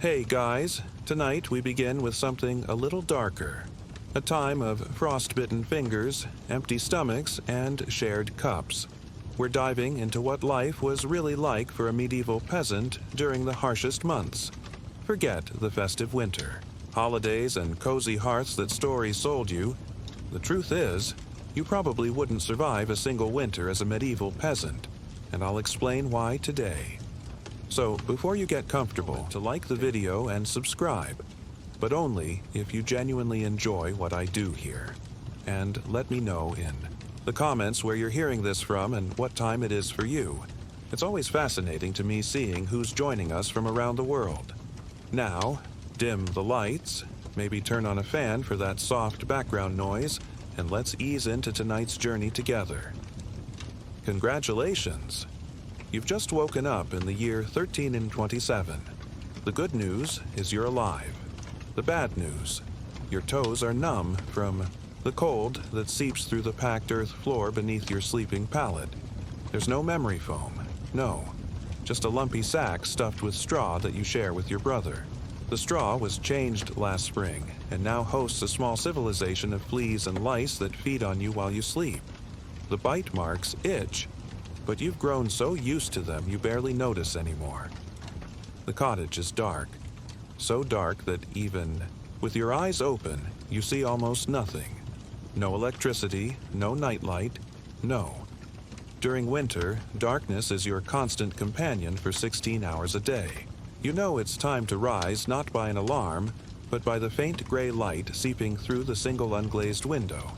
Hey guys, tonight we begin with something a little darker. A time of frostbitten fingers, empty stomachs, and shared cups. We're diving into what life was really like for a medieval peasant during the harshest months. Forget the festive winter, holidays, and cozy hearths that stories sold you. The truth is, you probably wouldn't survive a single winter as a medieval peasant, and I'll explain why today. So, before you get comfortable, to like the video and subscribe, but only if you genuinely enjoy what I do here. And let me know in the comments where you're hearing this from and what time it is for you. It's always fascinating to me seeing who's joining us from around the world. Now, dim the lights, maybe turn on a fan for that soft background noise, and let's ease into tonight's journey together. Congratulations! You've just woken up in the year 1327. The good news is you're alive. The bad news, your toes are numb from the cold that seeps through the packed earth floor beneath your sleeping pallet. There's no memory foam, no, just a lumpy sack stuffed with straw that you share with your brother. The straw was changed last spring and now hosts a small civilization of fleas and lice that feed on you while you sleep. The bite marks itch, but you've grown so used to them you barely notice anymore. The cottage is dark, so dark that even with your eyes open, you see almost nothing. No electricity, no nightlight, no. During winter, darkness is your constant companion for 16 hours a day. You know it's time to rise not by an alarm, but by the faint gray light seeping through the single unglazed window.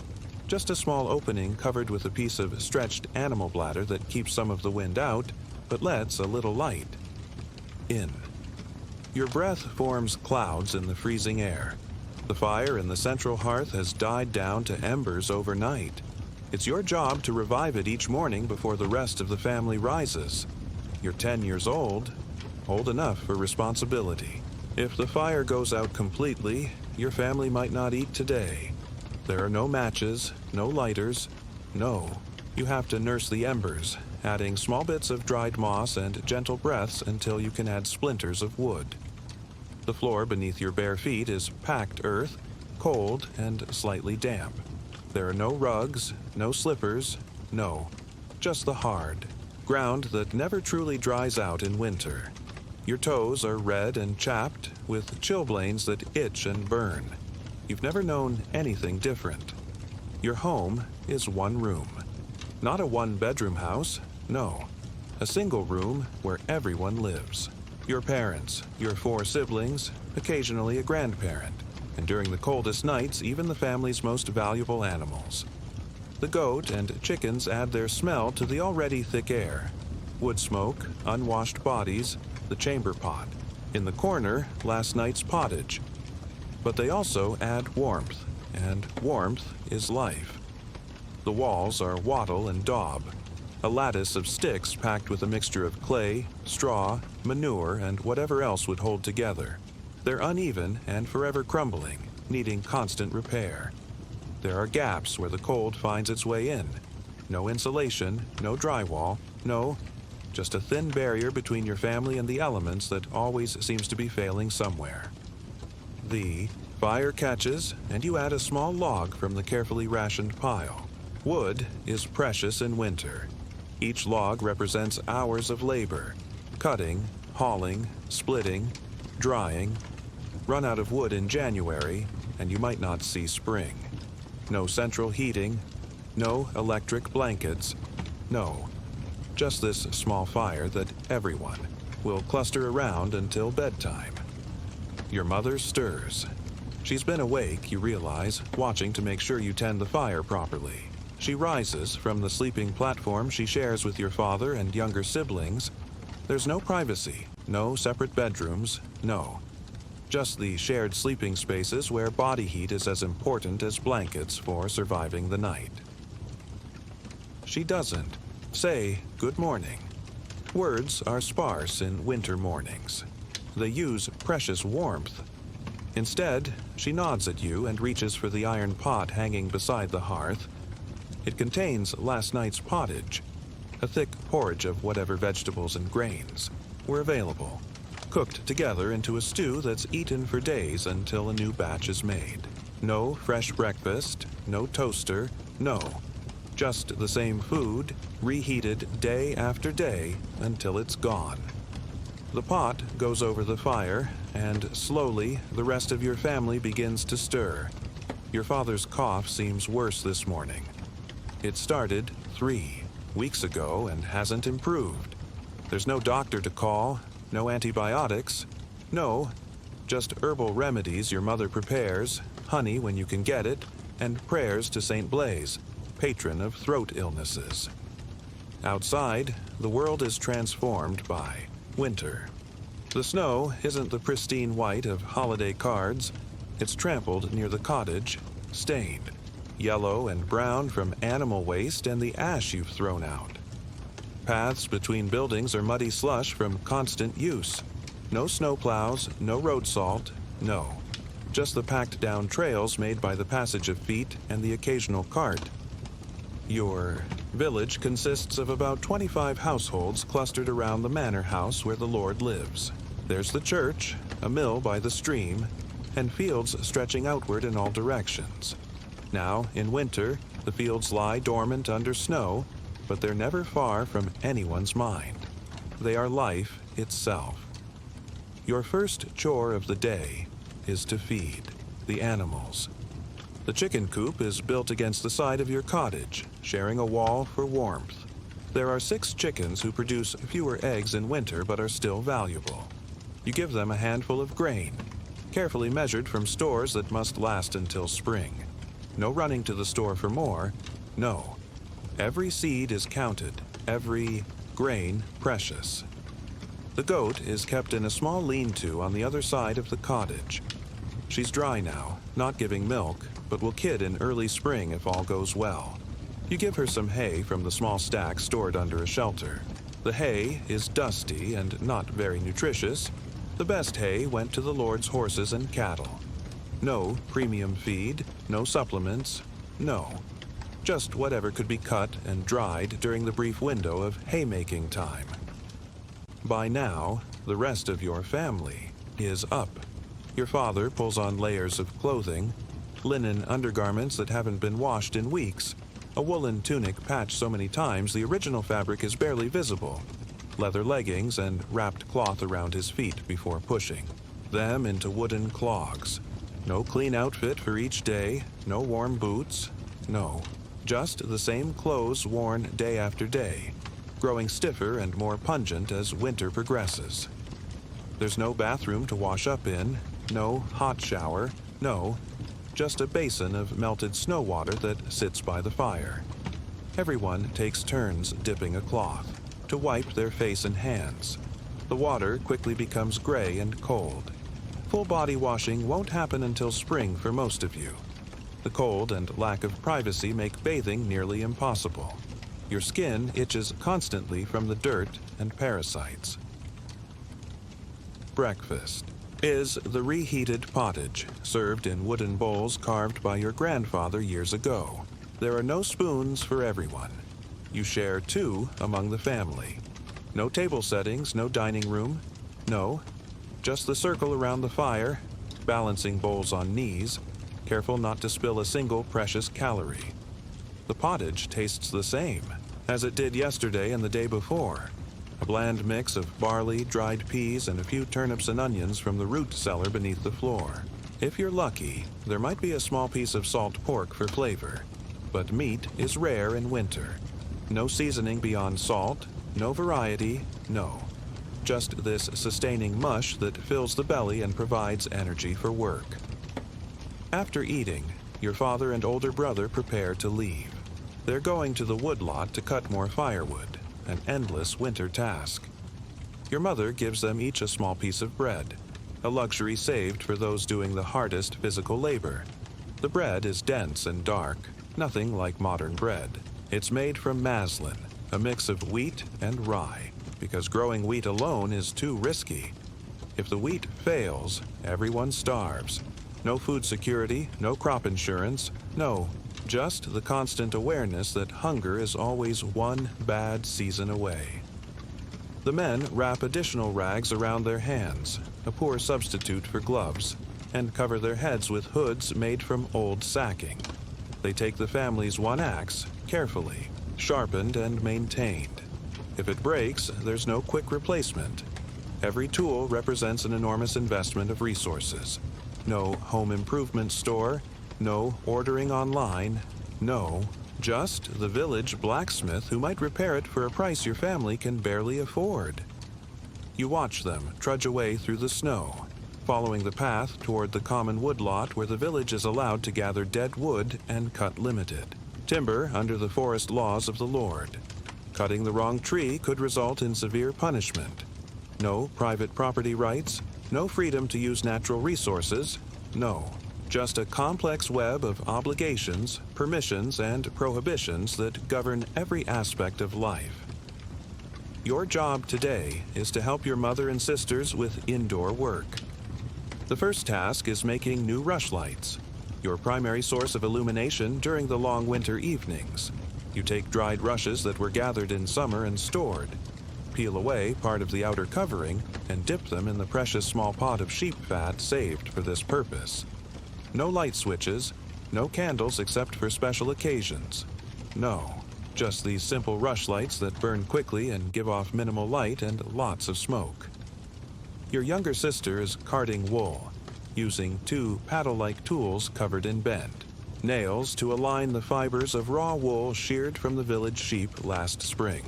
Just a small opening covered with a piece of stretched animal bladder that keeps some of the wind out, but lets a little light in. Your breath forms clouds in the freezing air. The fire in the central hearth has died down to embers overnight. It's your job to revive it each morning before the rest of the family rises. You're 10 years old enough for responsibility. If the fire goes out completely, your family might not eat today. There are no matches, no lighters, no. You have to nurse the embers, adding small bits of dried moss and gentle breaths until you can add splinters of wood. The floor beneath your bare feet is packed earth, cold and slightly damp. There are no rugs, no slippers, no, just the hard ground that never truly dries out in winter. Your toes are red and chapped, with chilblains that itch and burn. You've never known anything different. Your home is one room. Not a one-bedroom house, no. A single room where everyone lives. Your parents, your 4 siblings, occasionally a grandparent, and during the coldest nights, even the family's most valuable animals. The goat and chickens add their smell to the already thick air. Wood smoke, unwashed bodies, the chamber pot. In the corner, last night's pottage. But they also add warmth, and warmth is life. The walls are wattle and daub, a lattice of sticks packed with a mixture of clay, straw, manure, and whatever else would hold together. They're uneven and forever crumbling, needing constant repair. There are gaps where the cold finds its way in. No insulation, no drywall, no, just a thin barrier between your family and the elements that always seems to be failing somewhere. The fire catches, and you add a small log from the carefully rationed pile. Wood is precious in winter. Each log represents hours of labor, cutting, hauling, splitting, drying. Run out of wood in January, and you might not see spring. No central heating, no electric blankets, no. Just this small fire that everyone will cluster around until bedtime. Your mother stirs. She's been awake, you realize, watching to make sure you tend the fire properly. She rises from the sleeping platform she shares with your father and younger siblings. There's no privacy, no separate bedrooms, no. Just the shared sleeping spaces where body heat is as important as blankets for surviving the night. She doesn't say good morning. Words are sparse in winter mornings. They use precious warmth. Instead, she nods at you and reaches for the iron pot hanging beside the hearth. It contains last night's pottage. A thick porridge of whatever vegetables and grains were available. cooked together into a stew that's eaten for days until a new batch is made. No fresh breakfast, no toaster, no. Just the same food, reheated day after day until it's gone. The pot goes over the fire, and slowly the rest of your family begins to stir. Your father's cough seems worse this morning. It started 3 weeks ago and hasn't improved. There's no doctor to call, no antibiotics, no, just herbal remedies your mother prepares, honey when you can get it, and prayers to St. Blaise, patron of throat illnesses. Outside, the world is transformed by winter. The snow isn't the pristine white of holiday cards. It's trampled near the cottage, stained, yellow and brown from animal waste and the ash you've thrown out. Paths between buildings are muddy slush from constant use. No snowplows, no road salt, no. Just the packed down trails made by the passage of feet and the occasional cart. Your village consists of about 25 households clustered around the manor house where the Lord lives. There's the church, a mill by the stream, and fields stretching outward in all directions. Now, in winter, the fields lie dormant under snow, but they're never far from anyone's mind. They are life itself. Your first chore of the day is to feed the animals. The chicken coop is built against the side of your cottage, sharing a wall for warmth. There are 6 chickens who produce fewer eggs in winter but are still valuable. You give them a handful of grain, carefully measured from stores that must last until spring. No running to the store for more, no. Every seed is counted, every grain precious. The goat is kept in a small lean-to on the other side of the cottage. She's dry now, not giving milk, but will kid in early spring if all goes well. You give her some hay from the small stack stored under a shelter. The hay is dusty and not very nutritious. The best hay went to the Lord's horses and cattle. No premium feed, no supplements, no. Just whatever could be cut and dried during the brief window of haymaking time. By now, the rest of your family is up. Your father pulls on layers of clothing, linen undergarments that haven't been washed in weeks, a woolen tunic patched so many times the original fabric is barely visible, leather leggings and wrapped cloth around his feet before pushing them into wooden clogs. No clean outfit for each day, no warm boots, no. Just the same clothes worn day after day, growing stiffer and more pungent as winter progresses. There's no bathroom to wash up in, no hot shower, no, just a basin of melted snow water that sits by the fire. Everyone takes turns dipping a cloth to wipe their face and hands. The water quickly becomes gray and cold. Full body washing won't happen until spring for most of you. The cold and lack of privacy make bathing nearly impossible. Your skin itches constantly from the dirt and parasites. Breakfast is the reheated pottage, served in wooden bowls carved by your grandfather years ago. There are no spoons for everyone. You share 2 among the family. No table settings, no dining room, no. Just the circle around the fire, balancing bowls on knees, careful not to spill a single precious calorie. The pottage tastes the same as it did yesterday and the day before. A bland mix of barley, dried peas, and a few turnips and onions from the root cellar beneath the floor. If you're lucky, there might be a small piece of salt pork for flavor. But meat is rare in winter. No seasoning beyond salt, no variety, no. Just this sustaining mush that fills the belly and provides energy for work. After eating, your father and older brother prepare to leave. They're going to the woodlot to cut more firewood, an endless winter task. Your mother gives them each a small piece of bread, a luxury saved for those doing the hardest physical labor. The bread is dense and dark, nothing like modern bread. It's made from maslin, a mix of wheat and rye, because growing wheat alone is too risky. If the wheat fails, everyone starves. No food security, no crop insurance, no, just the constant awareness that hunger is always one bad season away. The men wrap additional rags around their hands, a poor substitute for gloves, and cover their heads with hoods made from old sacking. They take the family's one axe, carefully, sharpened and maintained. If it breaks, there's no quick replacement. Every tool represents an enormous investment of resources. No home improvement store, no ordering online, no, just the village blacksmith who might repair it for a price your family can barely afford. You watch them trudge away through the snow, following the path toward the common woodlot where the village is allowed to gather dead wood and cut limited timber under the forest laws of the Lord. Cutting the wrong tree could result in severe punishment. No private property rights, no freedom to use natural resources, no. Just a complex web of obligations, permissions, and prohibitions that govern every aspect of life. Your job today is to help your mother and sisters with indoor work. The first task is making new rushlights, your primary source of illumination during the long winter evenings. You take dried rushes that were gathered in summer and stored, peel away part of the outer covering, and dip them in the precious small pot of sheep fat saved for this purpose. No light switches, no candles except for special occasions. No, just these simple rushlights that burn quickly and give off minimal light and lots of smoke. Your younger sister is carding wool, using two paddle-like tools covered in bend, nails to align the fibers of raw wool sheared from the village sheep last spring.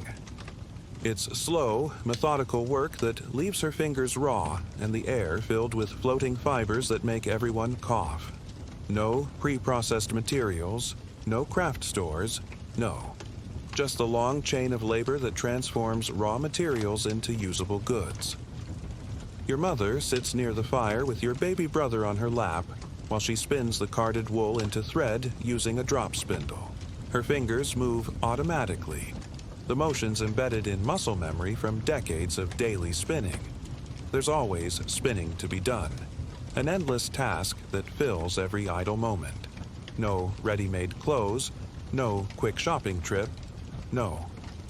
It's slow, methodical work that leaves her fingers raw and the air filled with floating fibers that make everyone cough. No pre-processed materials, no craft stores, no. Just the long chain of labor that transforms raw materials into usable goods. Your mother sits near the fire with your baby brother on her lap while she spins the carded wool into thread using a drop spindle. Her fingers move automatically, the motions embedded in muscle memory from decades of daily spinning. There's always spinning to be done, an endless task that fills every idle moment. No ready-made clothes, no quick shopping trip, no,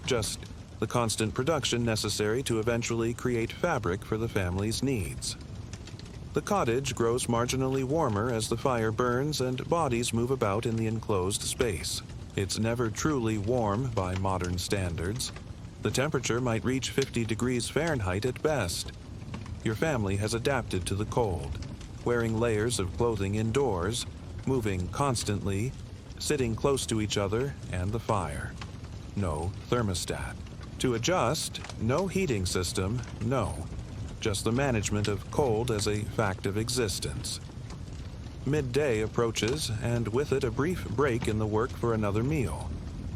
just the constant production necessary to eventually create fabric for the family's needs. The cottage grows marginally warmer as the fire burns and bodies move about in the enclosed space. It's never truly warm by modern standards. The temperature might reach 50 degrees Fahrenheit at best. Your family has adapted to the cold, wearing layers of clothing indoors, moving constantly, sitting close to each other and the fire. No thermostat. To adjust, no heating system, no. Just the management of cold as a fact of existence. Midday approaches, and with it a brief break in the work for another meal.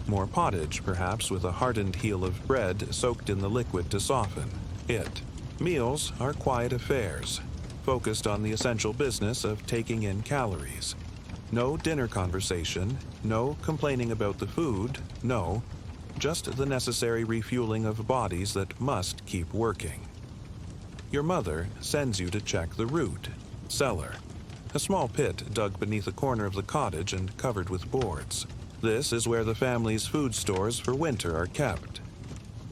More pottage, perhaps, with a hardened heel of bread soaked in the liquid to soften it. Meals are quiet affairs, focused on the essential business of taking in calories. No dinner conversation, no complaining about the food, no, just the necessary refueling of bodies that must keep working. Your mother sends you to check the root, cellar, a small pit dug beneath a corner of the cottage and covered with boards. This is where the family's food stores for winter are kept.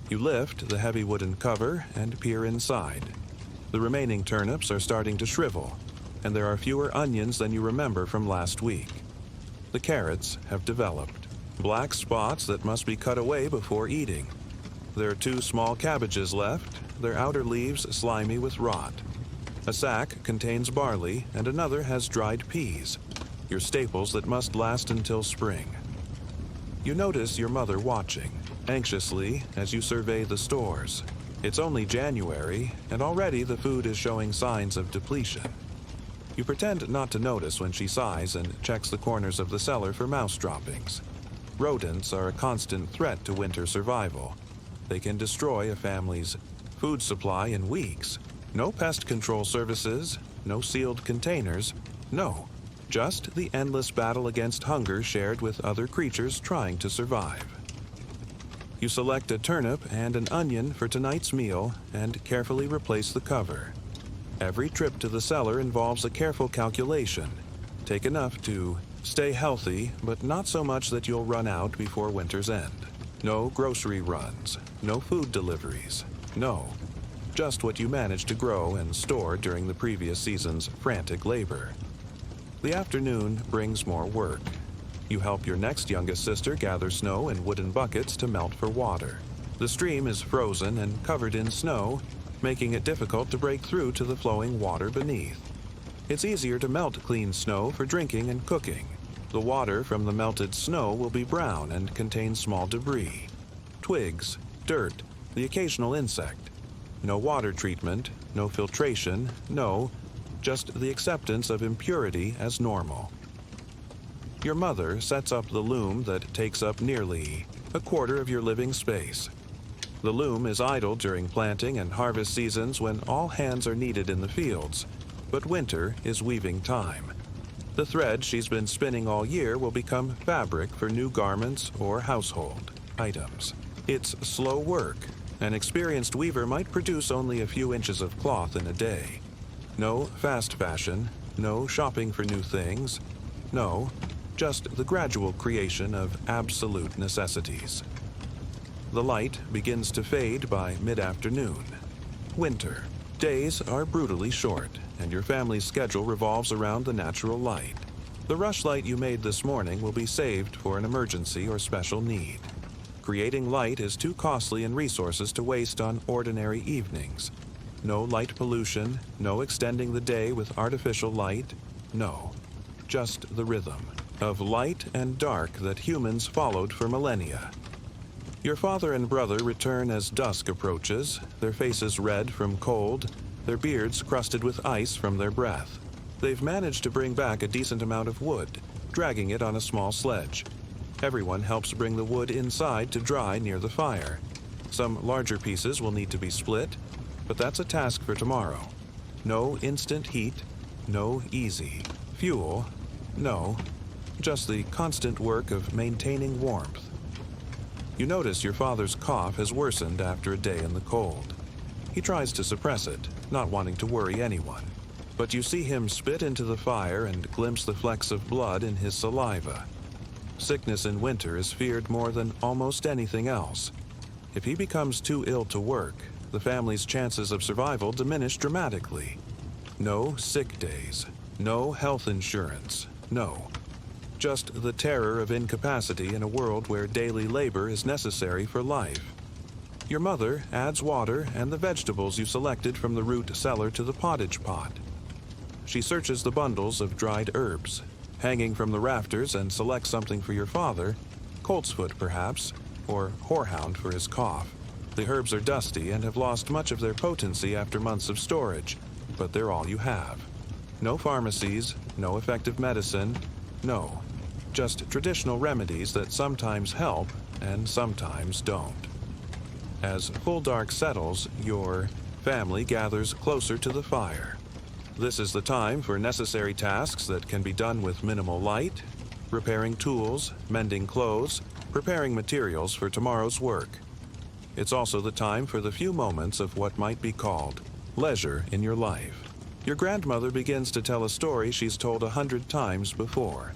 You lift the heavy wooden cover and peer inside. The remaining turnips are starting to shrivel, and there are fewer onions than you remember from last week. The carrots have developed, black spots that must be cut away before eating. There are 2 small cabbages left, their outer leaves slimy with rot. A sack contains barley, and another has dried peas, your staples that must last until spring. You notice your mother watching, anxiously, as you survey the stores. It's only January, and already the food is showing signs of depletion. You pretend not to notice when she sighs and checks the corners of the cellar for mouse droppings. Rodents are a constant threat to winter survival. They can destroy a family's food supply in weeks. No pest control services, no sealed containers, no. Just the endless battle against hunger shared with other creatures trying to survive. You select a turnip and an onion for tonight's meal and carefully replace the cover. Every trip to the cellar involves a careful calculation. Take enough to stay healthy, but not so much that you'll run out before winter's end. No grocery runs, no food deliveries. No, just what you managed to grow and store during the previous season's frantic labor. The afternoon brings more work. You help your next youngest sister gather snow in wooden buckets to melt for water. The stream is frozen and covered in snow, making it difficult to break through to the flowing water beneath. It's easier to melt clean snow for drinking and cooking. The water from the melted snow will be brown and contain small debris, twigs, dirt, the occasional insect. No water treatment, no filtration, just the acceptance of impurity as normal. Your mother sets up the loom that takes up nearly a quarter of your living space. The loom is idle during planting and harvest seasons when all hands are needed in the fields, but winter is weaving time. The thread she's been spinning all year will become fabric for new garments or household items. It's slow work. An experienced weaver might produce only a few inches of cloth in a day. No fast fashion, no shopping for new things, just the gradual creation of absolute necessities. The light begins to fade by mid-afternoon. Winter. Days are brutally short, and your family's schedule revolves around the natural light. The rush light you made this morning will be saved for an emergency or special need. Creating light is too costly in resources to waste on ordinary evenings. No light pollution, no extending the day with artificial light, just the rhythm of light and dark that humans followed for millennia. Your father and brother return as dusk approaches, their faces red from cold, their beards crusted with ice from their breath. They've managed to bring back a decent amount of wood, dragging it on a small sledge. Everyone helps bring the wood inside to dry near the fire. Some larger pieces will need to be split, but that's a task for tomorrow. No instant heat, no easy. Fuel, just the constant work of maintaining warmth. You notice your father's cough has worsened after a day in the cold. He tries to suppress it, not wanting to worry anyone. But you see him spit into the fire and glimpse the flecks of blood in his saliva. Sickness in winter is feared more than almost anything else. If he becomes too ill to work, the family's chances of survival diminish dramatically. No sick days, no health insurance, just the terror of incapacity in a world where daily labor is necessary for life. Your mother adds water and the vegetables you selected from the root cellar to the pottage pot. She searches the bundles of dried herbs, hanging from the rafters, and selects something for your father, coltsfoot perhaps, or horehound for his cough. The herbs are dusty and have lost much of their potency after months of storage, but they're all you have. No pharmacies, no effective medicine, just traditional remedies that sometimes help and sometimes don't. As full dark settles, your family gathers closer to the fire. This is the time for necessary tasks that can be done with minimal light, repairing tools, mending clothes, preparing materials for tomorrow's work. It's also the time for the few moments of what might be called leisure in your life. Your grandmother begins to tell a story she's told 100 times before.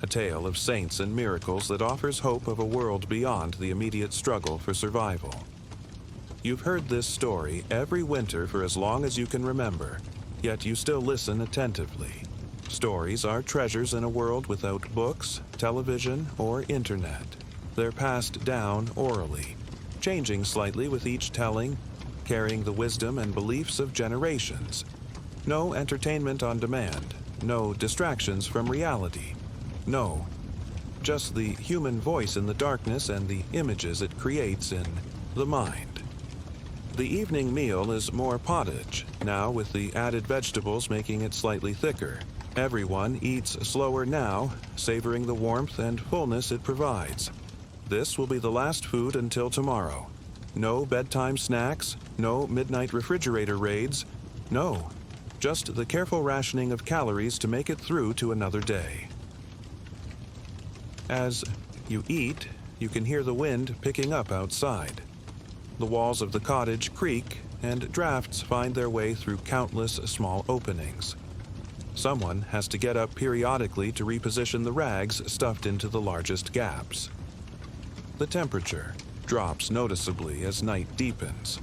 A tale of saints and miracles that offers hope of a world beyond the immediate struggle for survival. You've heard this story every winter for as long as you can remember, yet you still listen attentively. Stories are treasures in a world without books, television, or internet. They're passed down orally, changing slightly with each telling, carrying the wisdom and beliefs of generations. No entertainment on demand, no distractions from reality. Just the human voice in the darkness and the images it creates in the mind. The evening meal is more pottage, now with the added vegetables making it slightly thicker. Everyone eats slower now, savoring the warmth and fullness it provides. This will be the last food until tomorrow. No bedtime snacks, no midnight refrigerator raids, just the careful rationing of calories to make it through to another day. As you eat, you can hear the wind picking up outside. The walls of the cottage creak, and drafts find their way through countless small openings. Someone has to get up periodically to reposition the rags stuffed into the largest gaps. The temperature drops noticeably as night deepens.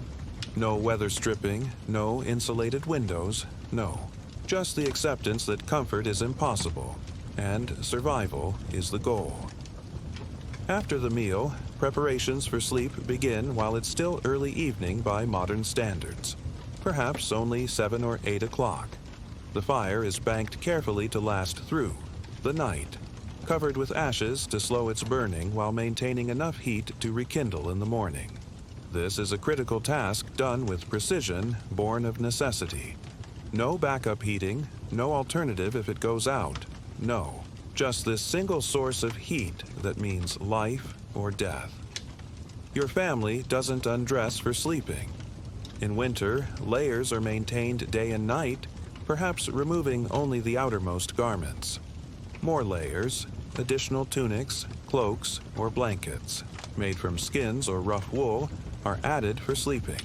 No weather stripping, no insulated windows, no. Just the acceptance that comfort is impossible, and survival is the goal. After the meal, preparations for sleep begin while it's still early evening by modern standards, perhaps only 7 or 8 o'clock. The fire is banked carefully to last through the night, covered with ashes to slow its burning while maintaining enough heat to rekindle in the morning. This is a critical task done with precision, born of necessity. No backup heating, no alternative if it goes out, no. Just this single source of heat that means life or death. Your family doesn't undress for sleeping. In winter, layers are maintained day and night, perhaps removing only the outermost garments. More layers, additional tunics, cloaks, or blankets, made from skins or rough wool, are added for sleeping.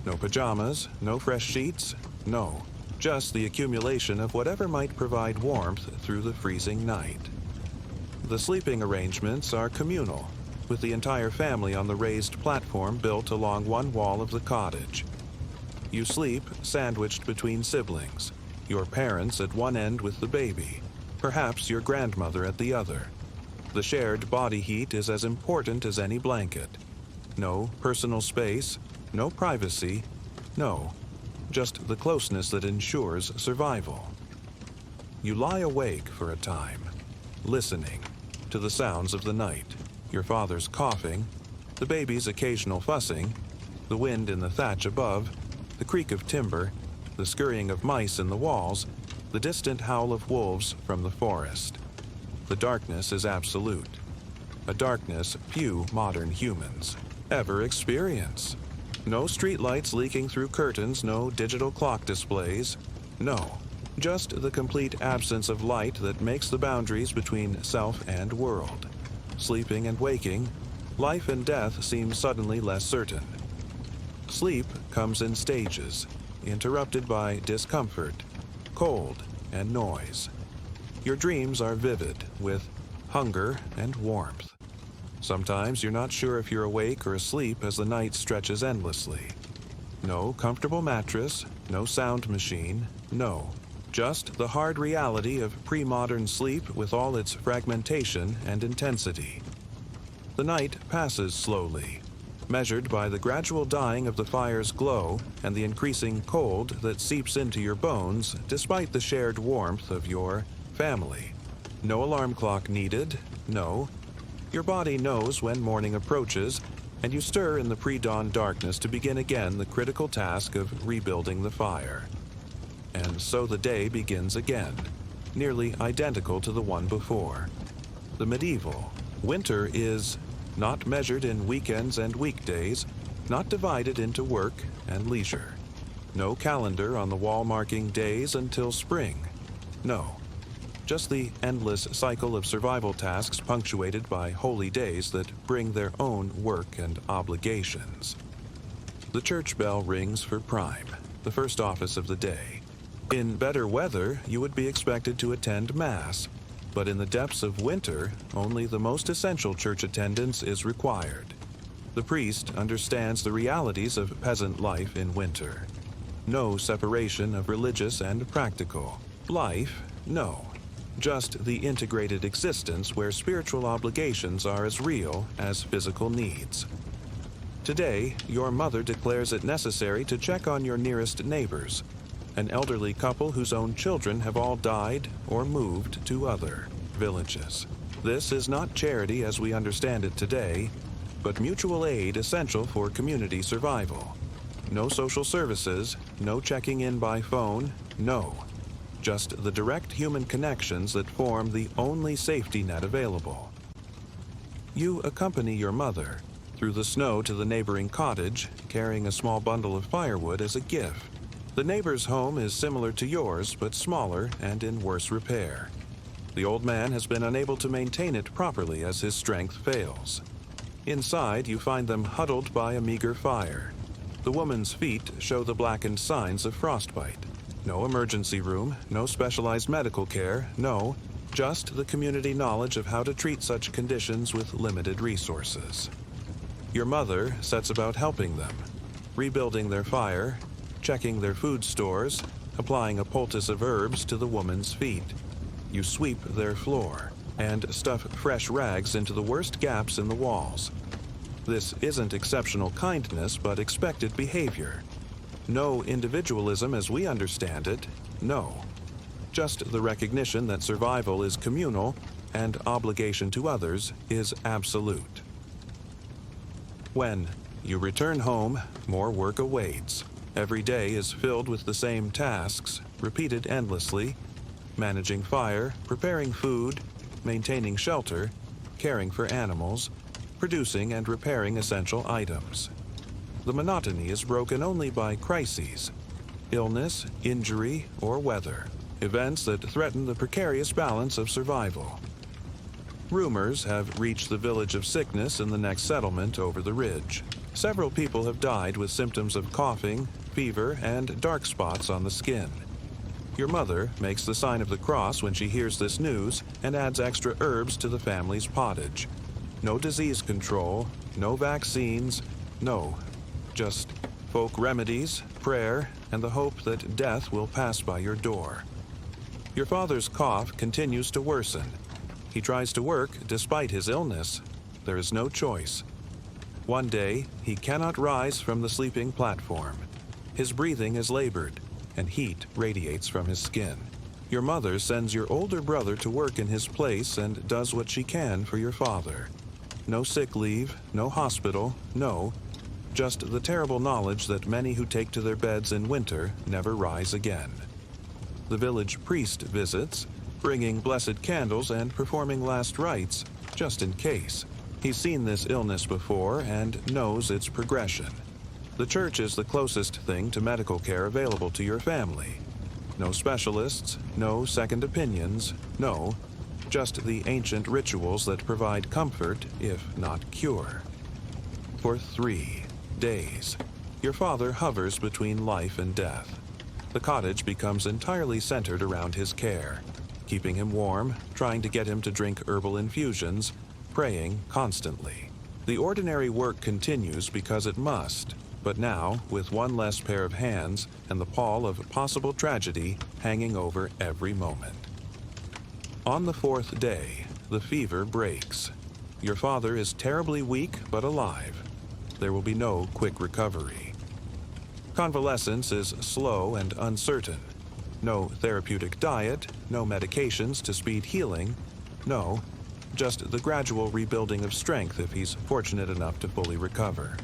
No pajamas, no fresh sheets, no. Just the accumulation of whatever might provide warmth through the freezing night. The sleeping arrangements are communal, with the entire family on the raised platform built along one wall of the cottage. You sleep sandwiched between siblings, your parents at one end with the baby, perhaps your grandmother at the other. The shared body heat is as important as any blanket. No personal space, no privacy, no. Just the closeness that ensures survival. You lie awake for a time, listening to the sounds of the night, your father's coughing, the baby's occasional fussing, the wind in the thatch above, the creak of timber, the scurrying of mice in the walls, the distant howl of wolves from the forest. The darkness is absolute, a darkness few modern humans ever experience. No streetlights leaking through curtains, no digital clock displays. No, just the complete absence of light that makes the boundaries between self and world. Sleeping and waking, life and death seem suddenly less certain. Sleep comes in stages, interrupted by discomfort, cold, and noise. Your dreams are vivid, with hunger and warmth. Sometimes you're not sure if you're awake or asleep as the night stretches endlessly. No comfortable mattress, no sound machine, no. Just the hard reality of pre-modern sleep with all its fragmentation and intensity. The night passes slowly, measured by the gradual dying of the fire's glow and the increasing cold that seeps into your bones despite the shared warmth of your family. No alarm clock needed, no. Your body knows when morning approaches, and you stir in the pre-dawn darkness to begin again the critical task of rebuilding the fire. And so the day begins again, nearly identical to the one before. The medieval winter is not measured in weekends and weekdays, not divided into work and leisure. No calendar on the wall marking days until spring. No. Just the endless cycle of survival tasks punctuated by holy days that bring their own work and obligations. The church bell rings for prime, the first office of the day. In better weather, you would be expected to attend Mass, but in the depths of winter, only the most essential church attendance is required. The priest understands the realities of peasant life in winter. No separation of religious and practical. Life, no. Just the integrated existence where spiritual obligations are as real as physical needs. Today, your mother declares it necessary to check on your nearest neighbors, an elderly couple whose own children have all died or moved to other villages. This is not charity as we understand it today, but mutual aid essential for community survival. No social services, no checking in by phone, no. Just the direct human connections that form the only safety net available. You accompany your mother through the snow to the neighboring cottage, carrying a small bundle of firewood as a gift. The neighbor's home is similar to yours, but smaller and in worse repair. The old man has been unable to maintain it properly as his strength fails. Inside, you find them huddled by a meager fire. The woman's feet show the blackened signs of frostbite. No emergency room, no specialized medical care, no, just the community knowledge of how to treat such conditions with limited resources. Your mother sets about helping them, rebuilding their fire, checking their food stores, applying a poultice of herbs to the woman's feet. You sweep their floor and stuff fresh rags into the worst gaps in the walls. This isn't exceptional kindness, but expected behavior. No individualism as we understand it, no. Just the recognition that survival is communal and obligation to others is absolute. When you return home, more work awaits. Every day is filled with the same tasks, repeated endlessly: managing fire, preparing food, maintaining shelter, caring for animals, producing and repairing essential items. The monotony is broken only by crises: illness, injury, or weather, events that threaten the precarious balance of survival. Rumors have reached the village of sickness in the next settlement over the ridge. Several people have died with symptoms of coughing, fever, and dark spots on the skin. Your mother makes the sign of the cross when she hears this news and adds extra herbs to the family's pottage. No disease control, no vaccines, no. Just folk remedies, prayer, and the hope that death will pass by your door. Your father's cough continues to worsen. He tries to work despite his illness. There is no choice. One day, he cannot rise from the sleeping platform. His breathing is labored, and heat radiates from his skin. Your mother sends your older brother to work in his place and does what she can for your father. No sick leave, no hospital, no. Just the terrible knowledge that many who take to their beds in winter never rise again. The village priest visits, bringing blessed candles and performing last rites, just in case. He's seen this illness before and knows its progression. The church is the closest thing to medical care available to your family. No specialists, no second opinions, no. Just the ancient rituals that provide comfort, if not cure. For 3 days, your father hovers between life and death. The cottage becomes entirely centered around his care, keeping him warm, trying to get him to drink herbal infusions, praying constantly. The ordinary work continues because it must, but now with one less pair of hands and the pall of possible tragedy hanging over every moment. On the 4th day, the fever breaks. Your father is terribly weak but alive. There will be no quick recovery. Convalescence is slow and uncertain. No therapeutic diet, no medications to speed healing, no, just the gradual rebuilding of strength if he's fortunate enough to fully recover.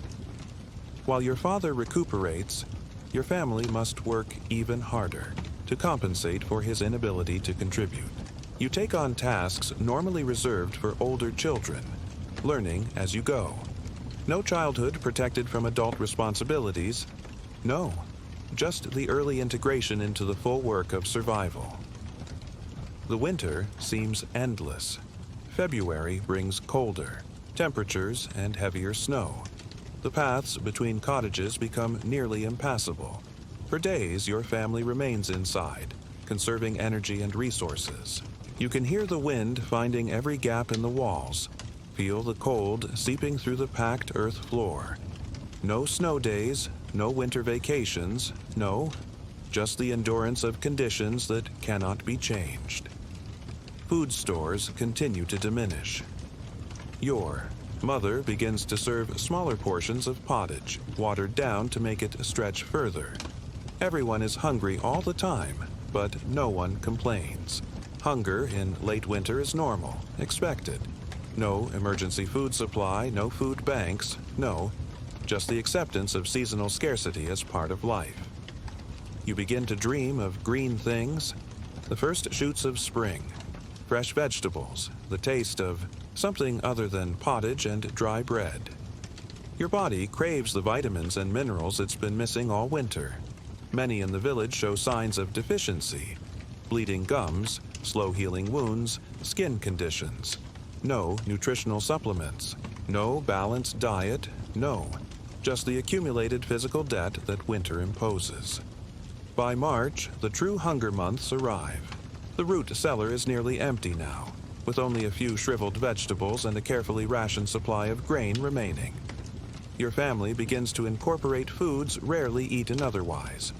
While your father recuperates, your family must work even harder to compensate for his inability to contribute. You take on tasks normally reserved for older children, learning as you go. No childhood protected from adult responsibilities, no, just the early integration into the full work of survival. The winter seems endless. February brings colder temperatures and heavier snow. The paths between cottages become nearly impassable. For days, your family remains inside, conserving energy and resources. You can hear the wind finding every gap in the walls, feel the cold seeping through the packed earth floor. No snow days, no winter vacations, no, just the endurance of conditions that cannot be changed. Food stores continue to diminish. Your mother begins to serve smaller portions of pottage, watered down to make it stretch further. Everyone is hungry all the time, but no one complains. Hunger in late winter is normal, expected. No emergency food supply, no food banks, no, just the acceptance of seasonal scarcity as part of life. You begin to dream of green things, the first shoots of spring, fresh vegetables, the taste of something other than pottage and dry bread. Your body craves the vitamins and minerals it's been missing all winter. Many in the village show signs of deficiency: bleeding gums, slow-healing wounds, skin conditions. No nutritional supplements, no balanced diet, no, just the accumulated physical debt that winter imposes. By March, the true hunger months arrive. The root cellar is nearly empty now, with only a few shriveled vegetables and a carefully rationed supply of grain remaining. your family begins to incorporate foods rarely eaten otherwise.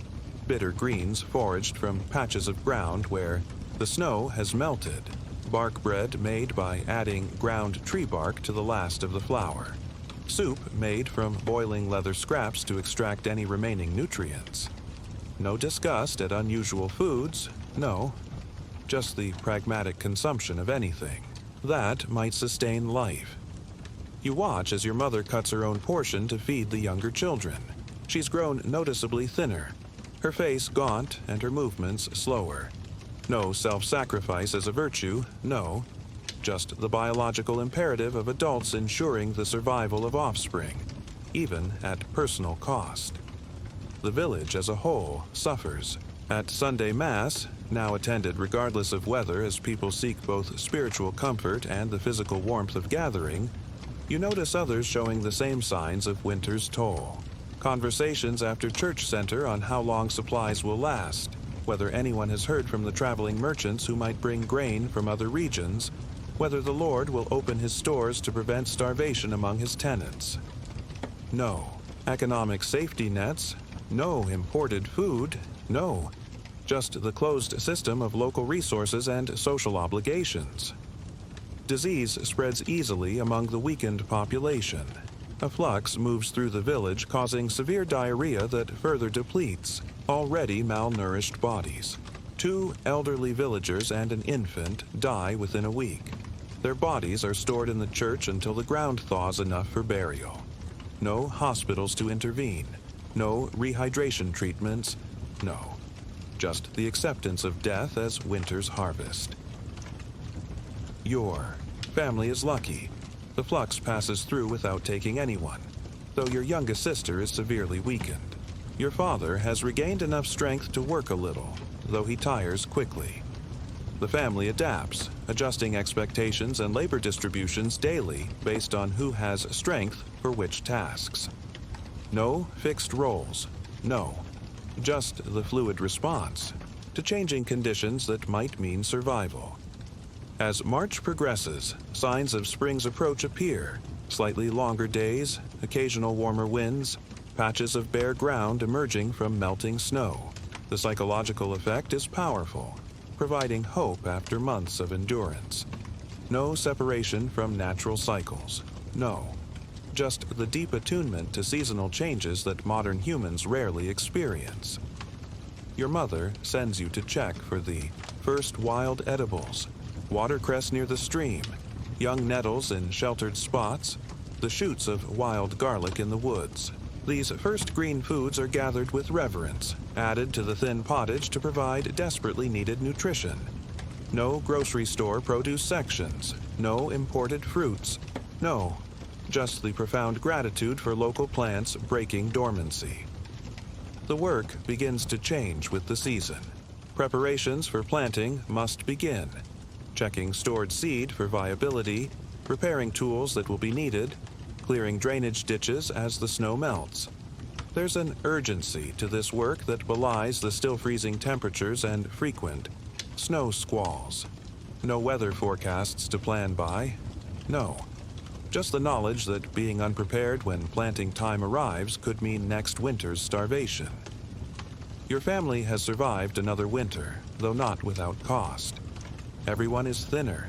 Bitter greens foraged from patches of ground where the snow has melted. Bark bread made by adding ground tree bark to the last of the flour. Soup made from boiling leather scraps to extract any remaining nutrients. No disgust at unusual foods, no. Just the pragmatic consumption of anything. That might sustain life. You watch as your mother cuts her own portion to feed the younger children. She's grown noticeably thinner, her face gaunt and her movements slower. No self-sacrifice as a virtue, no. Just the biological imperative of adults ensuring the survival of offspring, even at personal cost. The village as a whole suffers. At Sunday Mass, now attended regardless of weather as people seek both spiritual comfort and the physical warmth of gathering, you notice others showing the same signs of winter's toll. Conversations after church center on how long supplies will last, whether anyone has heard from the traveling merchants who might bring grain from other regions, whether the Lord will open his stores to prevent starvation among his tenants. No economic safety nets, no imported food, no. Just the closed system of local resources and social obligations. Disease spreads easily among the weakened population. A flux moves through the village, causing severe diarrhea that further depletes already malnourished bodies. 2 elderly villagers and an infant die within a week. Their bodies are stored in the church until the ground thaws enough for burial. No hospitals to intervene. No rehydration treatments. No. Just the acceptance of death as winter's harvest. Your family is lucky. The flux passes through without taking anyone, though your youngest sister is severely weakened. Your father has regained enough strength to work a little, though he tires quickly. The family adapts, adjusting expectations and labor distributions daily based on who has strength for which tasks. No fixed roles, no. Just the fluid response to changing conditions that might mean survival. As March progresses, signs of spring's approach appear. Slightly longer days, occasional warmer winds, patches of bare ground emerging from melting snow. The psychological effect is powerful, providing hope after months of endurance. No separation from natural cycles, no. Just the deep attunement to seasonal changes that modern humans rarely experience. Your mother sends you to check for the first wild edibles, watercress near the stream, young nettles in sheltered spots, the shoots of wild garlic in the woods. These first green foods are gathered with reverence, added to the thin pottage to provide desperately needed nutrition. No grocery store produce sections, no imported fruits, no. Just the profound gratitude for local plants breaking dormancy. The work begins to change with the season. Preparations for planting must begin. Checking stored seed for viability, repairing tools that will be needed, clearing drainage ditches as the snow melts. There's an urgency to this work that belies the still freezing temperatures and frequent snow squalls. No weather forecasts to plan by, no. Just the knowledge that being unprepared when planting time arrives could mean next winter's starvation. Your family has survived another winter, though not without cost. Everyone is thinner,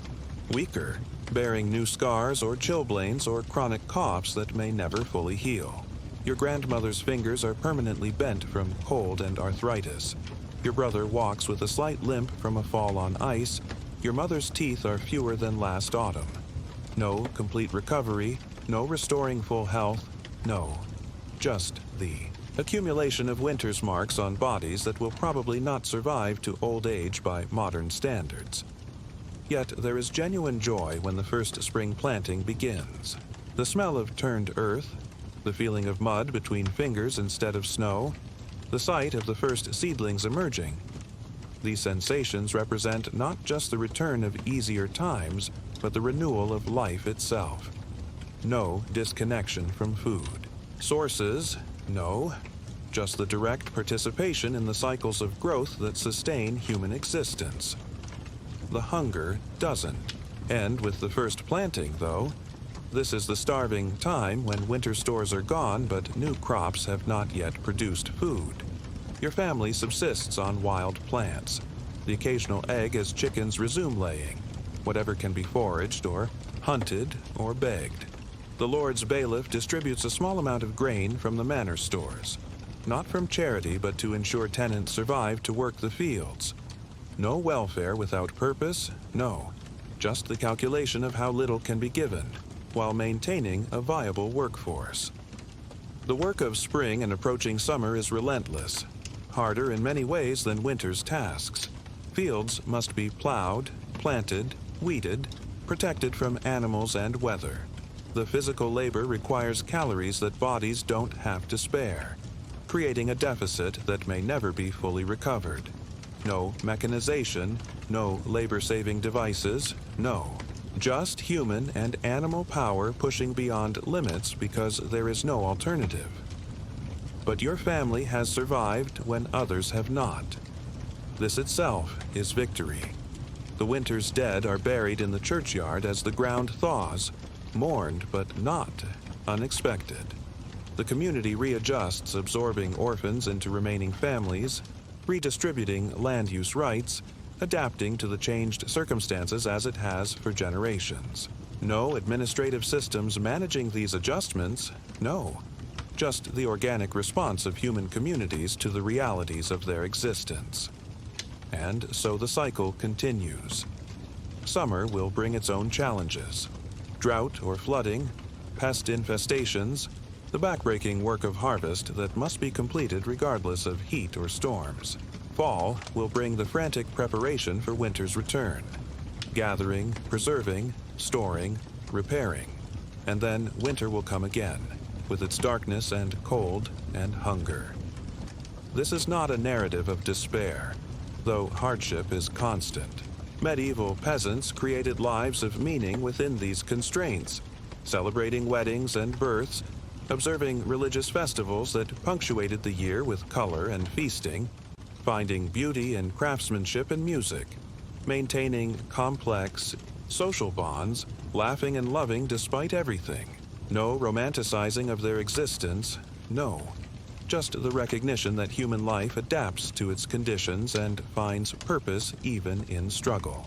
weaker, bearing new scars or chilblains or chronic coughs that may never fully heal. Your grandmother's fingers are permanently bent from cold and arthritis. Your brother walks with a slight limp from a fall on ice. Your mother's teeth are fewer than last autumn. No complete recovery, no restoring full health, no. Just the accumulation of winter's marks on bodies that will probably not survive to old age by modern standards. Yet there is genuine joy when the first spring planting begins. The smell of turned earth, the feeling of mud between fingers instead of snow, the sight of the first seedlings emerging. These sensations represent not just the return of easier times, but the renewal of life itself. No disconnection from food. Sources, no. Just the direct participation in the cycles of growth that sustain human existence. The hunger doesn't end with the first planting, though. This is the starving time when winter stores are gone but new crops have not yet produced food. Your family subsists on wild plants, the occasional egg as chickens resume laying, whatever can be foraged or hunted or begged. The Lord's bailiff distributes a small amount of grain from the manor stores, not from charity but to ensure tenants survive to work the fields. No welfare without purpose, no, just the calculation of how little can be given, while maintaining a viable workforce. The work of spring and approaching summer is relentless, harder in many ways than winter's tasks. Fields must be plowed, planted, weeded, protected from animals and weather. The physical labor requires calories that bodies don't have to spare, creating a deficit that may never be fully recovered. No mechanization, no labor-saving devices, no. Just human and animal power pushing beyond limits because there is no alternative. But your family has survived when others have not. This itself is victory. The winter's dead are buried in the churchyard as the ground thaws, mourned but not unexpected. The community readjusts, absorbing orphans into remaining families, redistributing land use rights, adapting to the changed circumstances as it has for generations. No administrative systems managing these adjustments, no. Just the organic response of human communities to the realities of their existence. And so the cycle continues. Summer will bring its own challenges. Drought or flooding, pest infestations, the backbreaking work of harvest that must be completed regardless of heat or storms. Fall will bring the frantic preparation for winter's return. Gathering, preserving, storing, repairing. And then winter will come again, with its darkness and cold and hunger. This is not a narrative of despair, though hardship is constant. Medieval peasants created lives of meaning within these constraints, celebrating weddings and births, observing religious festivals that punctuated the year with color and feasting, finding beauty in craftsmanship and music, maintaining complex social bonds, laughing and loving despite everything. No romanticizing of their existence, no. Just the recognition that human life adapts to its conditions and finds purpose even in struggle.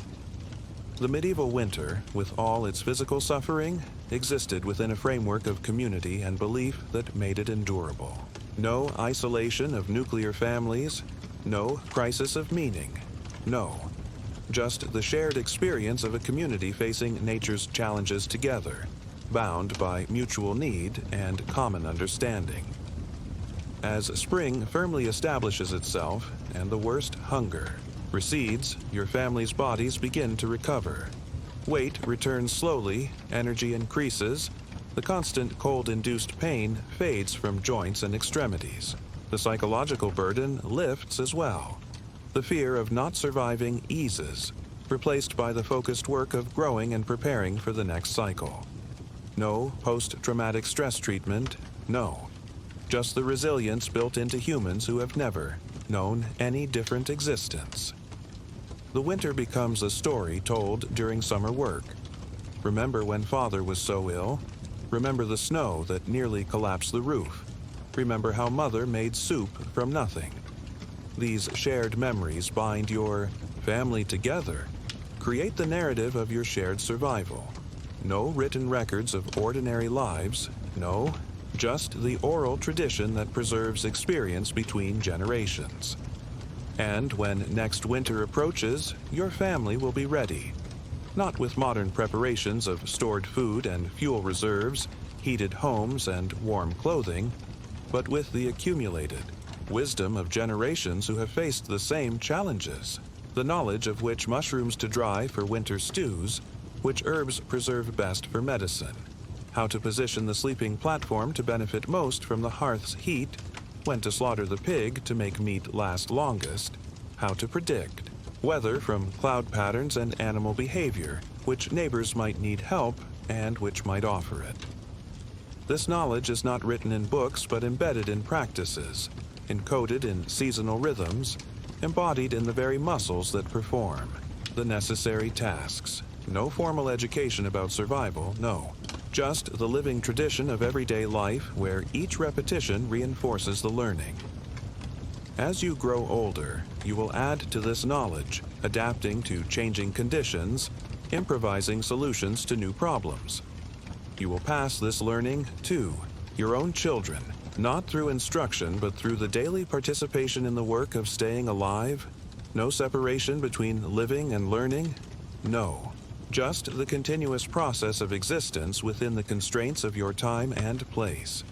The medieval winter, with all its physical suffering, existed within a framework of community and belief that made it endurable. No isolation of nuclear families, no crisis of meaning, no. Just the shared experience of a community facing nature's challenges together, bound by mutual need and common understanding. As spring firmly establishes itself and the worst hunger recedes, your family's bodies begin to recover. Weight returns slowly, energy increases, the constant cold-induced pain fades from joints and extremities. The psychological burden lifts as well. The fear of not surviving eases, replaced by the focused work of growing and preparing for the next cycle. No post-traumatic stress treatment, no. Just the resilience built into humans who have never known any different existence. The winter becomes a story told during summer work. Remember when Father was so ill? Remember the snow that nearly collapsed the roof? Remember how Mother made soup from nothing? These shared memories bind your family together, create the narrative of your shared survival. No written records of ordinary lives, no, just the oral tradition that preserves experience between generations. And when next winter approaches, your family will be ready. Not with modern preparations of stored food and fuel reserves, heated homes and warm clothing, but with the accumulated wisdom of generations who have faced the same challenges, the knowledge of which mushrooms to dry for winter stews, which herbs preserve best for medicine, how to position the sleeping platform to benefit most from the hearth's heat, when to slaughter the pig to make meat last longest, how to predict weather from cloud patterns and animal behavior, which neighbors might need help and which might offer it. This knowledge is not written in books but embedded in practices, encoded in seasonal rhythms, embodied in the very muscles that perform the necessary tasks. No formal education about survival, no. just the living tradition of everyday life where each repetition reinforces the learning. As you grow older, you will add to this knowledge, adapting to changing conditions, improvising solutions to new problems. You will pass this learning to your own children, not through instruction but through the daily participation in the work of staying alive. No separation between living and learning. No, just the continuous process of existence within the constraints of your time and place.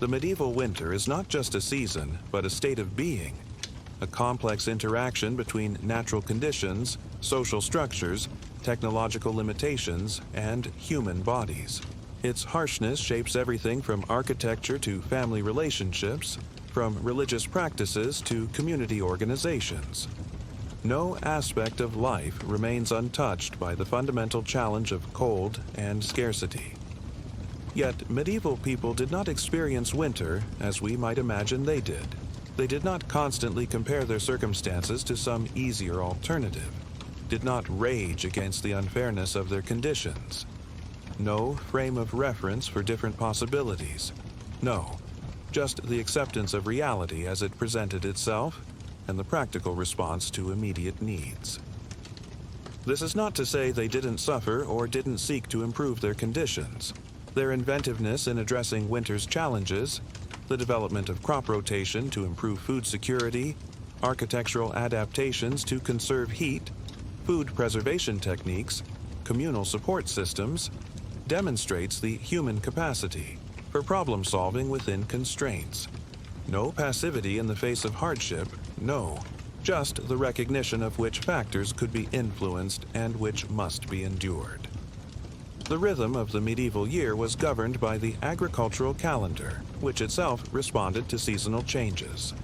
The medieval winter is not just a season, but a state of being, a complex interaction between natural conditions, social structures, technological limitations, and human bodies. Its harshness shapes everything from architecture to family relationships, from religious practices to community organizations. No aspect of life remains untouched by the fundamental challenge of cold and scarcity. Yet medieval people did not experience winter as we might imagine they did. They did not constantly compare their circumstances to some easier alternative, did not rage against the unfairness of their conditions. No frame of reference for different possibilities. No, just the acceptance of reality as it presented itself and the practical response to immediate needs. This is not to say they didn't suffer or didn't seek to improve their conditions. Their inventiveness in addressing winter's challenges, the development of crop rotation to improve food security, architectural adaptations to conserve heat, food preservation techniques, communal support systems, demonstrates the human capacity for problem solving within constraints. No passivity in the face of hardship, no, just the recognition of which factors could be influenced and which must be endured. The rhythm of the medieval year was governed by the agricultural calendar, which itself responded to seasonal changes.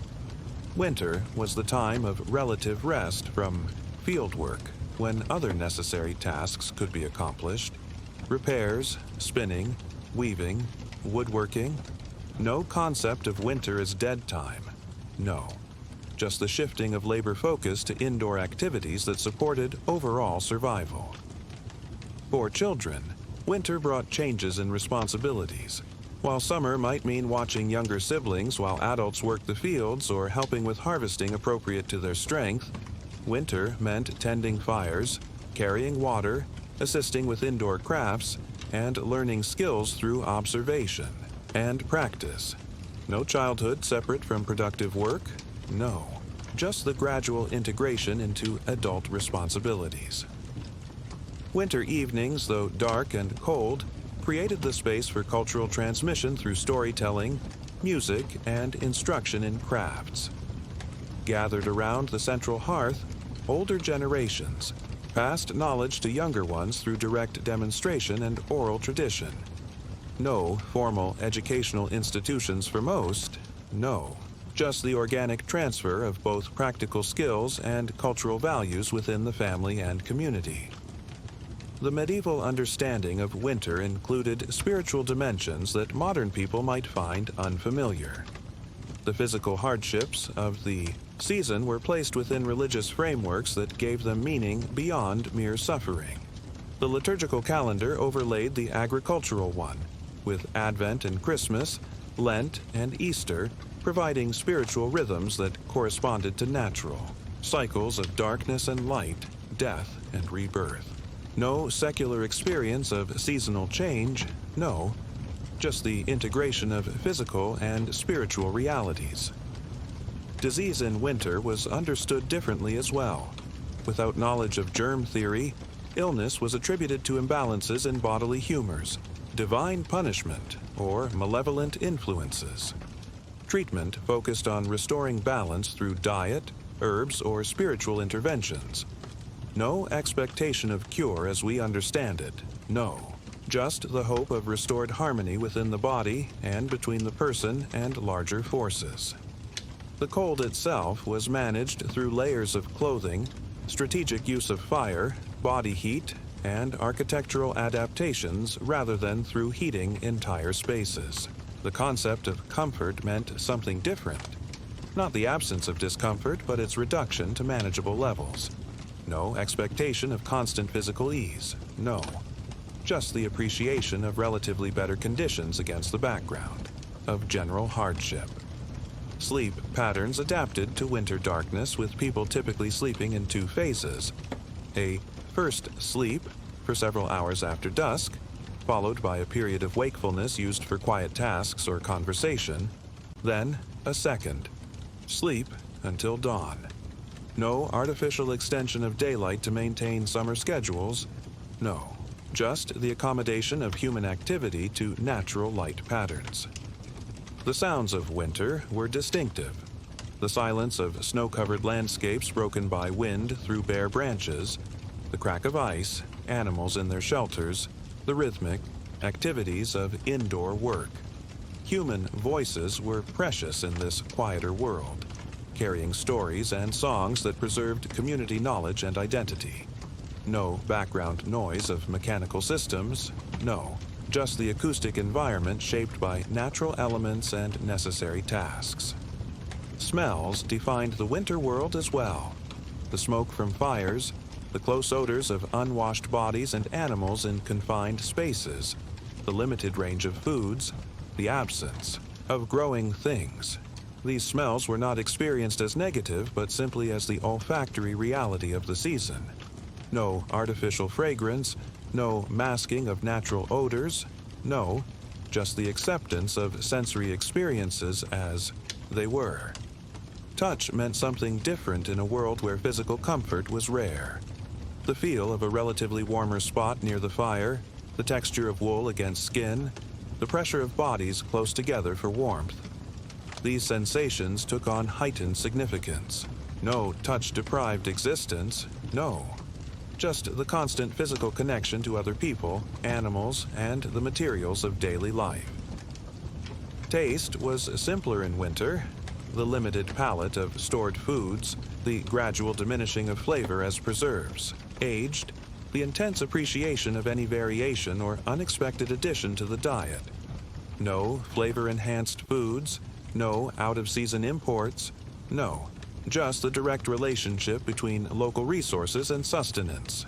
Winter was the time of relative rest from field work, when other necessary tasks could be accomplished. Repairs, spinning, weaving, woodworking. No concept of winter as dead time. No, just the shifting of labor focus to indoor activities that supported overall survival. For children, winter brought changes in responsibilities. While summer might mean watching younger siblings while adults worked the fields or helping with harvesting appropriate to their strength, winter meant tending fires, carrying water, assisting with indoor crafts, and learning skills through observation and practice. No childhood separate from productive work, no, just the gradual integration into adult responsibilities. Winter evenings, though dark and cold, created the space for cultural transmission through storytelling, music, and instruction in crafts. Gathered around the central hearth, older generations passed knowledge to younger ones through direct demonstration and oral tradition. No formal educational institutions for most, no, just the organic transfer of both practical skills and cultural values within the family and community. The medieval understanding of winter included spiritual dimensions that modern people might find unfamiliar. The physical hardships of the season were placed within religious frameworks that gave them meaning beyond mere suffering. The liturgical calendar overlaid the agricultural one, with Advent and Christmas, Lent and Easter providing spiritual rhythms that corresponded to natural cycles of darkness and light, death and rebirth. No secular experience of seasonal change, no, just the integration of physical and spiritual realities. Disease in winter was understood differently as well. Without knowledge of germ theory, illness was attributed to imbalances in bodily humors, divine punishment, or malevolent influences. Treatment focused on restoring balance through diet, herbs, or spiritual interventions. No expectation of cure as we understand it, no. Just the hope of restored harmony within the body and between the person and larger forces. The cold itself was managed through layers of clothing, strategic use of fire, body heat, and architectural adaptations rather than through heating entire spaces. The concept of comfort meant something different. Not the absence of discomfort, but its reduction to manageable levels. No expectation of constant physical ease, no. just the appreciation of relatively better conditions against the background of general hardship. Sleep patterns adapted to winter darkness, with people typically sleeping in two phases: a first sleep for several hours after dusk, followed by a period of wakefulness used for quiet tasks or conversation, then a second sleep until dawn. No artificial extension of daylight to maintain summer schedules, no, just the accommodation of human activity to natural light patterns. The sounds of winter were distinctive. The silence of snow-covered landscapes broken by wind through bare branches, the crack of ice, animals in their shelters, the rhythmic activities of indoor work. Human voices were precious in this quieter world, carrying stories and songs that preserved community knowledge and identity. No background noise of mechanical systems, no, just the acoustic environment shaped by natural elements and necessary tasks. Smells defined the winter world as well. The smoke from fires, the close odors of unwashed bodies and animals in confined spaces, the limited range of foods, the absence of growing things. These smells were not experienced as negative, but simply as the olfactory reality of the season. No artificial fragrance, no masking of natural odors, no, just the acceptance of sensory experiences as they were. Touch meant something different in a world where physical comfort was rare. The feel of a relatively warmer spot near the fire, the texture of wool against skin, the pressure of bodies close together for warmth. These sensations took on heightened significance. No touch-deprived existence, no. Just the constant physical connection to other people, animals, and the materials of daily life. Taste was simpler in winter. The limited palette of stored foods, the gradual diminishing of flavor as preserves, aged, the intense appreciation of any variation or unexpected addition to the diet. No flavor-enhanced foods, no out-of-season imports, no, just the direct relationship between local resources and sustenance.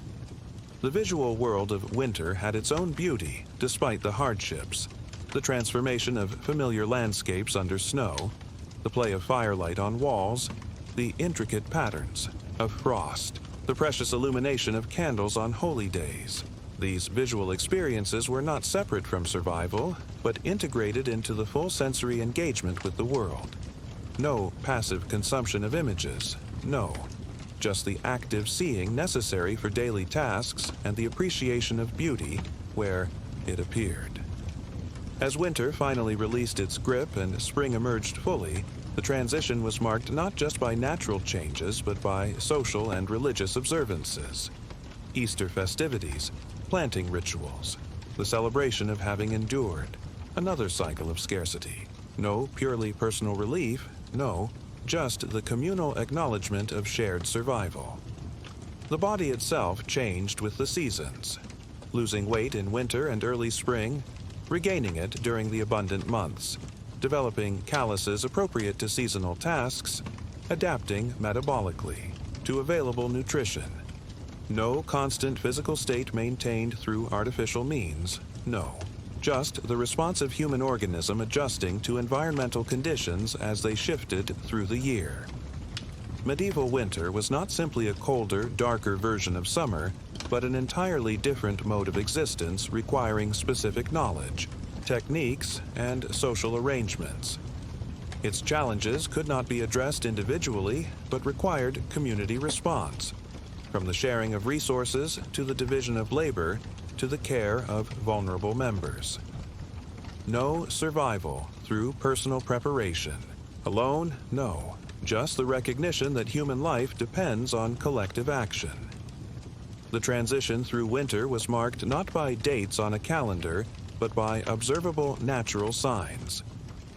The visual world of winter had its own beauty, despite the hardships. The transformation of familiar landscapes under snow, the play of firelight on walls, the intricate patterns of frost, the precious illumination of candles on holy days. These visual experiences were not separate from survival, but integrated into the full sensory engagement with the world. No passive consumption of images, no, just the active seeing necessary for daily tasks and the appreciation of beauty where it appeared. As winter finally released its grip and spring emerged fully, the transition was marked not just by natural changes, but by social and religious observances. Easter festivities, planting rituals, the celebration of having endured, another cycle of scarcity. No purely personal relief, no, just the communal acknowledgement of shared survival. The body itself changed with the seasons, losing weight in winter and early spring, regaining it during the abundant months, developing calluses appropriate to seasonal tasks, adapting metabolically to available nutrition. No constant physical state maintained through artificial means, no. Just the responsive human organism adjusting to environmental conditions as they shifted through the year. Medieval winter was not simply a colder, darker version of summer, but an entirely different mode of existence requiring specific knowledge, techniques, and social arrangements. Its challenges could not be addressed individually, but required community response, from the sharing of resources to the division of labor to the care of vulnerable members. No survival through personal preparation. Alone, no. Just the recognition that human life depends on collective action. The transition through winter was marked not by dates on a calendar, but by observable natural signs.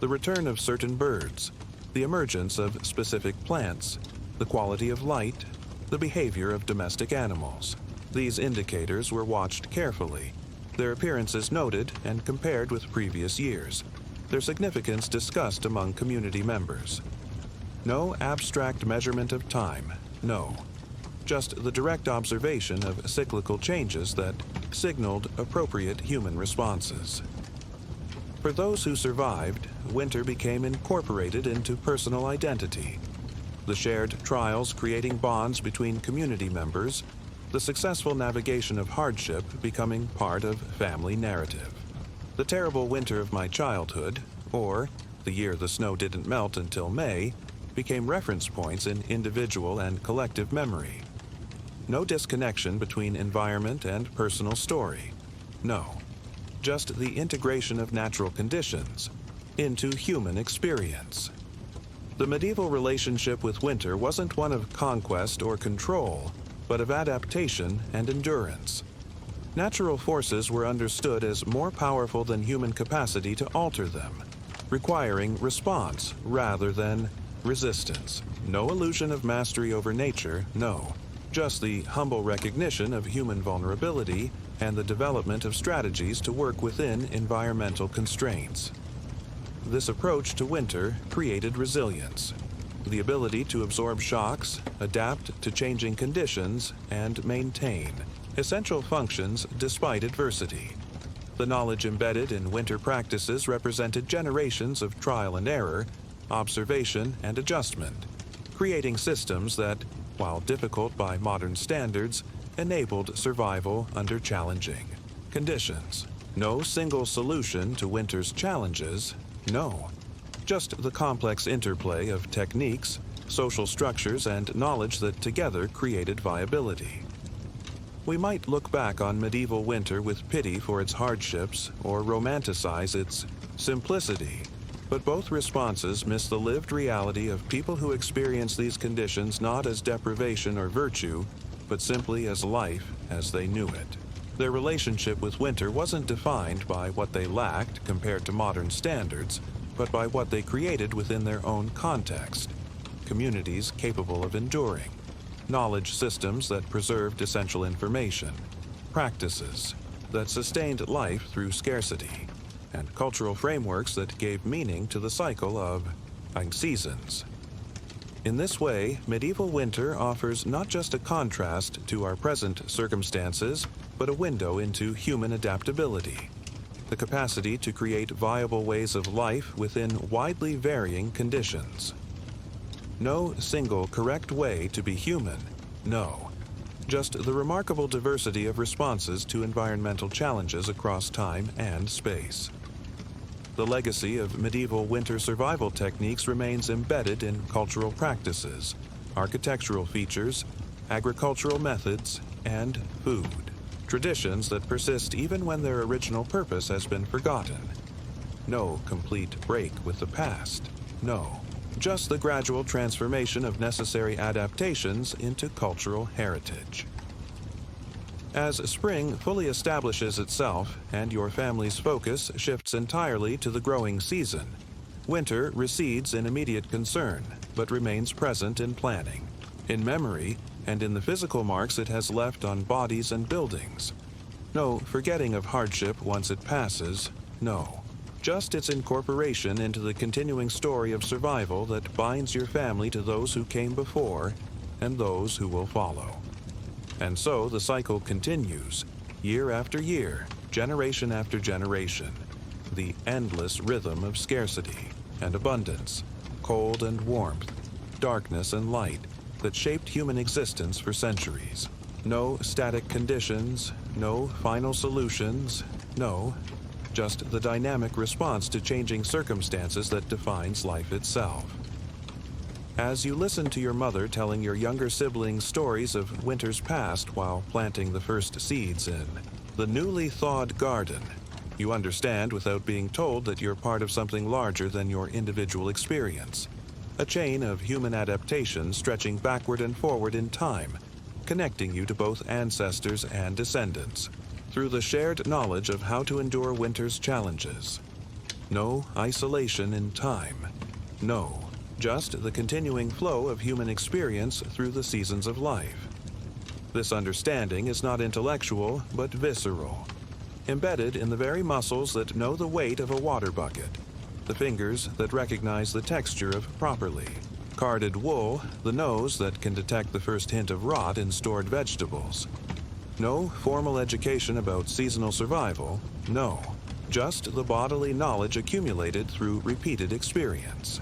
The return of certain birds, the emergence of specific plants, the quality of light, the behavior of domestic animals. These indicators were watched carefully, their appearances noted and compared with previous years, their significance discussed among community members. No abstract measurement of time, no. just the direct observation of cyclical changes that signaled appropriate human responses. For those who survived, winter became incorporated into personal identity. The shared trials creating bonds between community members, the successful navigation of hardship becoming part of family narrative. The terrible winter of my childhood, or the year the snow didn't melt until May, became reference points in individual and collective memory. No disconnection between environment and personal story. No, just the integration of natural conditions into human experience. The medieval relationship with winter wasn't one of conquest or control, but of adaptation and endurance. Natural forces were understood as more powerful than human capacity to alter them, requiring response rather than resistance. No illusion of mastery over nature, no. Just the humble recognition of human vulnerability and the development of strategies to work within environmental constraints. This approach to winter created resilience, the ability to absorb shocks, adapt to changing conditions, and maintain essential functions despite adversity. The knowledge embedded in winter practices represented generations of trial and error, observation and adjustment, creating systems that, while difficult by modern standards, enabled survival under challenging conditions. No single solution to winter's challenges, no. Just the complex interplay of techniques, social structures, and knowledge that together created viability. We might look back on medieval winter with pity for its hardships or romanticize its simplicity, but both responses miss the lived reality of people who experience these conditions not as deprivation or virtue, but simply as life as they knew it. Their relationship with winter wasn't defined by what they lacked compared to modern standards, but by what they created within their own context. Communities capable of enduring, knowledge systems that preserved essential information, practices that sustained life through scarcity, and cultural frameworks that gave meaning to the cycle of seasons. In this way, medieval winter offers not just a contrast to our present circumstances, but a window into human adaptability, the capacity to create viable ways of life within widely varying conditions. No single correct way to be human, no. Just the remarkable diversity of responses to environmental challenges across time and space. The legacy of medieval winter survival techniques remains embedded in cultural practices, architectural features, agricultural methods, and food. Traditions that persist even when their original purpose has been forgotten. No complete break with the past, no. Just the gradual transformation of necessary adaptations into cultural heritage. As spring fully establishes itself and your family's focus shifts entirely to the growing season, winter recedes in immediate concern, but remains present in planning, in memory, and in the physical marks it has left on bodies and buildings. No forgetting of hardship once it passes, no. Just its incorporation into the continuing story of survival that binds your family to those who came before and those who will follow. And so the cycle continues, year after year, generation after generation, the endless rhythm of scarcity and abundance, cold and warmth, darkness and light that shaped human existence for centuries. No static conditions, no final solutions, no, just the dynamic response to changing circumstances that defines life itself. As you listen to your mother telling your younger siblings stories of winter's past while planting the first seeds in the newly thawed garden, you understand without being told that you're part of something larger than your individual experience. A chain of human adaptation stretching backward and forward in time, connecting you to both ancestors and descendants, through the shared knowledge of how to endure winter's challenges. No isolation in time. No. Just the continuing flow of human experience through the seasons of life. This understanding is not intellectual, but visceral, embedded in the very muscles that know the weight of a water bucket, the fingers that recognize the texture of properly, Carded wool, the nose that can detect the first hint of rot in stored vegetables. No formal education about seasonal survival, no. Just the bodily knowledge accumulated through repeated experience.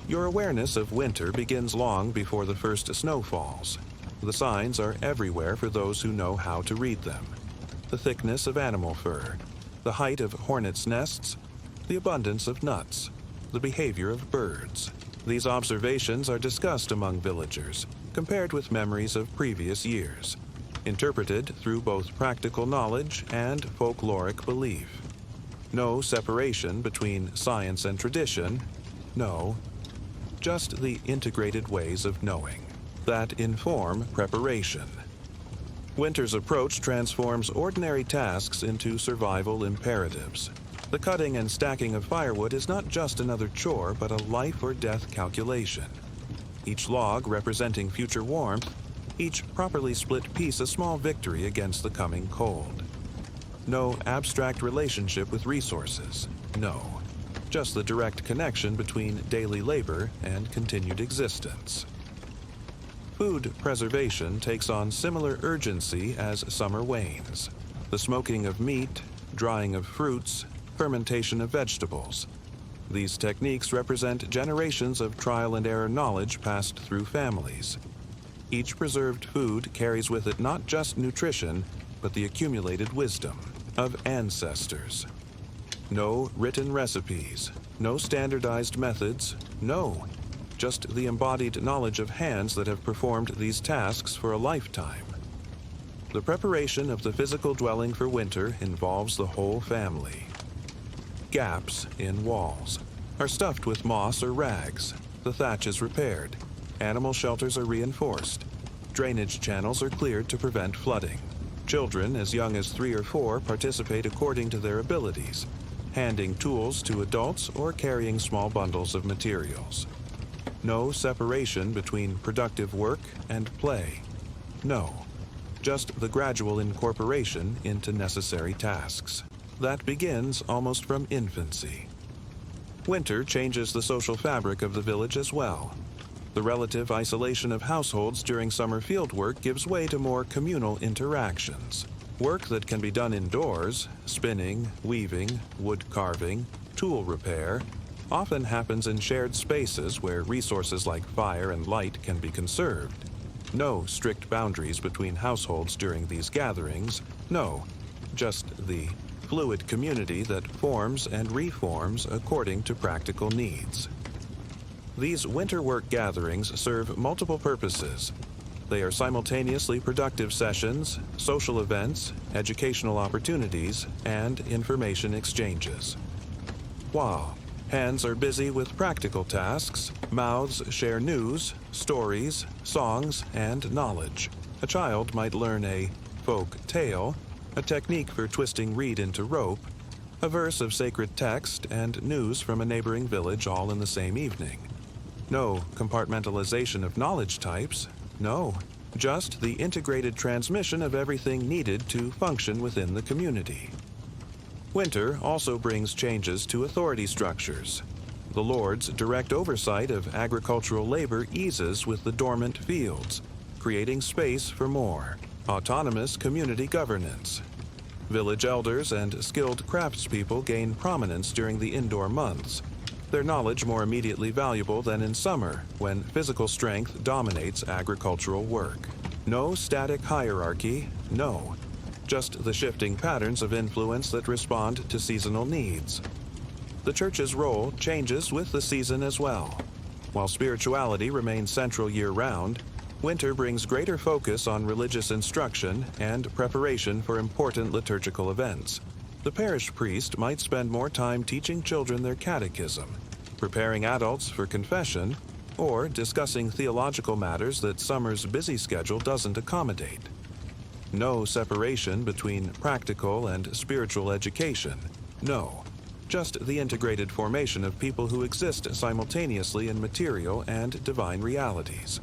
Your awareness of winter begins long before the first snow falls. The signs are everywhere for those who know how to read them. The thickness of animal fur, the height of hornets' nests, the abundance of nuts, the behavior of birds. These observations are discussed among villagers, compared with memories of previous years, interpreted through both practical knowledge and folkloric belief. No separation between science and tradition, no, just the integrated ways of knowing that inform preparation. Winter's approach transforms ordinary tasks into survival imperatives. The cutting and stacking of firewood is not just another chore, but a life or death calculation. Each log representing future warmth, each properly split piece a small victory against the coming cold. No abstract relationship with resources, no. Just the direct connection between daily labor and continued existence. Food preservation takes on similar urgency as summer wanes. The smoking of meat, drying of fruits, fermentation of vegetables. These techniques represent generations of trial and error knowledge passed through families. Each preserved food carries with it not just nutrition, but the accumulated wisdom of ancestors. No written recipes, no standardized methods, no, just the embodied knowledge of hands that have performed these tasks for a lifetime. The preparation of the physical dwelling for winter involves the whole family. Gaps in walls are stuffed with moss or rags. The thatch is repaired. Animal shelters are reinforced. Drainage channels are cleared to prevent flooding. Children as young as 3 or 4 participate according to their abilities, handing tools to adults or carrying small bundles of materials. No separation between productive work and play. No, just the gradual incorporation into necessary tasks. That begins almost from infancy. Winter changes the social fabric of the village as well. The relative isolation of households during summer fieldwork gives way to more communal interactions. Work that can be done indoors, spinning, weaving, wood carving, tool repair, often happens in shared spaces where resources like fire and light can be conserved. No strict boundaries between households during these gatherings, no, just the fluid community that forms and reforms according to practical needs. These winter work gatherings serve multiple purposes. They are simultaneously productive sessions, social events, educational opportunities, and information exchanges. While hands are busy with practical tasks, mouths share news, stories, songs, and knowledge. A child might learn a folk tale, a technique for twisting reed into rope, a verse of sacred text, and news from a neighboring village all in the same evening. No compartmentalization of knowledge types, no, just the integrated transmission of everything needed to function within the community. Winter also brings changes to authority structures. The Lord's direct oversight of agricultural labor eases with the dormant fields, creating space for more autonomous community governance. Village elders and skilled craftspeople gain prominence during the indoor months, their knowledge more immediately valuable than in summer, when physical strength dominates agricultural work. No static hierarchy, no, just the shifting patterns of influence that respond to seasonal needs. The church's role changes with the season as well. While spirituality remains central year-round, winter brings greater focus on religious instruction and preparation for important liturgical events. The parish priest might spend more time teaching children their catechism, preparing adults for confession, or discussing theological matters that summer's busy schedule doesn't accommodate. No separation between practical and spiritual education. No, just the integrated formation of people who exist simultaneously in material and divine realities.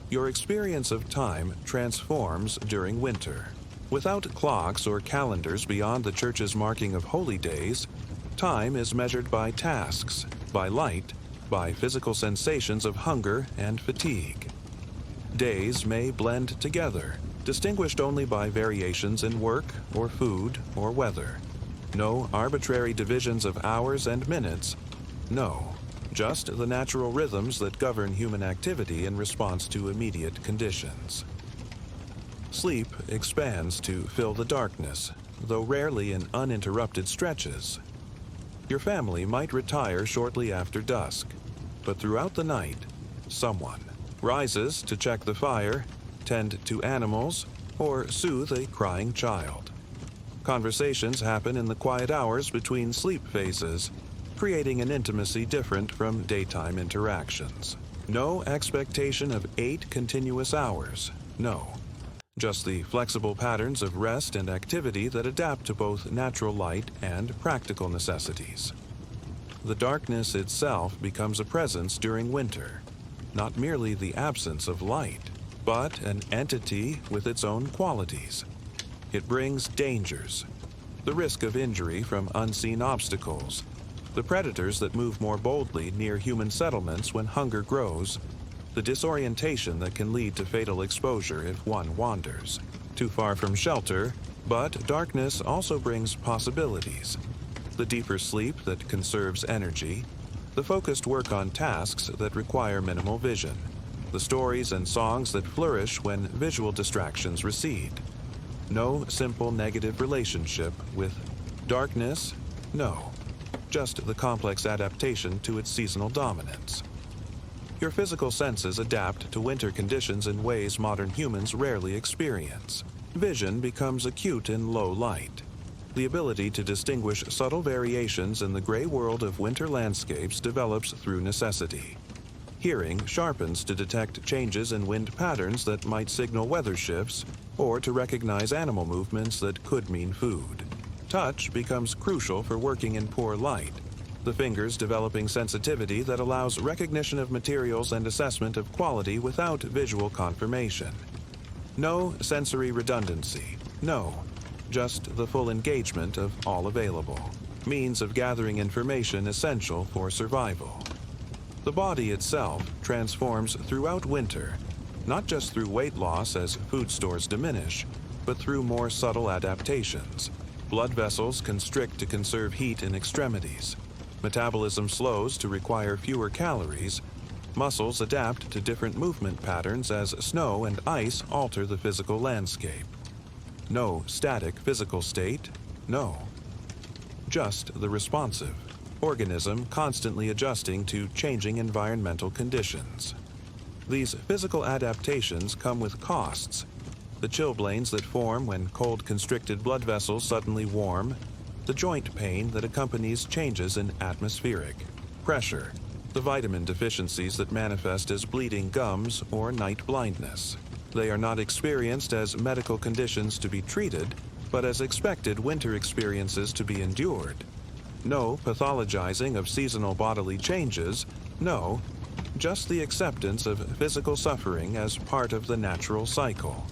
Your experience of time transforms during winter. Without clocks or calendars beyond the church's marking of holy days, time is measured by tasks, by light, by physical sensations of hunger and fatigue. Days may blend together, distinguished only by variations in work or food or weather. No arbitrary divisions of hours and minutes. No, just the natural rhythms that govern human activity in response to immediate conditions. Sleep expands to fill the darkness, though rarely in uninterrupted stretches. Your family might retire shortly after dusk, but throughout the night, someone rises to check the fire, tend to animals, or soothe a crying child. Conversations happen in the quiet hours between sleep phases, creating an intimacy different from daytime interactions. No expectation of 8 continuous hours, no. Just the flexible patterns of rest and activity that adapt to both natural light and practical necessities. The darkness itself becomes a presence during winter, not merely the absence of light, but an entity with its own qualities. It brings dangers, the risk of injury from unseen obstacles, the predators that move more boldly near human settlements when hunger grows, the disorientation that can lead to fatal exposure if one wanders too far from shelter. But darkness also brings possibilities: the deeper sleep that conserves energy, the focused work on tasks that require minimal vision, the stories and songs that flourish when visual distractions recede. No simple negative relationship with darkness, no, just the complex adaptation to its seasonal dominance. Your physical senses adapt to winter conditions in ways modern humans rarely experience. Vision becomes acute in low light. The ability to distinguish subtle variations in the gray world of winter landscapes develops through necessity. Hearing sharpens to detect changes in wind patterns that might signal weather shifts, or to recognize animal movements that could mean food. Touch becomes crucial for working in poor light, the fingers developing sensitivity that allows recognition of materials and assessment of quality without visual confirmation. No sensory redundancy, no, just the full engagement of all available means of gathering information essential for survival. The body itself transforms throughout winter, not just through weight loss as food stores diminish, but through more subtle adaptations. Blood vessels constrict to conserve heat in extremities. Metabolism slows to require fewer calories. Muscles adapt to different movement patterns as snow and ice alter the physical landscape. No static physical state, no. Just the responsive organism constantly adjusting to changing environmental conditions. These physical adaptations come with costs. The chilblains that form when cold constricted blood vessels suddenly warm, the joint pain that accompanies changes in atmospheric pressure, the vitamin deficiencies that manifest as bleeding gums or night blindness. They are not experienced as medical conditions to be treated, but as expected winter experiences to be endured. No pathologizing of seasonal bodily changes, no, just the acceptance of physical suffering as part of the natural cycle.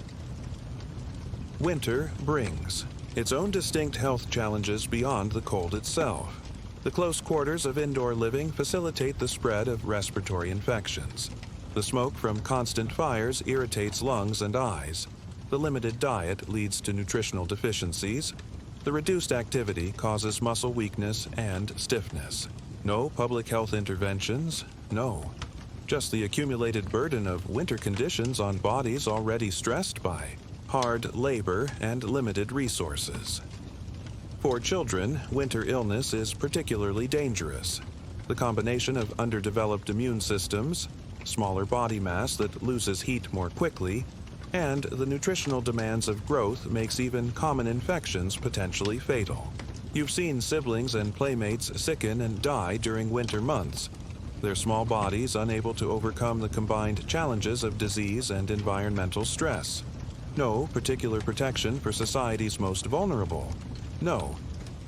Winter brings its own distinct health challenges beyond the cold itself. The close quarters of indoor living facilitate the spread of respiratory infections. The smoke from constant fires irritates lungs and eyes. The limited diet leads to nutritional deficiencies. The reduced activity causes muscle weakness and stiffness. No public health interventions, no. Just the accumulated burden of winter conditions on bodies already stressed by hard labor and limited resources. For children, winter illness is particularly dangerous. The combination of underdeveloped immune systems, smaller body mass that loses heat more quickly, and the nutritional demands of growth makes even common infections potentially fatal. You've seen siblings and playmates sicken and die during winter months, their small bodies unable to overcome the combined challenges of disease and environmental stress. No particular protection for society's most vulnerable. No,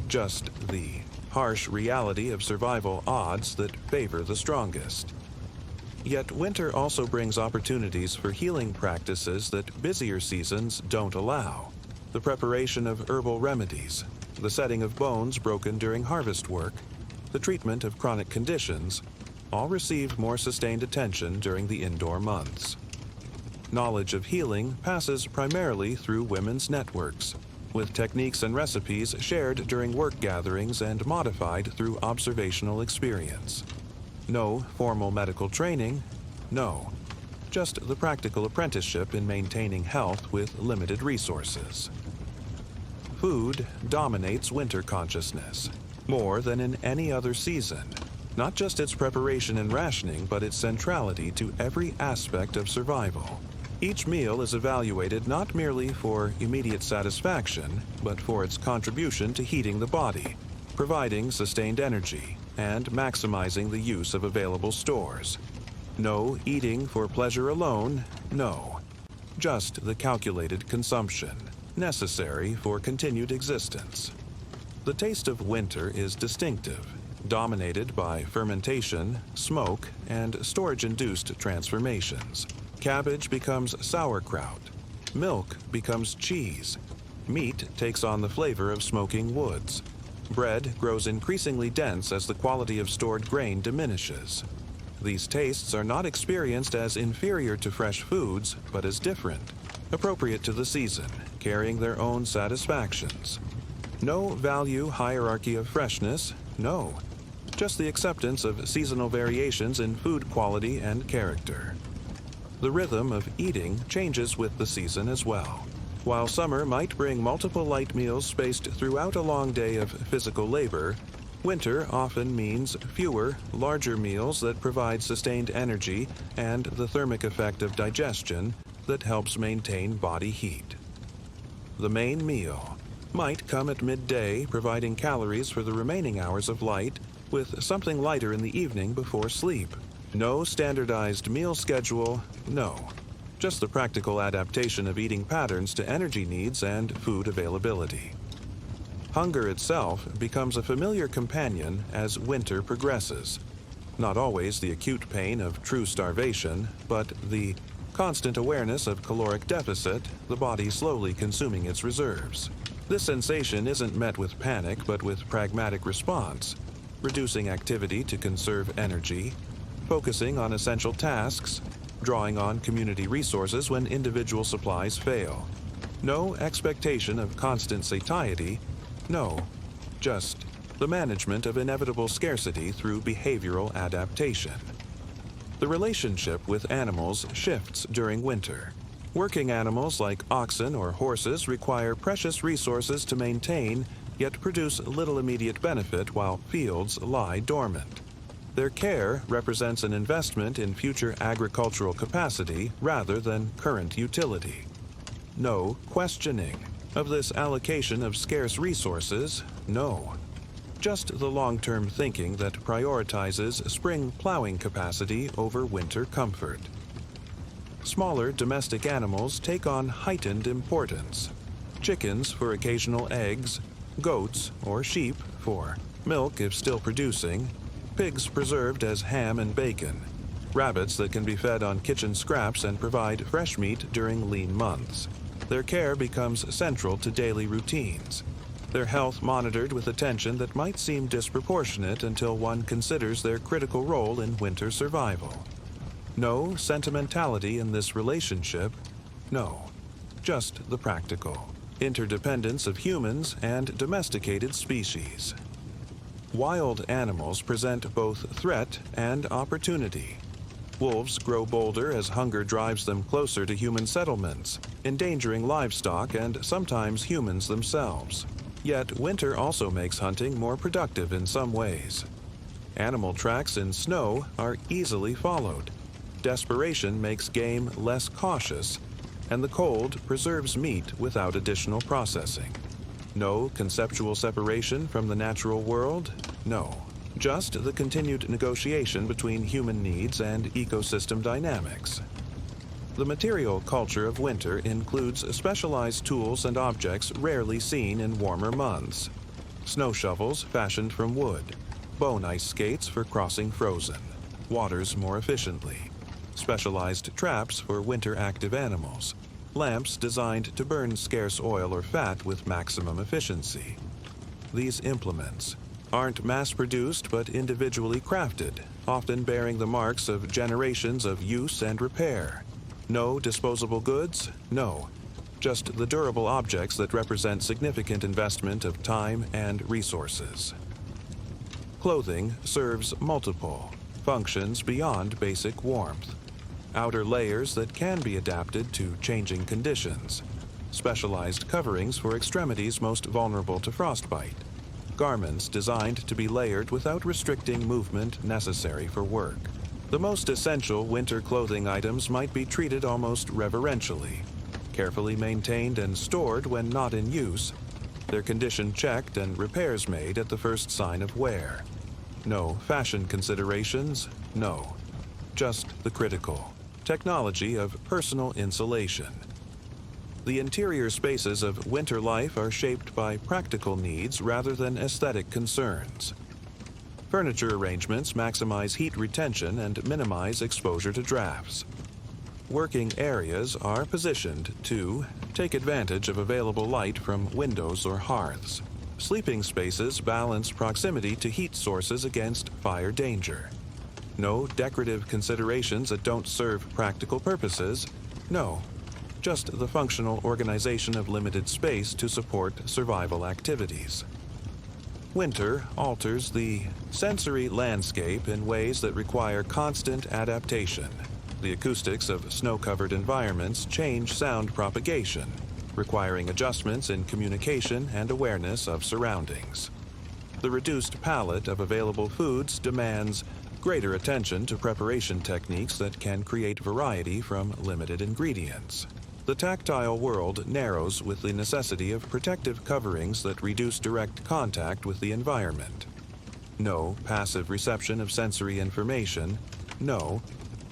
just the harsh reality of survival odds that favor the strongest. Yet winter also brings opportunities for healing practices that busier seasons don't allow. The preparation of herbal remedies, the setting of bones broken during harvest work, the treatment of chronic conditions, all receive more sustained attention during the indoor months. Knowledge of healing passes primarily through women's networks, with techniques and recipes shared during work gatherings and modified through observational experience. No formal medical training, no. Just the practical apprenticeship in maintaining health with limited resources. Food dominates winter consciousness, more than in any other season. Not just its preparation and rationing, but its centrality to every aspect of survival. Each meal is evaluated not merely for immediate satisfaction, but for its contribution to heating the body, providing sustained energy, and maximizing the use of available stores. No eating for pleasure alone, no. Just the calculated consumption, necessary for continued existence. The taste of winter is distinctive, dominated by fermentation, smoke, and storage-induced transformations. Cabbage becomes sauerkraut. Milk becomes cheese. Meat takes on the flavor of smoking woods. Bread grows increasingly dense as the quality of stored grain diminishes. These tastes are not experienced as inferior to fresh foods, but as different, appropriate to the season, carrying their own satisfactions. No value hierarchy of freshness, no. Just the acceptance of seasonal variations in food quality and character. The rhythm of eating changes with the season as well. While summer might bring multiple light meals spaced throughout a long day of physical labor, winter often means fewer, larger meals that provide sustained energy and the thermic effect of digestion that helps maintain body heat. The main meal might come at midday, providing calories for the remaining hours of light, with something lighter in the evening before sleep. No standardized meal schedule, no. Just the practical adaptation of eating patterns to energy needs and food availability. Hunger itself becomes a familiar companion as winter progresses. Not always the acute pain of true starvation, but the constant awareness of caloric deficit, the body slowly consuming its reserves. This sensation isn't met with panic, but with pragmatic response, reducing activity to conserve energy, focusing on essential tasks, drawing on community resources when individual supplies fail. No expectation of constant satiety, no, just the management of inevitable scarcity through behavioral adaptation. The relationship with animals shifts during winter. Working animals like oxen or horses require precious resources to maintain, yet produce little immediate benefit while fields lie dormant. Their care represents an investment in future agricultural capacity rather than current utility. No questioning of this allocation of scarce resources, no. Just the long-term thinking that prioritizes spring plowing capacity over winter comfort. Smaller domestic animals take on heightened importance. Chickens for occasional eggs, goats or sheep for milk if still producing, pigs preserved as ham and bacon, rabbits that can be fed on kitchen scraps and provide fresh meat during lean months. Their care becomes central to daily routines, their health monitored with attention that might seem disproportionate until one considers their critical role in winter survival. No sentimentality in this relationship, no, just the practical interdependence of humans and domesticated species. Wild animals present both threat and opportunity. Wolves grow bolder as hunger drives them closer to human settlements, endangering livestock and sometimes humans themselves. Yet winter also makes hunting more productive in some ways. Animal tracks in snow are easily followed. Desperation makes game less cautious, and the cold preserves meat without additional processing. No conceptual separation from the natural world? No. Just the continued negotiation between human needs and ecosystem dynamics. The material culture of winter includes specialized tools and objects rarely seen in warmer months. Snow shovels fashioned from wood, bone ice skates for crossing frozen waters more efficiently, specialized traps for winter-active animals, lamps designed to burn scarce oil or fat with maximum efficiency. These implements, aren't mass-produced but individually crafted, often bearing the marks of generations of use and repair. No disposable goods? No. Just the durable objects that represent significant investment of time and resources. Clothing serves multiple functions beyond basic warmth. Outer layers that can be adapted to changing conditions. Specialized coverings for extremities most vulnerable to frostbite. Garments designed to be layered without restricting movement necessary for work. The most essential winter clothing items might be treated almost reverentially, carefully maintained and stored when not in use, their condition checked and repairs made at the first sign of wear. No fashion considerations, no. Just the critical technology of personal insulation. The interior spaces of winter life are shaped by practical needs rather than aesthetic concerns. Furniture arrangements maximize heat retention and minimize exposure to drafts. Working areas are positioned to take advantage of available light from windows or hearths. Sleeping spaces balance proximity to heat sources against fire danger. No decorative considerations that don't serve practical purposes, no. Just the functional organization of limited space to support survival activities. Winter alters the sensory landscape in ways that require constant adaptation. The acoustics of snow-covered environments change sound propagation, requiring adjustments in communication and awareness of surroundings. The reduced palette of available foods demands greater attention to preparation techniques that can create variety from limited ingredients. The tactile world narrows with the necessity of protective coverings that reduce direct contact with the environment. No passive reception of sensory information, no,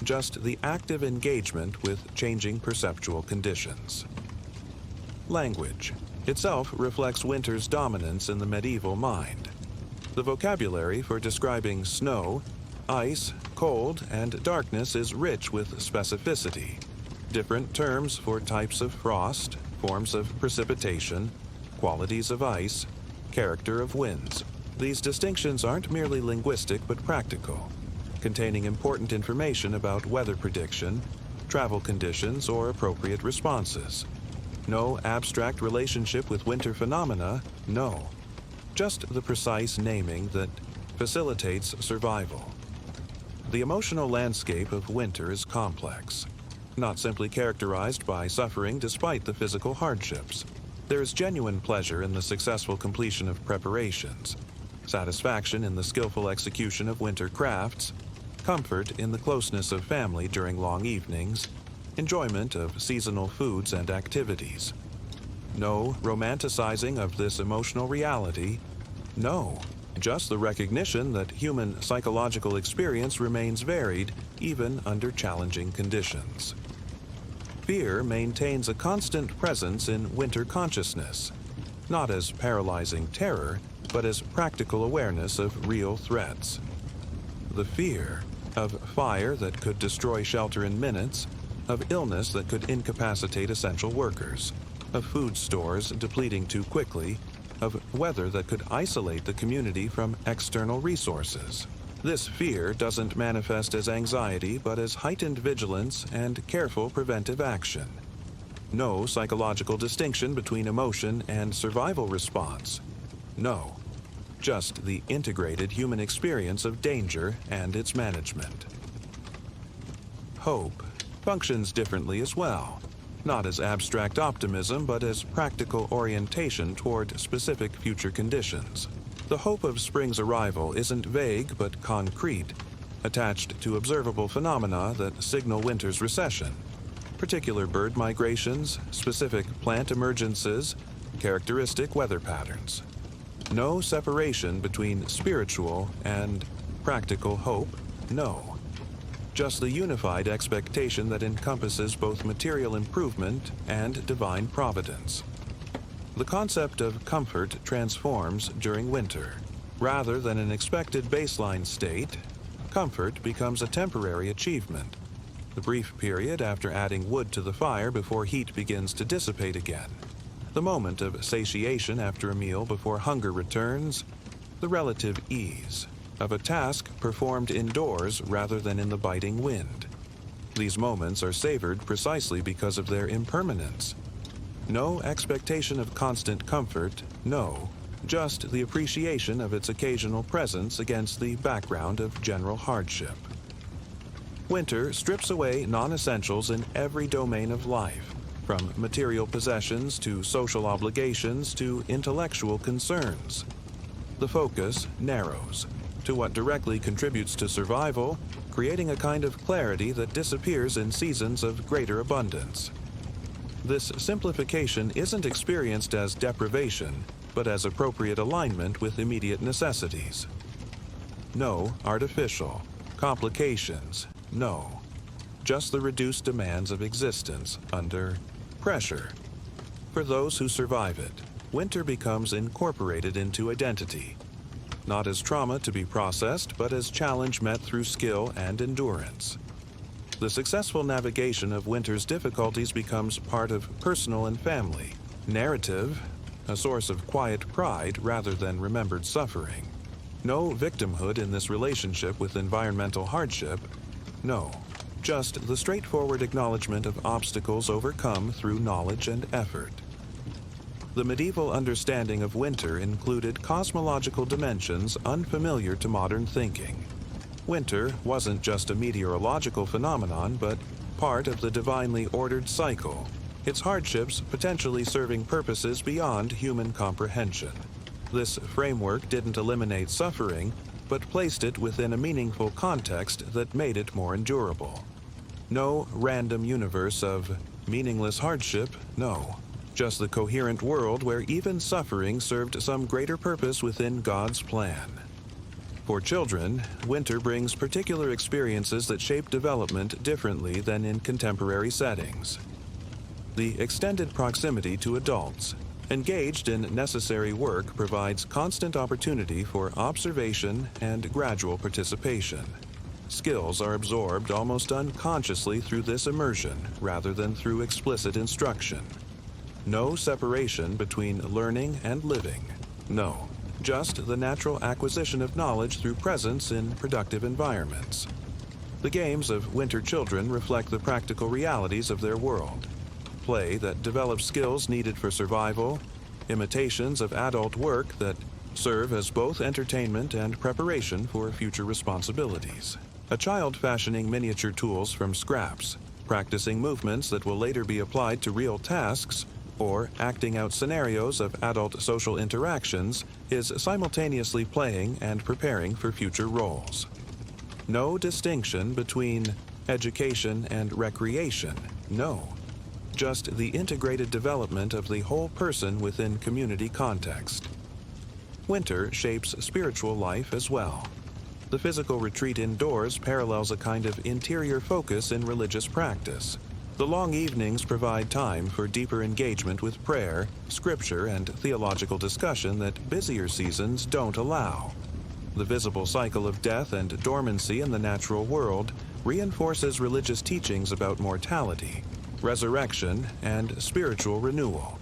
just the active engagement with changing perceptual conditions. Language itself reflects winter's dominance in the medieval mind. The vocabulary for describing snow, ice, cold, and darkness is rich with specificity. Different terms for types of frost, forms of precipitation, qualities of ice, character of winds. These distinctions aren't merely linguistic but practical, containing important information about weather prediction, travel conditions, or appropriate responses. No abstract relationship with winter phenomena, no. Just the precise naming that facilitates survival. The emotional landscape of winter is complex, not simply characterized by suffering despite the physical hardships. There is genuine pleasure in the successful completion of preparations, satisfaction in the skillful execution of winter crafts, comfort in the closeness of family during long evenings, enjoyment of seasonal foods and activities. No romanticizing of this emotional reality, no. Just the recognition that human psychological experience remains varied even under challenging conditions. Fear maintains a constant presence in winter consciousness, not as paralyzing terror, but as practical awareness of real threats. The fear of fire that could destroy shelter in minutes, of illness that could incapacitate essential workers, of food stores depleting too quickly, of weather that could isolate the community from external resources. This fear doesn't manifest as anxiety but as heightened vigilance and careful preventive action. No psychological distinction between emotion and survival response. No. Just the integrated human experience of danger and its management. Hope functions differently as well. Not as abstract optimism, but as practical orientation toward specific future conditions. The hope of spring's arrival isn't vague but concrete, attached to observable phenomena that signal winter's recession. Particular bird migrations, specific plant emergences, characteristic weather patterns. No separation between spiritual and practical hope, no. Just the unified expectation that encompasses both material improvement and divine providence. The concept of comfort transforms during winter. Rather than an expected baseline state, comfort becomes a temporary achievement. The brief period after adding wood to the fire before heat begins to dissipate again. The moment of satiation after a meal before hunger returns. the relative ease of a task performed indoors rather than in the biting wind. These moments are savored precisely because of their impermanence. No expectation of constant comfort, no, just the appreciation of its occasional presence against the background of general hardship. Winter strips away non-essentials in every domain of life, from material possessions to social obligations to intellectual concerns. The focus narrows to what directly contributes to survival, creating a kind of clarity that disappears in seasons of greater abundance. This simplification isn't experienced as deprivation, but as appropriate alignment with immediate necessities. No artificial complications, no. Just the reduced demands of existence under pressure. For those who survive it, winter becomes incorporated into identity, not as trauma to be processed, but as challenge met through skill and endurance. The successful navigation of winter's difficulties becomes part of personal and family narrative, a source of quiet pride rather than remembered suffering. No victimhood in this relationship with environmental hardship, no. Just the straightforward acknowledgement of obstacles overcome through knowledge and effort. The medieval understanding of winter included cosmological dimensions unfamiliar to modern thinking. Winter wasn't just a meteorological phenomenon, but part of the divinely ordered cycle, its hardships potentially serving purposes beyond human comprehension. This framework didn't eliminate suffering, but placed it within a meaningful context that made it more endurable. No random universe of meaningless hardship, no. Just the coherent world where even suffering served some greater purpose within God's plan. For children, winter brings particular experiences that shape development differently than in contemporary settings. The extended proximity to adults, engaged in necessary work, provides constant opportunity for observation and gradual participation. Skills are absorbed almost unconsciously through this immersion rather than through explicit instruction. No separation between learning and living. No, just the natural acquisition of knowledge through presence in productive environments. The games of winter children reflect the practical realities of their world. Play that develops skills needed for survival, imitations of adult work that serve as both entertainment and preparation for future responsibilities. A child fashioning miniature tools from scraps, practicing movements that will later be applied to real tasks, or acting out scenarios of adult social interactions is simultaneously playing and preparing for future roles. No distinction between education and recreation, no. Just the integrated development of the whole person within community context. Winter shapes spiritual life as well. The physical retreat indoors parallels a kind of interior focus in religious practice. The long evenings provide time for deeper engagement with prayer, scripture, and theological discussion that busier seasons don't allow. The visible cycle of death and dormancy in the natural world reinforces religious teachings about mortality, resurrection, and spiritual renewal.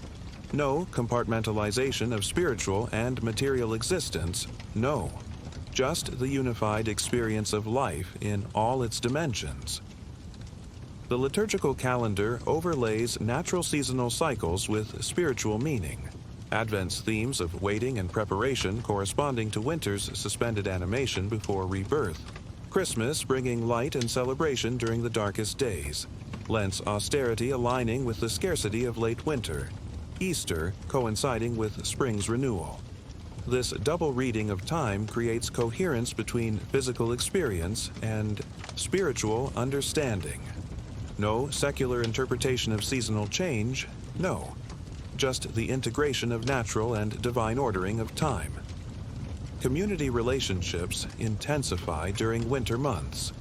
No compartmentalization of spiritual and material existence, no. Just the unified experience of life in all its dimensions. The liturgical calendar overlays natural seasonal cycles with spiritual meaning. Advent's themes of waiting and preparation corresponding to winter's suspended animation before rebirth. Christmas bringing light and celebration during the darkest days. Lent's austerity aligning with the scarcity of late winter. Easter coinciding with spring's renewal. This double reading of time creates coherence between physical experience and spiritual understanding. No secular interpretation of seasonal change, no. Just the integration of natural and divine ordering of time. Community relationships intensify during winter months.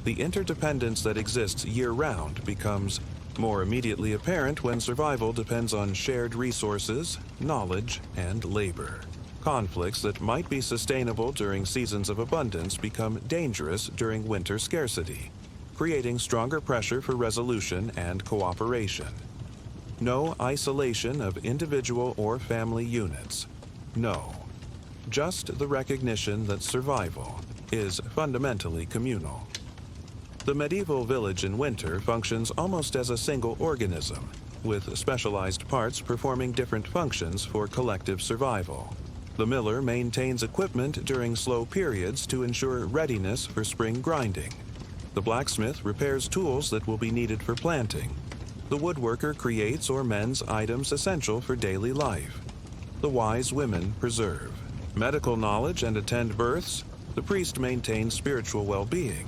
The interdependence that exists year-round becomes more immediately apparent when survival depends on shared resources, knowledge, and labor. Conflicts that might be sustainable during seasons of abundance become dangerous during winter scarcity, creating stronger pressure for resolution and cooperation. No isolation of individual or family units. No. just the recognition that survival is fundamentally communal. The medieval village in winter functions almost as a single organism, with specialized parts performing different functions for collective survival. The miller maintains equipment during slow periods to ensure readiness for spring grinding. The blacksmith repairs tools that will be needed for planting. The woodworker creates or mends items essential for daily life. The wise women preserve medical knowledge and attend births. The priest maintains spiritual well-being.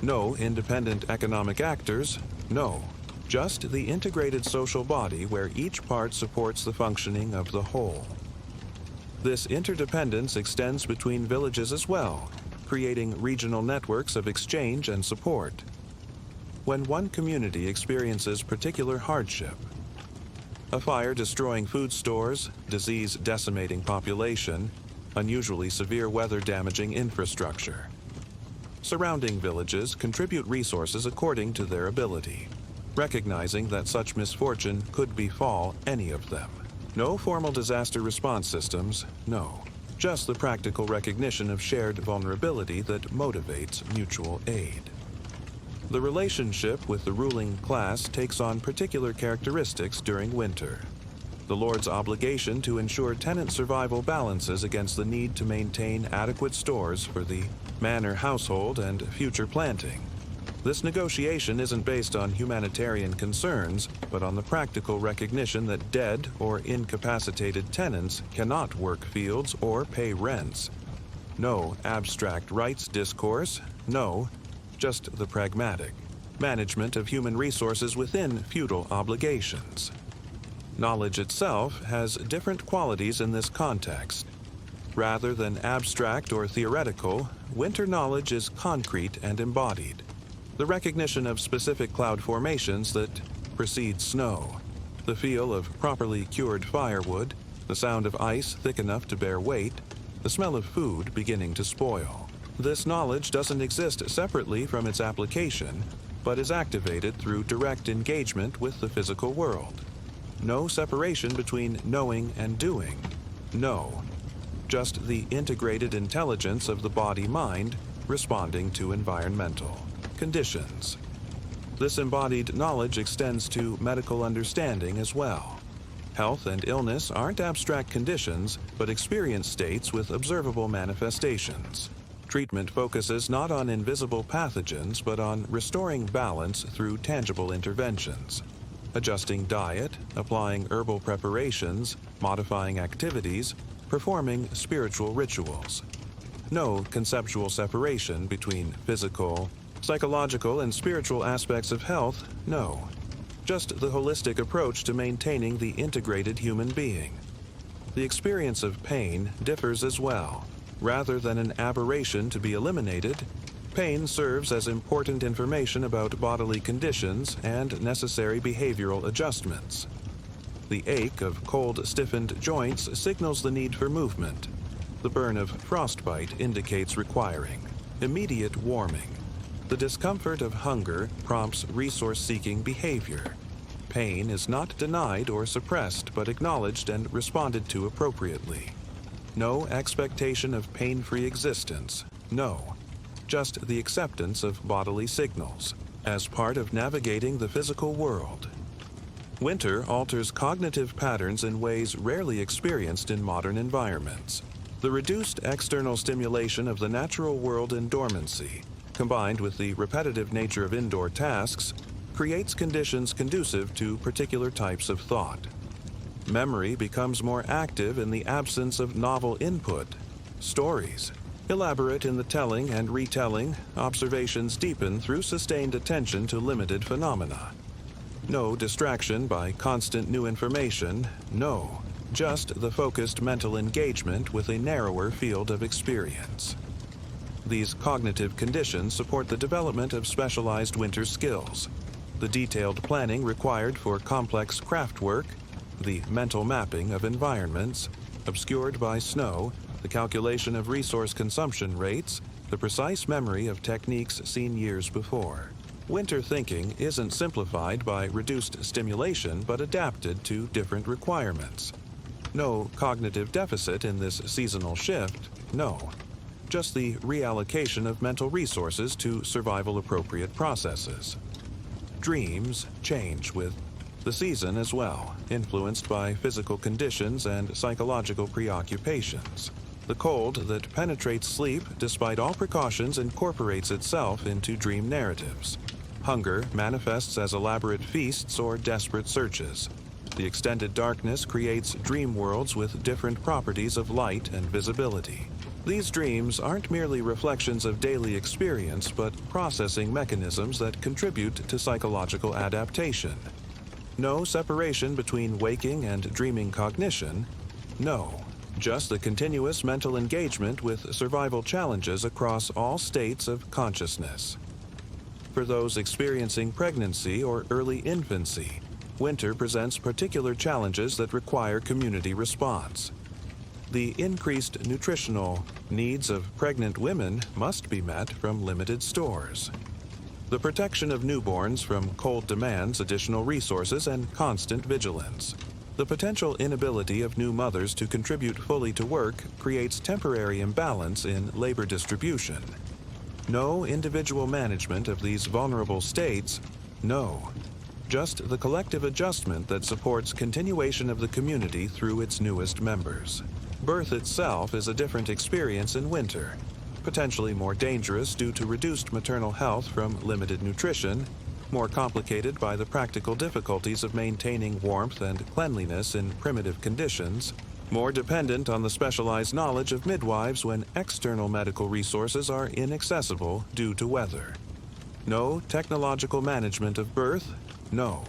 No independent economic actors, no. Just the integrated social body where each part supports the functioning of the whole. This interdependence extends between villages as well, creating regional networks of exchange and support. When one community experiences particular hardship, a fire destroying food stores, disease decimating population, unusually severe weather damaging infrastructure, surrounding villages contribute resources according to their ability, recognizing that such misfortune could befall any of them. No formal disaster response systems, no. Just the practical recognition of shared vulnerability that motivates mutual aid. The relationship with the ruling class takes on particular characteristics during winter. The lord's obligation to ensure tenant survival balances against the need to maintain adequate stores for the manor household and future planting. This negotiation isn't based on humanitarian concerns, but on the practical recognition that dead or incapacitated tenants cannot work fields or pay rents. No abstract rights discourse, no, just the pragmatic management of human resources within feudal obligations. Knowledge itself has different qualities in this context. Rather than abstract or theoretical, winter knowledge is concrete and embodied. The recognition of specific cloud formations that precede snow, the feel of properly cured firewood, the sound of ice thick enough to bear weight, the smell of food beginning to spoil. This knowledge doesn't exist separately from its application, but is activated through direct engagement with the physical world. No separation between knowing and doing. No. Just the integrated intelligence of the body-mind responding to environmental conditions. This embodied knowledge extends to medical understanding as well. Health and illness aren't abstract conditions, but experience states with observable manifestations. Treatment focuses not on invisible pathogens, but on restoring balance through tangible interventions. Adjusting diet, applying herbal preparations, modifying activities, performing spiritual rituals. No conceptual separation between physical, psychological, and spiritual aspects of health, no. Just the holistic approach to maintaining the integrated human being. The experience of pain differs as well. Rather than an aberration to be eliminated, pain serves as important information about bodily conditions and necessary behavioral adjustments. The ache of cold, stiffened joints signals the need for movement. The burn of frostbite indicates requiring immediate warming. The discomfort of hunger prompts resource-seeking behavior. Pain is not denied or suppressed, but acknowledged and responded to appropriately. No expectation of pain-free existence, no. Just the acceptance of bodily signals as part of navigating the physical world. Winter alters cognitive patterns in ways rarely experienced in modern environments. The reduced external stimulation of the natural world in dormancy, combined with the repetitive nature of indoor tasks, creates conditions conducive to particular types of thought. Memory becomes more active in the absence of novel input. Stories, elaborate in the telling and retelling, observations deepen through sustained attention to limited phenomena. No distraction by constant new information, no. Just the focused mental engagement with a narrower field of experience. These cognitive conditions support the development of specialized winter skills. The detailed planning required for complex craft work, the mental mapping of environments, obscured by snow, the calculation of resource consumption rates, the precise memory of techniques seen years before. Winter thinking isn't simplified by reduced stimulation but adapted to different requirements. No cognitive deficit in this seasonal shift, no. Just the reallocation of mental resources to survival-appropriate processes. Dreams change with the season as well, influenced by physical conditions and psychological preoccupations. The cold that penetrates sleep, despite all precautions, incorporates itself into dream narratives. Hunger manifests as elaborate feasts or desperate searches. The extended darkness creates dream worlds with different properties of light and visibility. These dreams aren't merely reflections of daily experience, but processing mechanisms that contribute to psychological adaptation. No separation between waking and dreaming cognition, no. Just the continuous mental engagement with survival challenges across all states of consciousness. For those experiencing pregnancy or early infancy, winter presents particular challenges that require community response. The increased nutritional needs of pregnant women must be met from limited stores. The protection of newborns from cold demands additional resources and constant vigilance. The potential inability of new mothers to contribute fully to work creates temporary imbalance in labor distribution. No individual management of these vulnerable states, no. Just the collective adjustment that supports continuation of the community through its newest members. Birth itself is a different experience in winter, potentially more dangerous due to reduced maternal health from limited nutrition, more complicated by the practical difficulties of maintaining warmth and cleanliness in primitive conditions, more dependent on the specialized knowledge of midwives when external medical resources are inaccessible due to weather. No technological management of birth, no.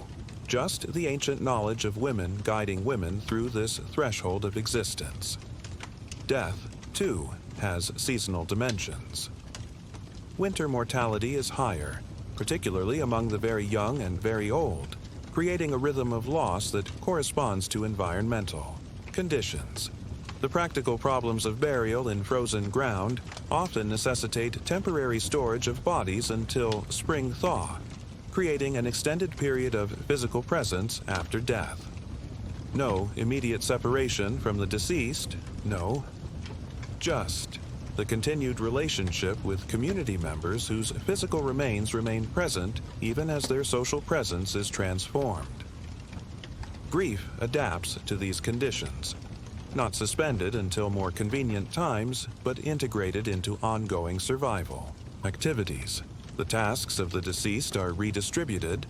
Just the ancient knowledge of women guiding women through this threshold of existence. Death, too, has seasonal dimensions. Winter mortality is higher, particularly among the very young and very old, creating a rhythm of loss that corresponds to environmental conditions. The practical problems of burial in frozen ground often necessitate temporary storage of bodies until spring thaw, creating an extended period of physical presence after death. No immediate separation from the deceased, no. Just the continued relationship with community members whose physical remains remain present even as their social presence is transformed. Grief adapts to these conditions, not suspended until more convenient times, but integrated into ongoing survival activities. The tasks of the deceased are redistributed,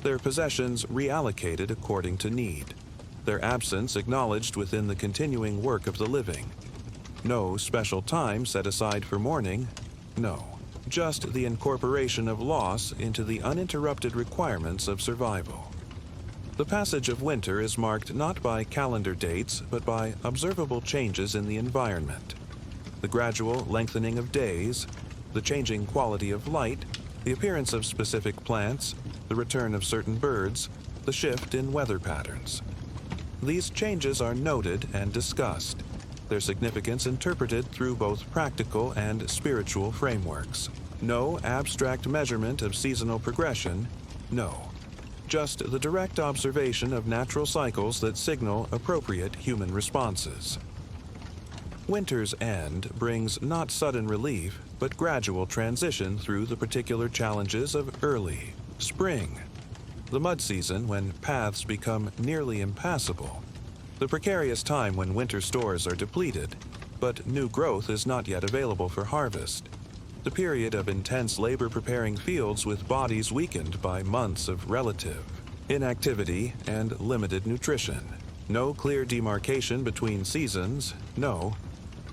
their possessions reallocated according to need, their absence acknowledged within the continuing work of the living. No special time set aside for mourning, no. Just the incorporation of loss into the uninterrupted requirements of survival. The passage of winter is marked not by calendar dates, but by observable changes in the environment. The gradual lengthening of days, the changing quality of light, the appearance of specific plants, the return of certain birds, the shift in weather patterns. These changes are noted and discussed, their significance interpreted through both practical and spiritual frameworks. No abstract measurement of seasonal progression, no. Just the direct observation of natural cycles that signal appropriate human responses. Winter's end brings not sudden relief, but gradual transition through the particular challenges of early spring, the mud season when paths become nearly impassable, the precarious time when winter stores are depleted, but new growth is not yet available for harvest, the period of intense labor preparing fields with bodies weakened by months of relative inactivity and limited nutrition. No clear demarcation between seasons, no.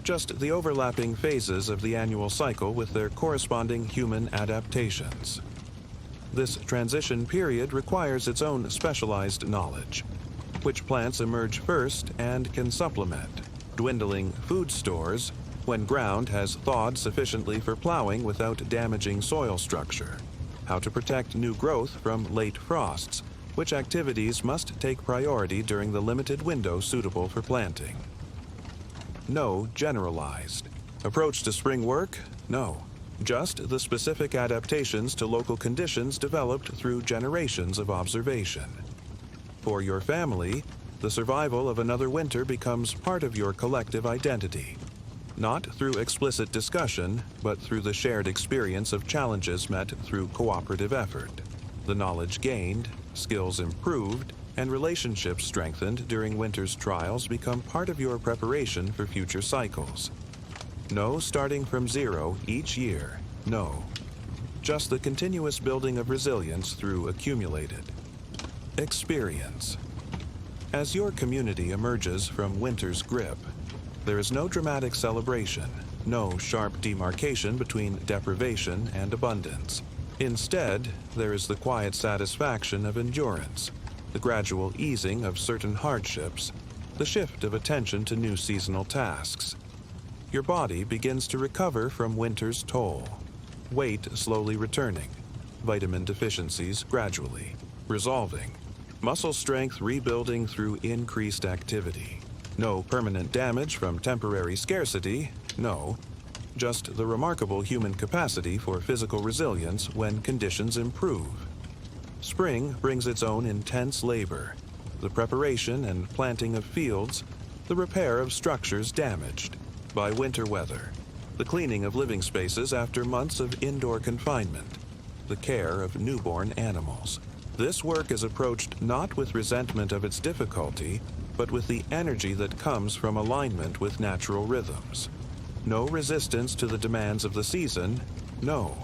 Just the overlapping phases of the annual cycle with their corresponding human adaptations. This transition period requires its own specialized knowledge. Which plants emerge first and can supplement, dwindling food stores when ground has thawed sufficiently for plowing without damaging soil structure, how to protect new growth from late frosts, which activities must take priority during the limited window suitable for planting. No generalized approach to spring work, no. Just the specific adaptations to local conditions developed through generations of observation. For your family, the survival of another winter becomes part of your collective identity. Not through explicit discussion, but through the shared experience of challenges met through cooperative effort. The knowledge gained, skills improved, and relationships strengthened during winter's trials become part of your preparation for future cycles. No starting from zero each year, no. Just the continuous building of resilience through accumulated experience. As your community emerges from winter's grip, there is no dramatic celebration, no sharp demarcation between deprivation and abundance. Instead, there is the quiet satisfaction of endurance, the gradual easing of certain hardships, the shift of attention to new seasonal tasks. Your body begins to recover from winter's toll, weight slowly returning, vitamin deficiencies gradually resolving, muscle strength rebuilding through increased activity. No permanent damage from temporary scarcity, no, just the remarkable human capacity for physical resilience when conditions improve. Spring brings its own intense labor, the preparation and planting of fields, the repair of structures damaged by winter weather, the cleaning of living spaces after months of indoor confinement, the care of newborn animals. This work is approached not with resentment of its difficulty, but with the energy that comes from alignment with natural rhythms. No resistance to the demands of the season, no.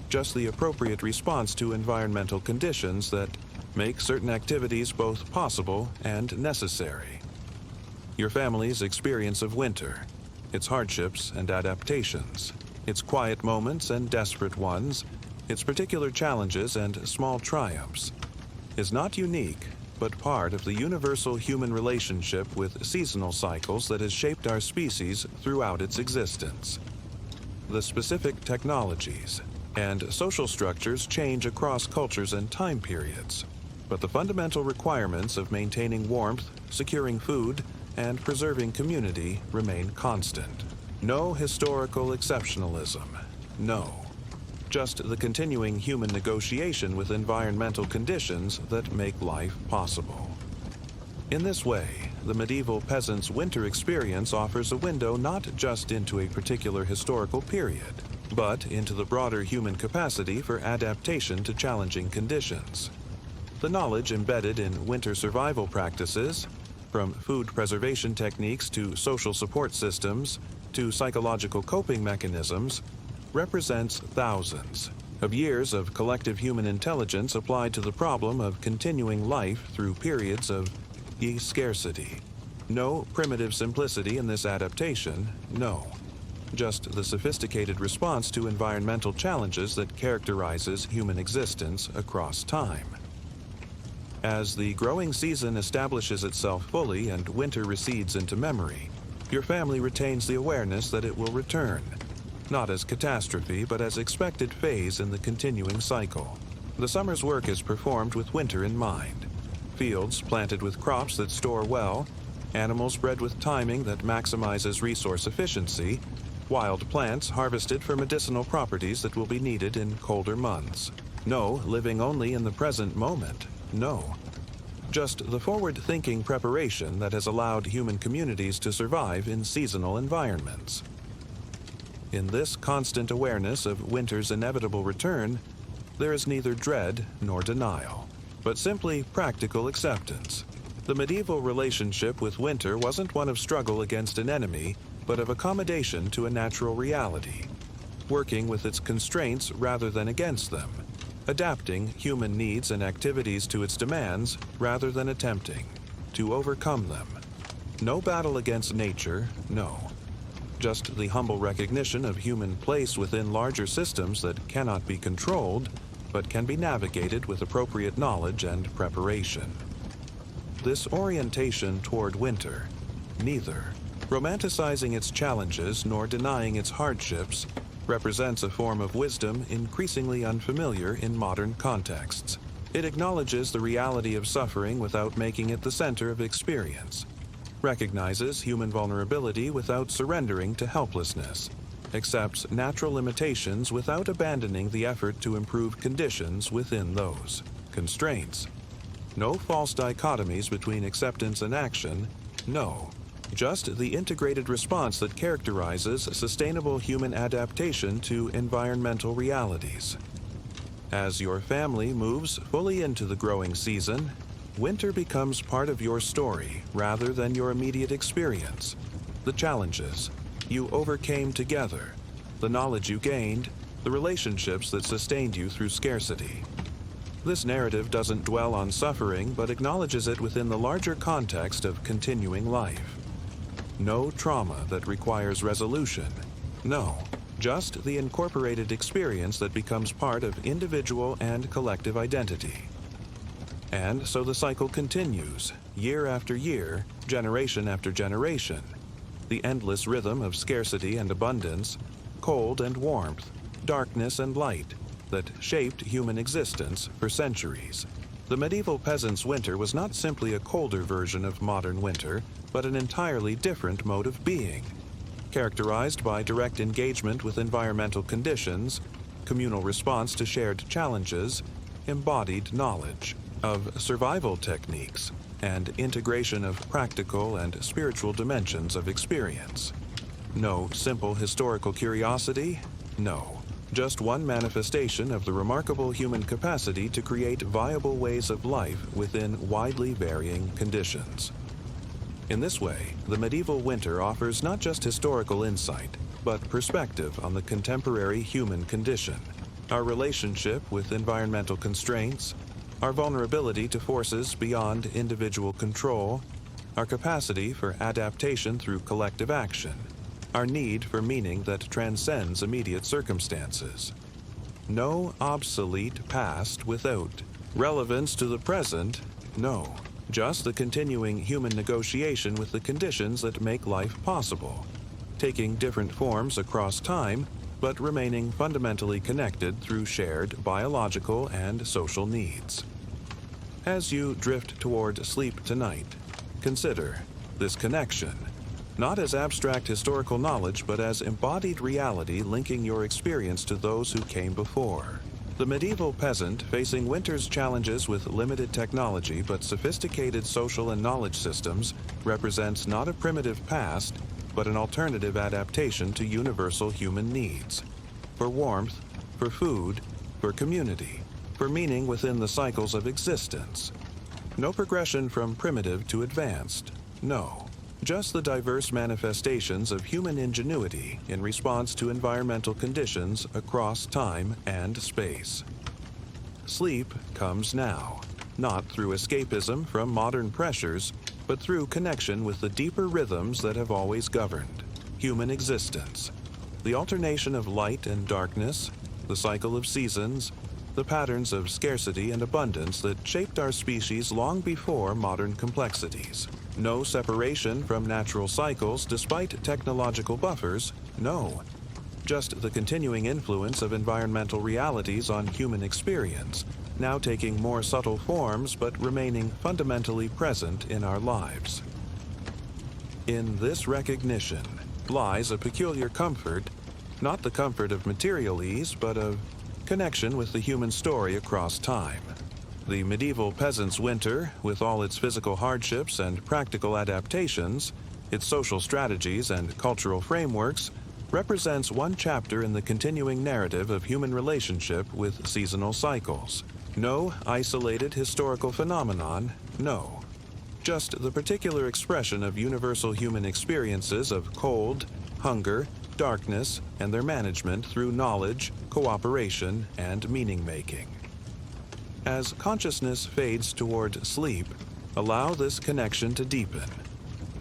Just the appropriate response to environmental conditions that make certain activities both possible and necessary. Your family's experience of winter, its hardships and adaptations, its quiet moments and desperate ones, its particular challenges and small triumphs, is not unique, but part of the universal human relationship with seasonal cycles that has shaped our species throughout its existence. The specific technologies and social structures change across cultures and time periods, but the fundamental requirements of maintaining warmth, securing food, and preserving community remain constant. No historical exceptionalism, no. Just the continuing human negotiation with environmental conditions that make life possible. In this way, the medieval peasant's winter experience offers a window not just into a particular historical period, but into the broader human capacity for adaptation to challenging conditions. The knowledge embedded in winter survival practices, from food preservation techniques to social support systems to psychological coping mechanisms, represents thousands of years of collective human intelligence applied to the problem of continuing life through periods of scarcity. No primitive simplicity in this adaptation, no. Just the sophisticated response to environmental challenges that characterizes human existence across time. As the growing season establishes itself fully and winter recedes into memory, your family retains the awareness that it will return, not as catastrophe, but as expected phase in the continuing cycle. The summer's work is performed with winter in mind. Fields planted with crops that store well, animals bred with timing that maximizes resource efficiency, wild plants harvested for medicinal properties that will be needed in colder months. No living only in the present moment, no. Just the forward-thinking preparation that has allowed human communities to survive in seasonal environments. In this constant awareness of winter's inevitable return, there is neither dread nor denial, but simply practical acceptance. The medieval relationship with winter wasn't one of struggle against an enemy, but of accommodation to a natural reality, working with its constraints rather than against them, adapting human needs and activities to its demands rather than attempting to overcome them. No battle against nature, no. Just the humble recognition of human place within larger systems that cannot be controlled, but can be navigated with appropriate knowledge and preparation. This orientation toward winter, neither romanticizing its challenges nor denying its hardships, represents a form of wisdom increasingly unfamiliar in modern contexts. It acknowledges the reality of suffering without making it the center of experience, recognizes human vulnerability without surrendering to helplessness, accepts natural limitations without abandoning the effort to improve conditions within those constraints. No false dichotomies between acceptance and action, no. Just the integrated response that characterizes sustainable human adaptation to environmental realities. As your family moves fully into the growing season, winter becomes part of your story rather than your immediate experience. The challenges you overcame together, the knowledge you gained, the relationships that sustained you through scarcity. This narrative doesn't dwell on suffering, but acknowledges it within the larger context of continuing life. No trauma that requires resolution. No, just the incorporated experience that becomes part of individual and collective identity. And so the cycle continues, year after year, generation after generation. The endless rhythm of scarcity and abundance, cold and warmth, darkness and light, that shaped human existence for centuries. The medieval peasant's winter was not simply a colder version of modern winter, but an entirely different mode of being, characterized by direct engagement with environmental conditions, communal response to shared challenges, embodied knowledge of survival techniques, and integration of practical and spiritual dimensions of experience. No simple historical curiosity, no. Just one manifestation of the remarkable human capacity to create viable ways of life within widely varying conditions. In this way, the medieval winter offers not just historical insight, but perspective on the contemporary human condition, our relationship with environmental constraints, our vulnerability to forces beyond individual control, our capacity for adaptation through collective action, our need for meaning that transcends immediate circumstances. No obsolete past without relevance to the present, no. Just the continuing human negotiation with the conditions that make life possible, taking different forms across time, but remaining fundamentally connected through shared biological and social needs. As you drift toward sleep tonight, consider this connection. Not as abstract historical knowledge, but as embodied reality linking your experience to those who came before. The medieval peasant, facing winter's challenges with limited technology but sophisticated social and knowledge systems, represents not a primitive past, but an alternative adaptation to universal human needs. For warmth, for food, for community, for meaning within the cycles of existence. No progression from primitive to advanced, no. Just the diverse manifestations of human ingenuity in response to environmental conditions across time and space. Sleep comes now, not through escapism from modern pressures, but through connection with the deeper rhythms that have always governed human existence. The alternation of light and darkness, the cycle of seasons, the patterns of scarcity and abundance that shaped our species long before modern complexities. No separation from natural cycles despite technological buffers, no. Just the continuing influence of environmental realities on human experience, now taking more subtle forms but remaining fundamentally present in our lives. In this recognition lies a peculiar comfort, not the comfort of material ease, but of connection with the human story across time. The medieval peasant's winter, with all its physical hardships and practical adaptations, its social strategies and cultural frameworks, represents one chapter in the continuing narrative of human relationship with seasonal cycles. No isolated historical phenomenon, no. Just the particular expression of universal human experiences of cold, hunger, darkness, and their management through knowledge, cooperation, and meaning-making. As consciousness fades toward sleep, allow this connection to deepen,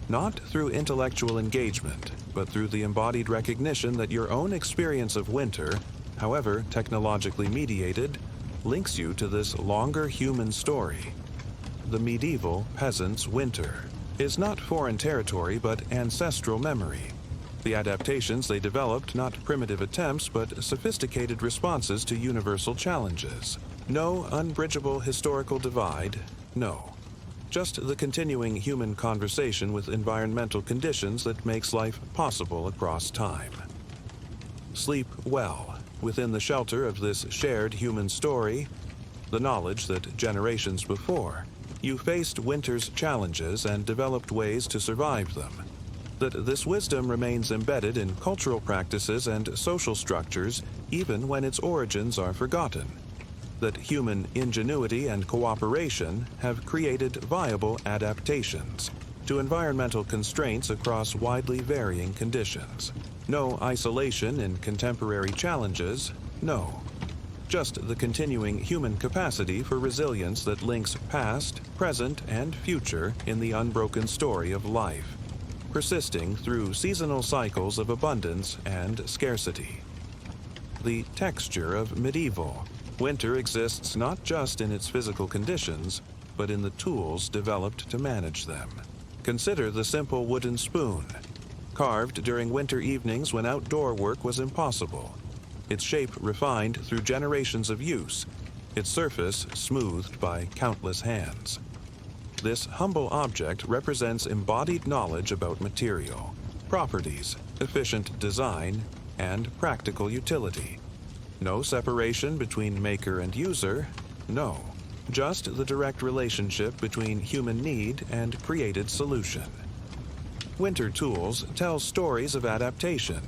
not through intellectual engagement, but through the embodied recognition that your own experience of winter, however technologically mediated, links you to this longer human story. The medieval peasant's winter is not foreign territory but ancestral memory. The adaptations they developed, not primitive attempts, but sophisticated responses to universal challenges. No unbridgeable historical divide, no. Just the continuing human conversation with environmental conditions that makes life possible across time. Sleep well, within the shelter of this shared human story, the knowledge that generations before You faced winter's challenges and developed ways to survive them. That this wisdom remains embedded in cultural practices and social structures even when its origins are forgotten. That human ingenuity and cooperation have created viable adaptations to environmental constraints across widely varying conditions. No isolation in contemporary challenges, no. Just the continuing human capacity for resilience that links past, present, and future in the unbroken story of life, persisting through seasonal cycles of abundance and scarcity. The texture of medieval. Winter exists not just in its physical conditions, but in the tools developed to manage them. Consider the simple wooden spoon, carved during winter evenings when outdoor work was impossible, its shape refined through generations of use, its surface smoothed by countless hands. This humble object represents embodied knowledge about material, properties, efficient design, and practical utility. No separation between maker and user, no. Just the direct relationship between human need and created solution. Winter tools tell stories of adaptation.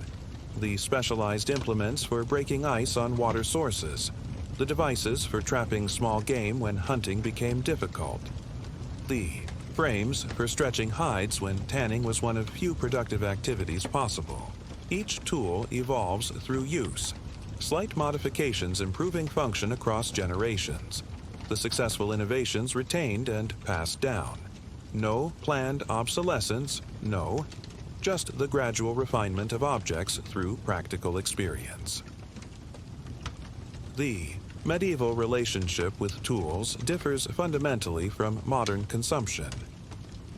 The specialized implements for breaking ice on water sources. The devices for trapping small game when hunting became difficult. The frames for stretching hides when tanning was one of few productive activities possible. Each tool evolves through use. Slight modifications improving function across generations. The successful innovations retained and passed down. No planned obsolescence, no. Just the gradual refinement of objects through practical experience. The medieval relationship with tools differs fundamentally from modern consumption.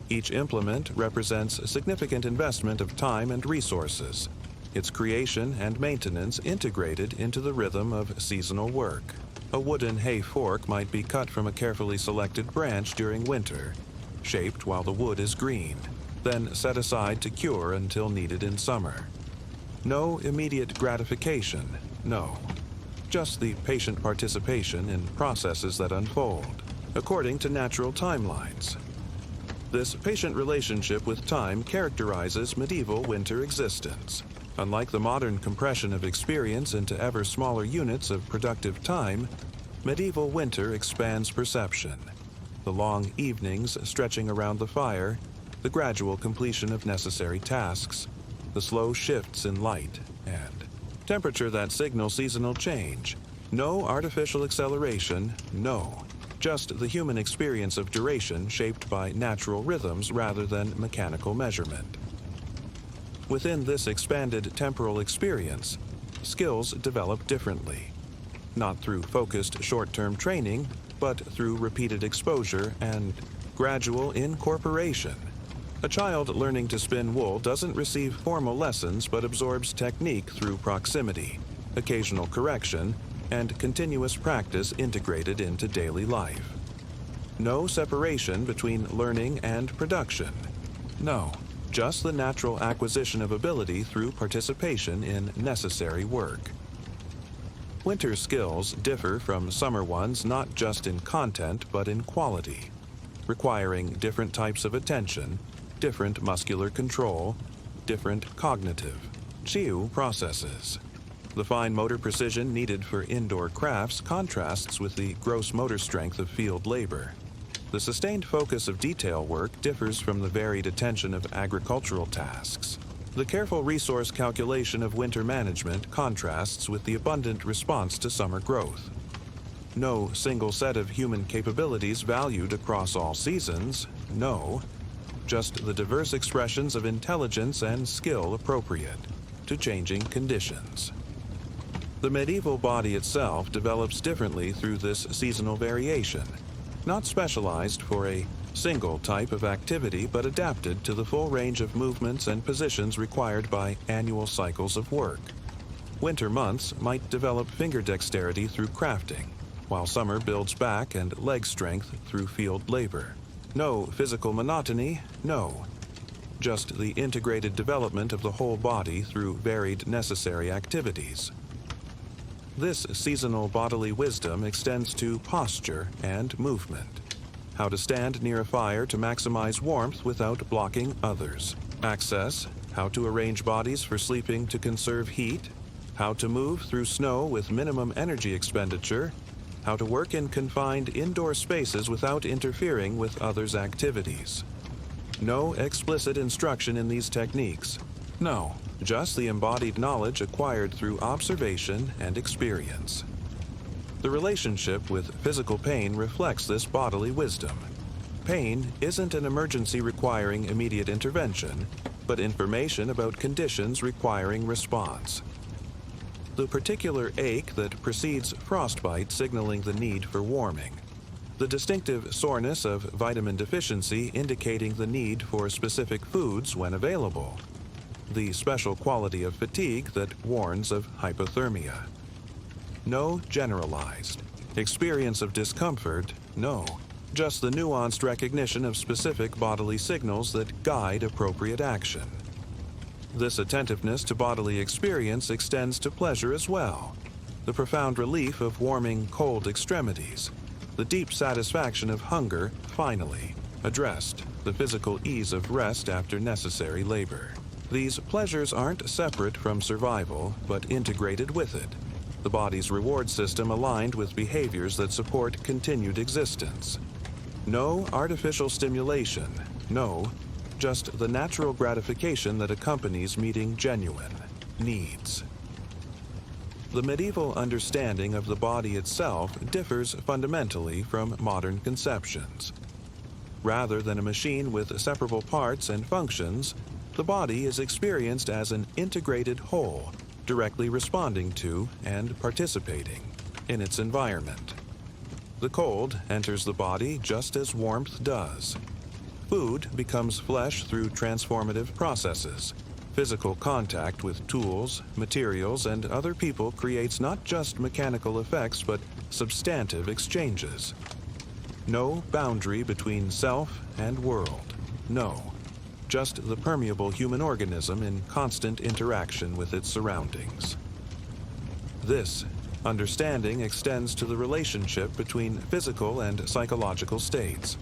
Each implement represents a significant investment of time and resources, its creation and maintenance integrated into the rhythm of seasonal work. A wooden hay fork might be cut from a carefully selected branch during winter, shaped while the wood is green, then set aside to cure until needed in summer. No immediate gratification, no. Just the patient participation in processes that unfold, according to natural timelines. This patient relationship with time characterizes medieval winter existence. Unlike the modern compression of experience into ever smaller units of productive time, medieval winter expands perception. The long evenings stretching around the fire, the gradual completion of necessary tasks, the slow shifts in light and temperature that signal seasonal change. No artificial acceleration, no. Just the human experience of duration shaped by natural rhythms rather than mechanical measurement. Within this expanded temporal experience, skills develop differently. Not through focused short-term training, but through repeated exposure and gradual incorporation. A child learning to spin wool doesn't receive formal lessons but absorbs technique through proximity, occasional correction, and continuous practice integrated into daily life. No separation between learning and production. No, just the natural acquisition of ability through participation in necessary work. Winter skills differ from summer ones not just in content but in quality, requiring different types of attention, different muscular control, different cognitive, CHIU processes. The fine motor precision needed for indoor crafts contrasts with the gross motor strength of field labor. The sustained focus of detail work differs from the varied attention of agricultural tasks. The careful resource calculation of winter management contrasts with the abundant response to summer growth. No single set of human capabilities valued across all seasons, no. Just the diverse expressions of intelligence and skill appropriate to changing conditions. The medieval body itself develops differently through this seasonal variation, not specialized for a single type of activity but adapted to the full range of movements and positions required by annual cycles of work. Winter months might develop finger dexterity through crafting, while summer builds back and leg strength through field labor. No physical monotony, no. Just the integrated development of the whole body through varied necessary activities. This seasonal bodily wisdom extends to posture and movement. how to stand near a fire to maximize warmth without blocking others. Access, how to arrange bodies for sleeping to conserve heat, how to move through snow with minimum energy expenditure, how to work in confined indoor spaces without interfering with others' activities. No explicit instruction in these techniques. No, just the embodied knowledge acquired through observation and experience. The relationship with physical pain reflects this bodily wisdom. Pain isn't an emergency requiring immediate intervention, but information about conditions requiring response. The particular ache that precedes frostbite signaling the need for warming. The distinctive soreness of vitamin deficiency indicating the need for specific foods when available. The special quality of fatigue that warns of hypothermia. No generalized. Experience of discomfort, no. Just the nuanced recognition of specific bodily signals that guide appropriate action. This attentiveness to bodily experience extends to pleasure as well. The profound relief of warming cold extremities. The deep satisfaction of hunger, finally, addressed. The physical ease of rest after necessary labor. These pleasures aren't separate from survival, but integrated with it. The body's reward system aligned with behaviors that support continued existence. No artificial stimulation, no, just the natural gratification that accompanies meeting genuine needs. The medieval understanding of the body itself differs fundamentally from modern conceptions. Rather than a machine with separable parts and functions, the body is experienced as an integrated whole, directly responding to and participating in its environment. The cold enters the body just as warmth does. Food becomes flesh through transformative processes. Physical contact with tools, materials, and other people creates not just mechanical effects but substantive exchanges. No boundary between self and world. No. Just the permeable human organism in constant interaction with its surroundings. This understanding extends to the relationship between physical and psychological states.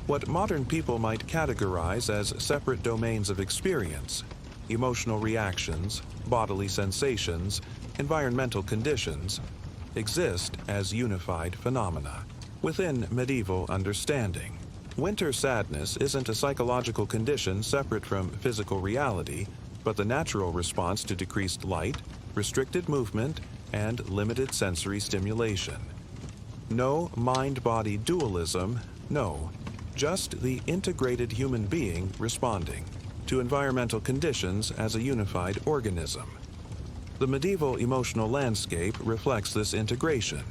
What modern people might categorize as separate domains of experience, emotional reactions, bodily sensations, environmental conditions, exist as unified phenomena within medieval understanding. Winter sadness isn't a psychological condition separate from physical reality, but the natural response to decreased light, restricted movement, and limited sensory stimulation. No mind-body dualism, no, just the integrated human being responding to environmental conditions as a unified organism. The medieval emotional landscape reflects this integration.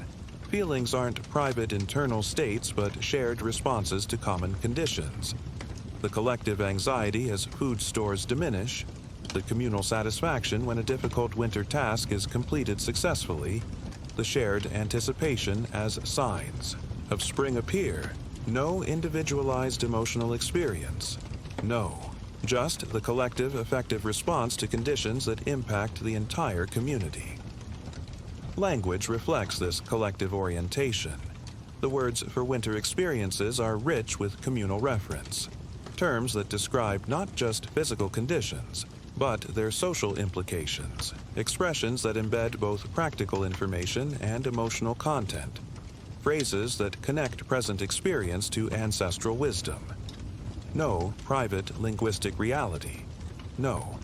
Feelings aren't private internal states but shared responses to common conditions. The collective anxiety as food stores diminish, the communal satisfaction when a difficult winter task is completed successfully, the shared anticipation as signs of spring appear. No individualized emotional experience. No, just the collective effective response to conditions that impact the entire community. Language reflects this collective orientation. The words for winter experiences are rich with communal reference. Terms that describe not just physical conditions, but their social implications. Expressions that embed both practical information and emotional content. Phrases that connect present experience to ancestral wisdom. No private linguistic reality. No.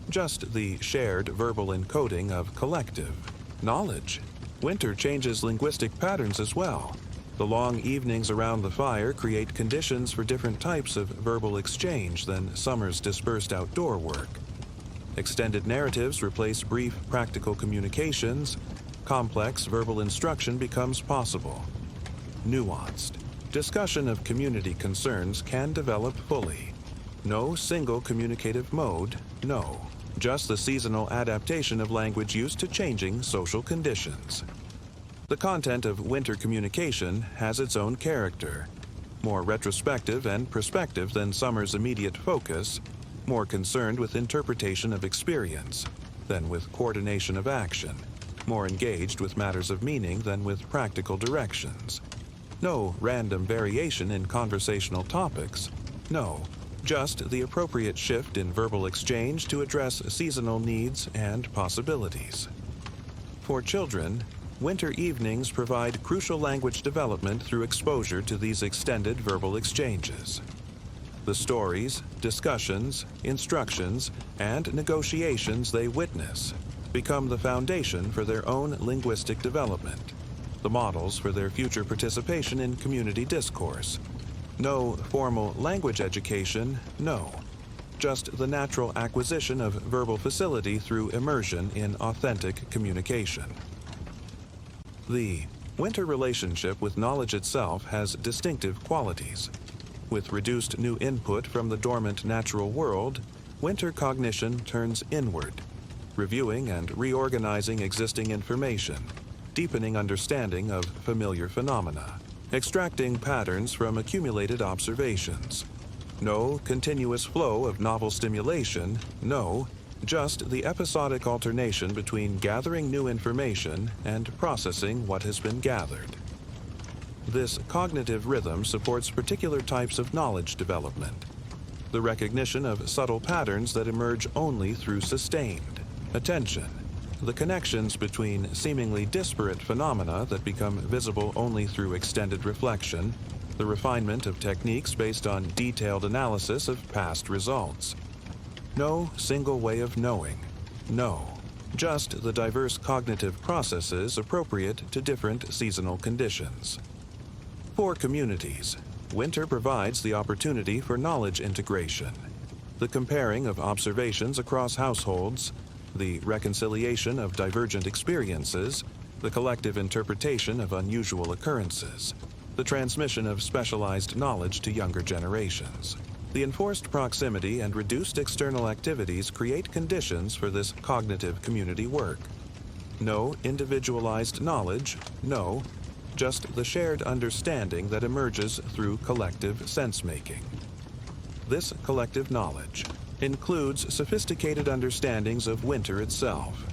Just the shared verbal encoding of collective knowledge. Winter changes linguistic patterns as well. The long evenings around the fire create conditions for different types of verbal exchange than summer's dispersed outdoor work. Extended narratives replace brief practical communications. Complex verbal instruction becomes possible. Nuanced. Discussion of community concerns can develop fully. No single communicative mode, no. Just the seasonal adaptation of language use to changing social conditions. The content of winter communication has its own character. More retrospective and prospective than summer's immediate focus, more concerned with interpretation of experience than with coordination of action, more engaged with matters of meaning than with practical directions. No random variation in conversational topics. No, just the appropriate shift in verbal exchange to address seasonal needs and possibilities. For children, winter evenings provide crucial language development through exposure to these extended verbal exchanges. The stories, discussions, instructions, and negotiations they witness become the foundation for their own linguistic development, the models for their future participation in community discourse. No formal language education, no. Just the natural acquisition of verbal facility through immersion in authentic communication. The winter relationship with knowledge itself has distinctive qualities. With reduced new input from the dormant natural world, winter cognition turns inward, reviewing and reorganizing existing information, deepening understanding of familiar phenomena, extracting patterns from accumulated observations. No continuous flow of novel stimulation, no, just the episodic alternation between gathering new information and processing what has been gathered. This cognitive rhythm supports particular types of knowledge development, the recognition of subtle patterns that emerge only through sustained attention, the connections between seemingly disparate phenomena that become visible only through extended reflection, the refinement of techniques based on detailed analysis of past results. No single way of knowing, no, just the diverse cognitive processes appropriate to different seasonal conditions. For communities, winter provides the opportunity for knowledge integration, the comparing of observations across households, the reconciliation of divergent experiences, the collective interpretation of unusual occurrences, the transmission of specialized knowledge to younger generations. The enforced proximity and reduced external activities create conditions for this cognitive community work. No individualized knowledge, no, just the shared understanding that emerges through collective sense-making. This collective knowledge includes sophisticated understandings of winter itself,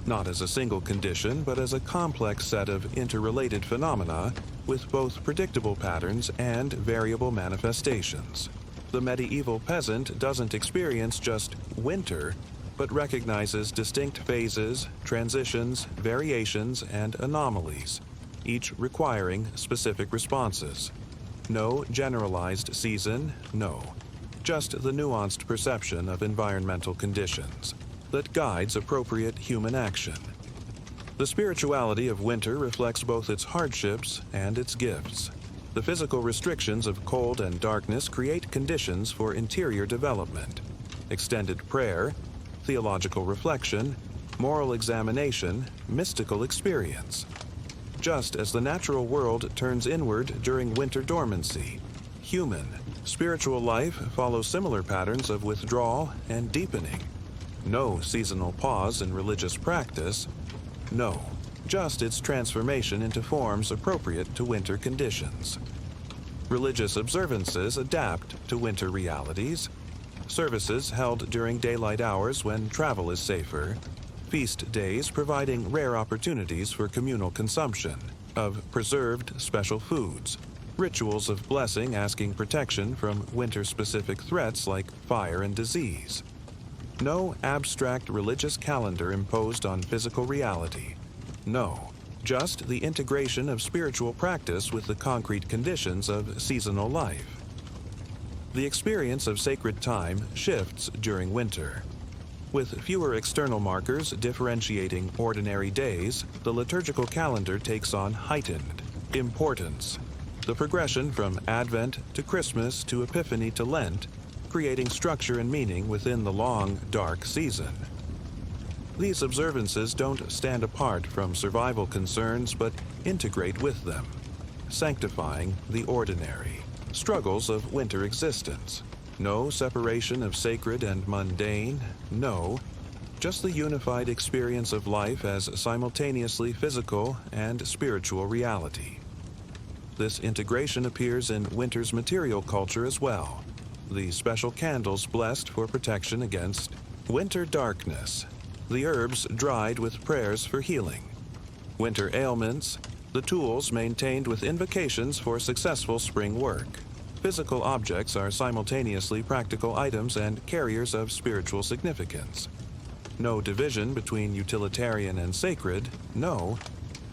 not as a single condition, but as a complex set of interrelated phenomena with both predictable patterns and variable manifestations. The medieval peasant doesn't experience just winter, but recognizes distinct phases, transitions, variations, and anomalies, each requiring specific responses. No generalized season, no. Just the nuanced perception of environmental conditions that guides appropriate human action. The spirituality of winter reflects both its hardships and its gifts. The physical restrictions of cold and darkness create conditions for interior development, extended prayer, theological reflection, moral examination, mystical experience. Just as the natural world turns inward during winter dormancy, human, spiritual life follows similar patterns of withdrawal and deepening. No seasonal pause in religious practice, no, just its transformation into forms appropriate to winter conditions. Religious observances adapt to winter realities. Services held during daylight hours when travel is safer. Feast days providing rare opportunities for communal consumption of preserved special foods. Rituals of blessing asking protection from winter-specific threats like fire and disease. No abstract religious calendar imposed on physical reality. No, just the integration of spiritual practice with the concrete conditions of seasonal life. The experience of sacred time shifts during winter. With fewer external markers differentiating ordinary days, the liturgical calendar takes on heightened importance. The progression from Advent to Christmas to Epiphany to Lent, creating structure and meaning within the long, dark season. These observances don't stand apart from survival concerns, but integrate with them, sanctifying the ordinary struggles of winter existence. No separation of sacred and mundane, no, just the unified experience of life as simultaneously physical and spiritual reality. This integration appears in winter's material culture as well. The special candles blessed for protection against winter darkness, the herbs dried with prayers for healing, winter ailments, the tools maintained with invocations for successful spring work. Physical objects are simultaneously practical items and carriers of spiritual significance. No division between utilitarian and sacred, no,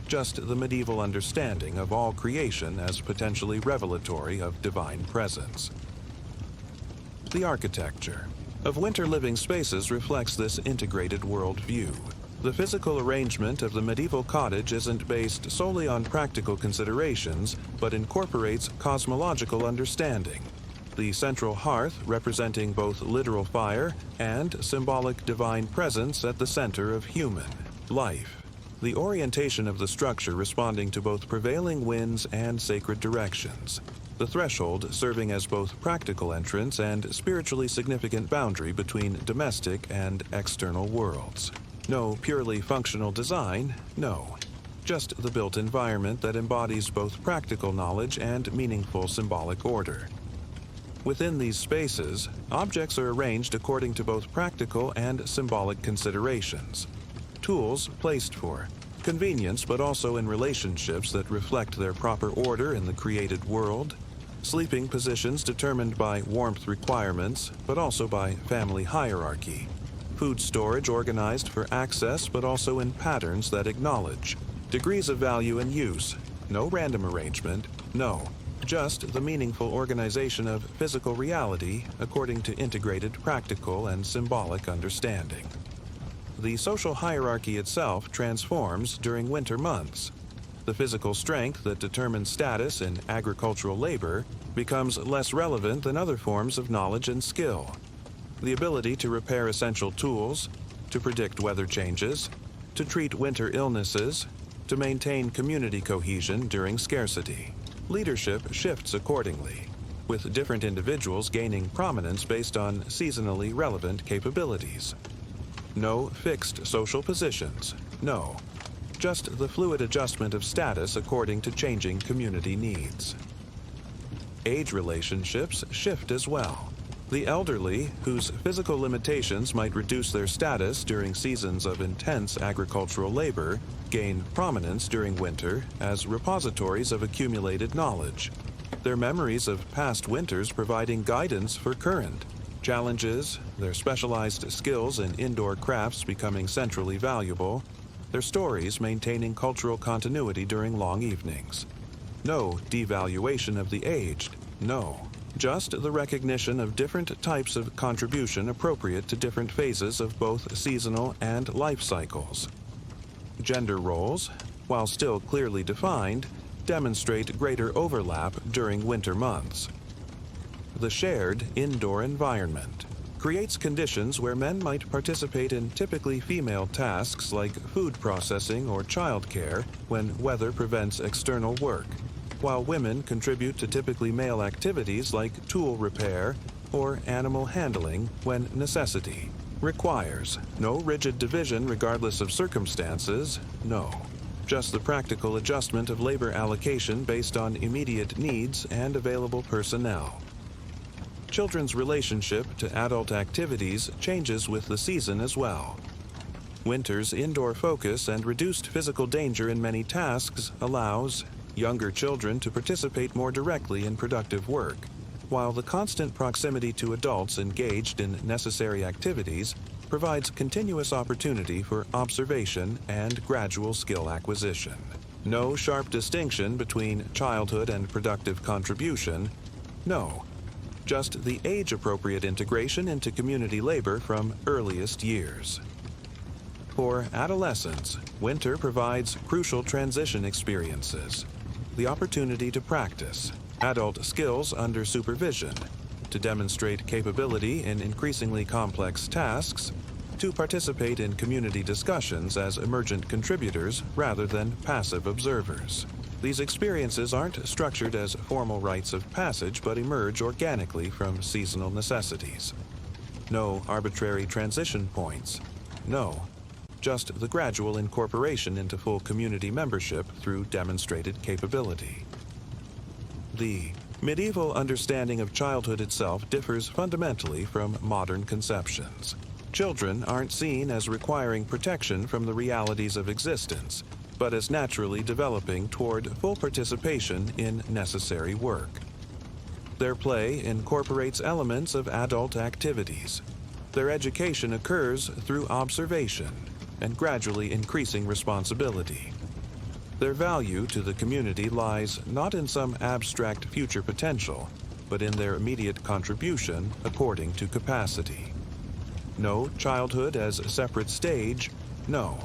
just the medieval understanding of all creation as potentially revelatory of divine presence. The architecture of winter living spaces reflects this integrated worldview. The physical arrangement of the medieval cottage isn't based solely on practical considerations, but incorporates cosmological understanding. The central hearth representing both literal fire and symbolic divine presence at the center of human life. The orientation of the structure responding to both prevailing winds and sacred directions. The threshold serving as both practical entrance and spiritually significant boundary between domestic and external worlds. No purely functional design, no. Just the built environment that embodies both practical knowledge and meaningful symbolic order. Within these spaces, objects are arranged according to both practical and symbolic considerations. Tools placed for convenience, but also in relationships that reflect their proper order in the created world. Sleeping positions determined by warmth requirements, but also by family hierarchy. Food storage organized for access, but also in patterns that acknowledge. Degrees of value and use. No random arrangement, no. Just the meaningful organization of physical reality according to integrated practical and symbolic understanding. The social hierarchy itself transforms during winter months. The physical strength that determines status in agricultural labor becomes less relevant than other forms of knowledge and skill. The ability to repair essential tools, to predict weather changes, to treat winter illnesses, to maintain community cohesion during scarcity. Leadership shifts accordingly, with different individuals gaining prominence based on seasonally relevant capabilities. No fixed social positions, no. Just the fluid adjustment of status according to changing community needs. Age relationships shift as well. The elderly, whose physical limitations might reduce their status during seasons of intense agricultural labor, gain prominence during winter as repositories of accumulated knowledge. Their memories of past winters providing guidance for current challenges, their specialized skills in indoor crafts becoming centrally valuable, their stories maintaining cultural continuity during long evenings. No devaluation of the aged, no. Just the recognition of different types of contribution appropriate to different phases of both seasonal and life cycles. Gender roles, while still clearly defined, demonstrate greater overlap during winter months. The shared indoor environment creates conditions where men might participate in typically female tasks like food processing or childcare when weather prevents external work, while women contribute to typically male activities like tool repair or animal handling when necessity requires. No rigid division regardless of circumstances, no. Just the practical adjustment of labor allocation based on immediate needs and available personnel. Children's relationship to adult activities changes with the season as well. Winter's indoor focus and reduced physical danger in many tasks allows younger children to participate more directly in productive work, while the constant proximity to adults engaged in necessary activities provides continuous opportunity for observation and gradual skill acquisition. No sharp distinction between childhood and productive contribution, no. Just the age-appropriate integration into community labor from earliest years. For adolescents, winter provides crucial transition experiences. The opportunity to practice adult skills under supervision, to demonstrate capability in increasingly complex tasks, to participate in community discussions as emergent contributors rather than passive observers. These experiences aren't structured as formal rites of passage but emerge organically from seasonal necessities. No arbitrary transition points. No. Just the gradual incorporation into full community membership through demonstrated capability. The medieval understanding of childhood itself differs fundamentally from modern conceptions. Children aren't seen as requiring protection from the realities of existence, but as naturally developing toward full participation in necessary work. Their play incorporates elements of adult activities. Their education occurs through observation and gradually increasing responsibility. Their value to the community lies not in some abstract future potential, but in their immediate contribution according to capacity. No childhood as a separate stage, no,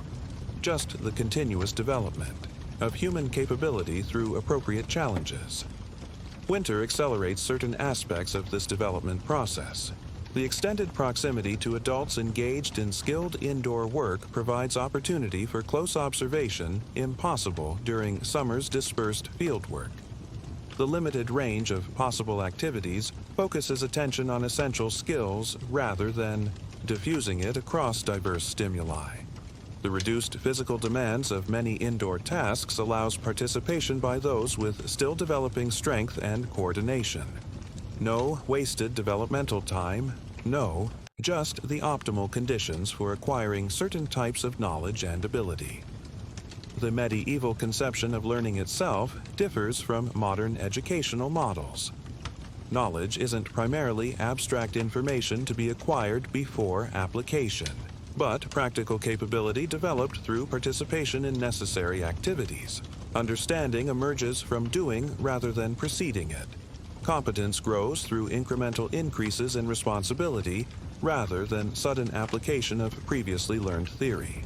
just the continuous development of human capability through appropriate challenges. Winter accelerates certain aspects of this development process. The extended proximity to adults engaged in skilled indoor work provides opportunity for close observation impossible during summer's dispersed fieldwork. The limited range of possible activities focuses attention on essential skills rather than diffusing it across diverse stimuli. The reduced physical demands of many indoor tasks allows participation by those with still developing strength and coordination. No wasted developmental time, no, just the optimal conditions for acquiring certain types of knowledge and ability. The medieval conception of learning itself differs from modern educational models. Knowledge isn't primarily abstract information to be acquired before application, but practical capability developed through participation in necessary activities. Understanding emerges from doing rather than preceding it. Competence grows through incremental increases in responsibility rather than sudden application of previously learned theory.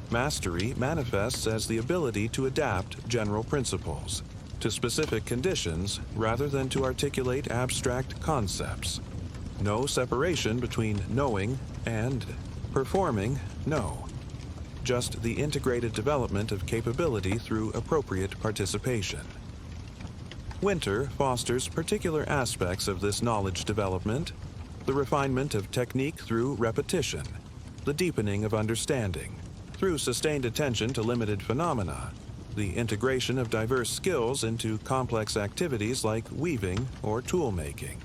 Mastery manifests as the ability to adapt general principles to specific conditions rather than to articulate abstract concepts. No separation between knowing and performing, no. Just the integrated development of capability through appropriate participation. Winter fosters particular aspects of this knowledge development: the refinement of technique through repetition, the deepening of understanding through sustained attention to limited phenomena, the integration of diverse skills into complex activities like weaving or tool making.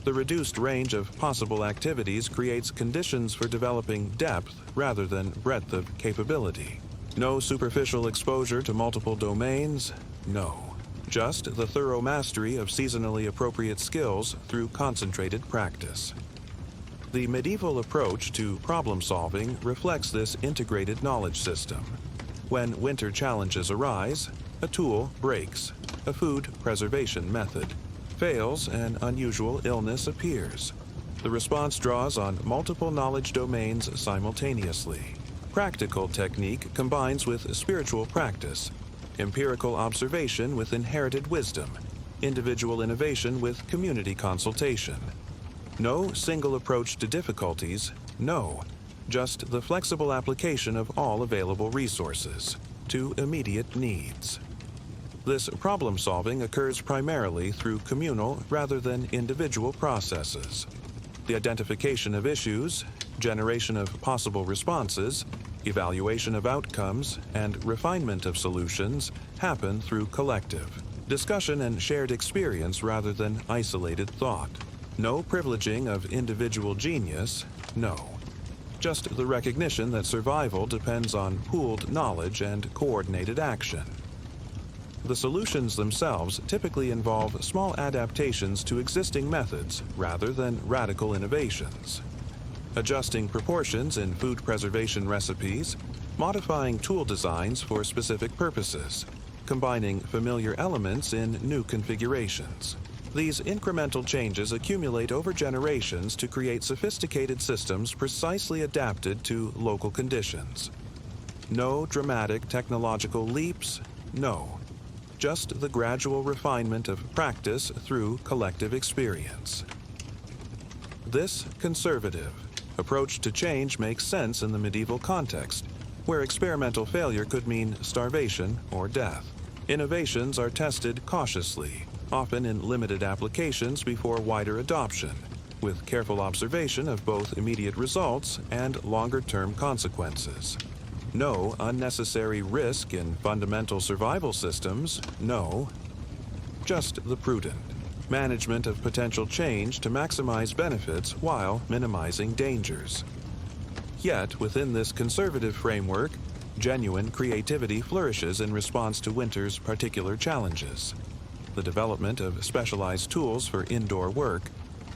The reduced range of possible activities creates conditions for developing depth rather than breadth of capability. No superficial exposure to multiple domains, no. Just the thorough mastery of seasonally appropriate skills through concentrated practice. The medieval approach to problem solving reflects this integrated knowledge system. When winter challenges arise, a tool breaks, a food preservation method fails, an unusual illness appears. The response draws on multiple knowledge domains simultaneously. Practical technique combines with spiritual practice, empirical observation with inherited wisdom, individual innovation with community consultation. No single approach to difficulties, no, just the flexible application of all available resources to immediate needs. This problem-solving occurs primarily through communal rather than individual processes. The identification of issues, generation of possible responses, evaluation of outcomes, and refinement of solutions happen through collective discussion and shared experience rather than isolated thought. No privileging of individual genius, no. Just the recognition that survival depends on pooled knowledge and coordinated action. The solutions themselves typically involve small adaptations to existing methods rather than radical innovations. Adjusting proportions in food preservation recipes, modifying tool designs for specific purposes, combining familiar elements in new configurations. These incremental changes accumulate over generations to create sophisticated systems precisely adapted to local conditions. No dramatic technological leaps, no. Just the gradual refinement of practice through collective experience. This conservative approach to change makes sense in the medieval context, where experimental failure could mean starvation or death. Innovations are tested cautiously, often in limited applications before wider adoption, with careful observation of both immediate results and longer-term consequences. No unnecessary risk in fundamental survival systems, no. Just the prudent management of potential change to maximize benefits while minimizing dangers. Yet, within this conservative framework, Genuine creativity flourishes in response to winter's particular challenges. The development of specialized tools for indoor work,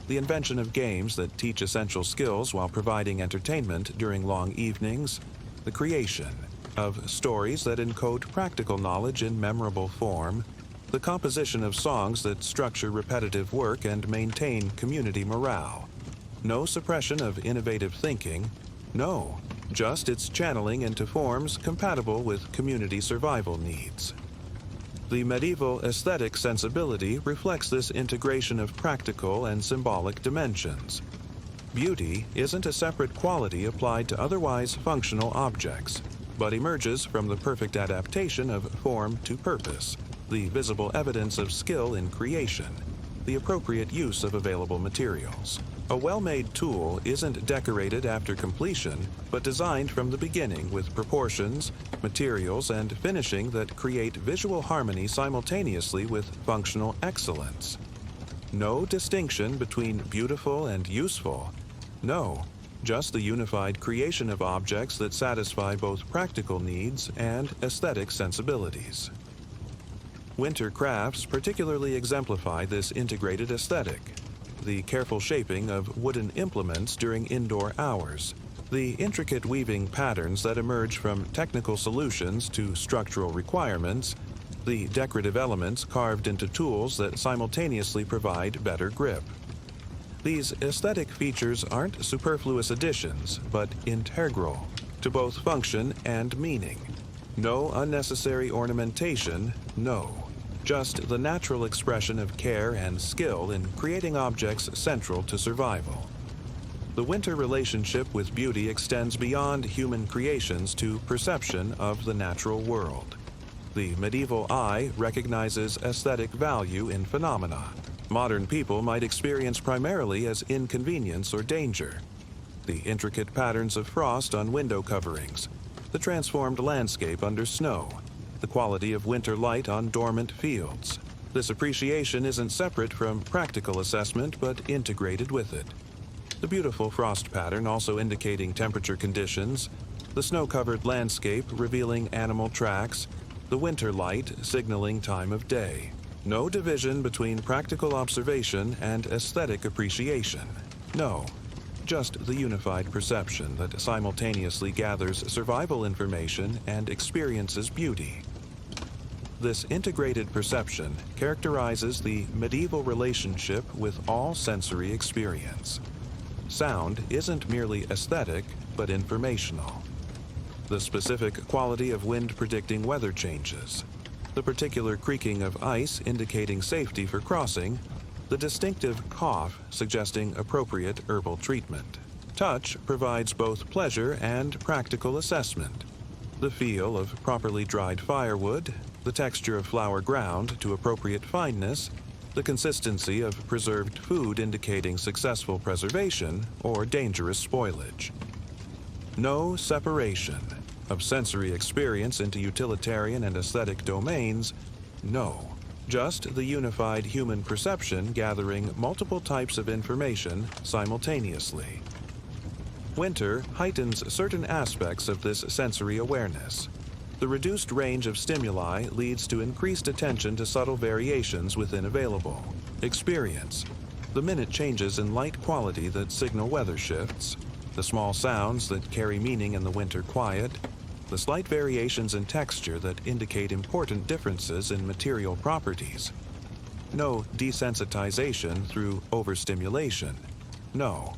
the invention of games that teach essential skills while providing entertainment during long evenings, the creation of stories that encode practical knowledge in memorable form, the composition of songs that structure repetitive work and maintain community morale. No suppression of innovative thinking, no, just its channeling into forms compatible with community survival needs. The medieval aesthetic sensibility reflects this integration of practical and symbolic dimensions. Beauty isn't a separate quality applied to otherwise functional objects, but emerges from the perfect adaptation of form to purpose, the visible evidence of skill in creation, the appropriate use of available materials. A well-made tool isn't decorated after completion, but designed from the beginning with proportions, materials, and finishing that create visual harmony simultaneously with functional excellence. No distinction between beautiful and useful. No, just the unified creation of objects that satisfy both practical needs and aesthetic sensibilities. Winter crafts particularly exemplify this integrated aesthetic. The careful shaping of wooden implements during indoor hours, the intricate weaving patterns that emerge from technical solutions to structural requirements, the decorative elements carved into tools that simultaneously provide better grip. These aesthetic features aren't superfluous additions, but integral to both function and meaning. No unnecessary ornamentation, no. Just the natural expression of care and skill in creating objects central to survival. The winter relationship with beauty extends beyond human creations to perception of the natural world. The medieval eye recognizes aesthetic value in phenomena modern people might experience primarily as inconvenience or danger. The intricate patterns of frost on window coverings, the transformed landscape under snow, the quality of winter light on dormant fields. This appreciation isn't separate from practical assessment but integrated with it. The beautiful frost pattern also indicating temperature conditions, the snow-covered landscape revealing animal tracks, the winter light signaling time of day. No division between practical observation and aesthetic appreciation. No, just the unified perception that simultaneously gathers survival information and experiences beauty. This integrated perception characterizes the medieval relationship with all sensory experience. Sound isn't merely aesthetic, but informational. The specific quality of wind predicting weather changes, the particular creaking of ice indicating safety for crossing, the distinctive cough suggesting appropriate herbal treatment. Touch provides both pleasure and practical assessment. The feel of properly dried firewood, the texture of flour ground to appropriate fineness, the consistency of preserved food indicating successful preservation or dangerous spoilage. No separation of sensory experience into utilitarian and aesthetic domains, no. Just the unified human perception gathering multiple types of information simultaneously. Winter heightens certain aspects of this sensory awareness. The reduced range of stimuli leads to increased attention to subtle variations within available experience, the minute changes in light quality that signal weather shifts, the small sounds that carry meaning in the winter quiet, the slight variations in texture that indicate important differences in material properties. No desensitization through overstimulation. No.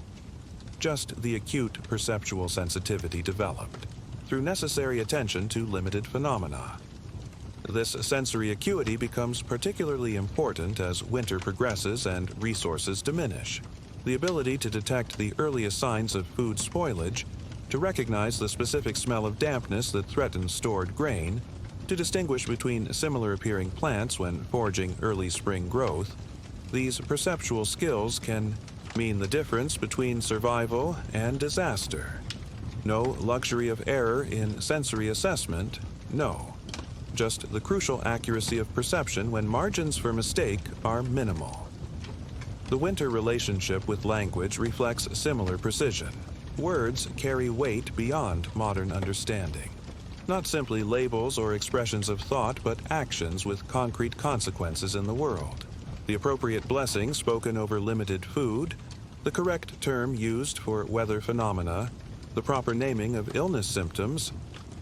Just the acute perceptual sensitivity developed through necessary attention to limited phenomena. This sensory acuity becomes particularly important as winter progresses and resources diminish. The ability to detect the earliest signs of food spoilage, to recognize the specific smell of dampness that threatens stored grain, to distinguish between similar-appearing plants when foraging early spring growth, these perceptual skills can mean the difference between survival and disaster. No luxury of error in sensory assessment, no. Just the crucial accuracy of perception when margins for mistake are minimal. The winter relationship with language reflects similar precision. Words carry weight beyond modern understanding. Not simply labels or expressions of thought, but actions with concrete consequences in the world. The appropriate blessing spoken over limited food, the correct term used for weather phenomena, the proper naming of illness symptoms.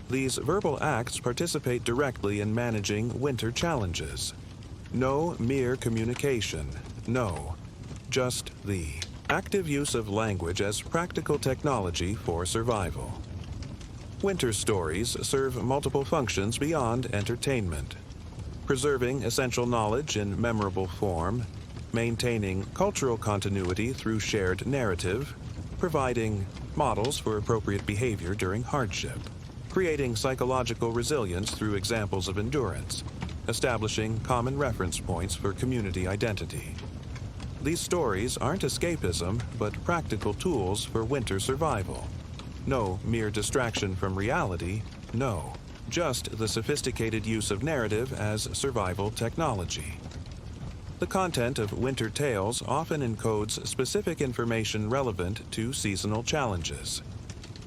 These verbal acts participate directly in managing winter challenges. No mere communication. No. Just the active use of language as practical technology for survival. Winter stories serve multiple functions beyond entertainment. Preserving essential knowledge in memorable form, maintaining cultural continuity through shared narrative, providing models for appropriate behavior during hardship, creating psychological resilience through examples of endurance, establishing common reference points for community identity. These stories aren't escapism, but practical tools for winter survival. No mere distraction from reality, no. Just the sophisticated use of narrative as survival technology. The content of winter tales often encodes specific information relevant to seasonal challenges.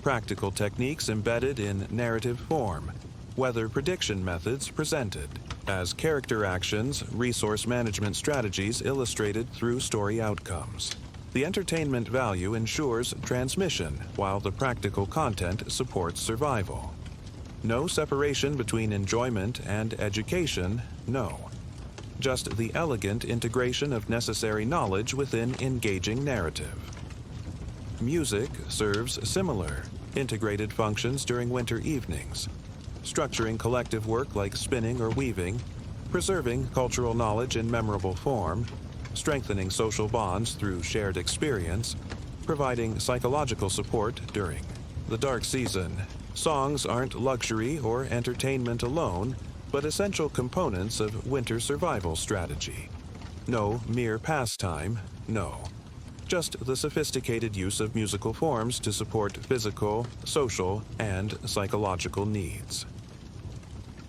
Practical techniques embedded in narrative form, weather prediction methods presented, as character actions, resource management strategies illustrated through story outcomes. The entertainment value ensures transmission, while the practical content supports survival. No separation between enjoyment and education, no. Just the elegant integration of necessary knowledge within engaging narrative. Music serves similar, integrated functions during winter evenings, structuring collective work like spinning or weaving, preserving cultural knowledge in memorable form, strengthening social bonds through shared experience, providing psychological support during the dark season. Songs aren't luxury or entertainment alone, but essential components of winter survival strategy. No mere pastime, no. Just the sophisticated use of musical forms to support physical, social, and psychological needs.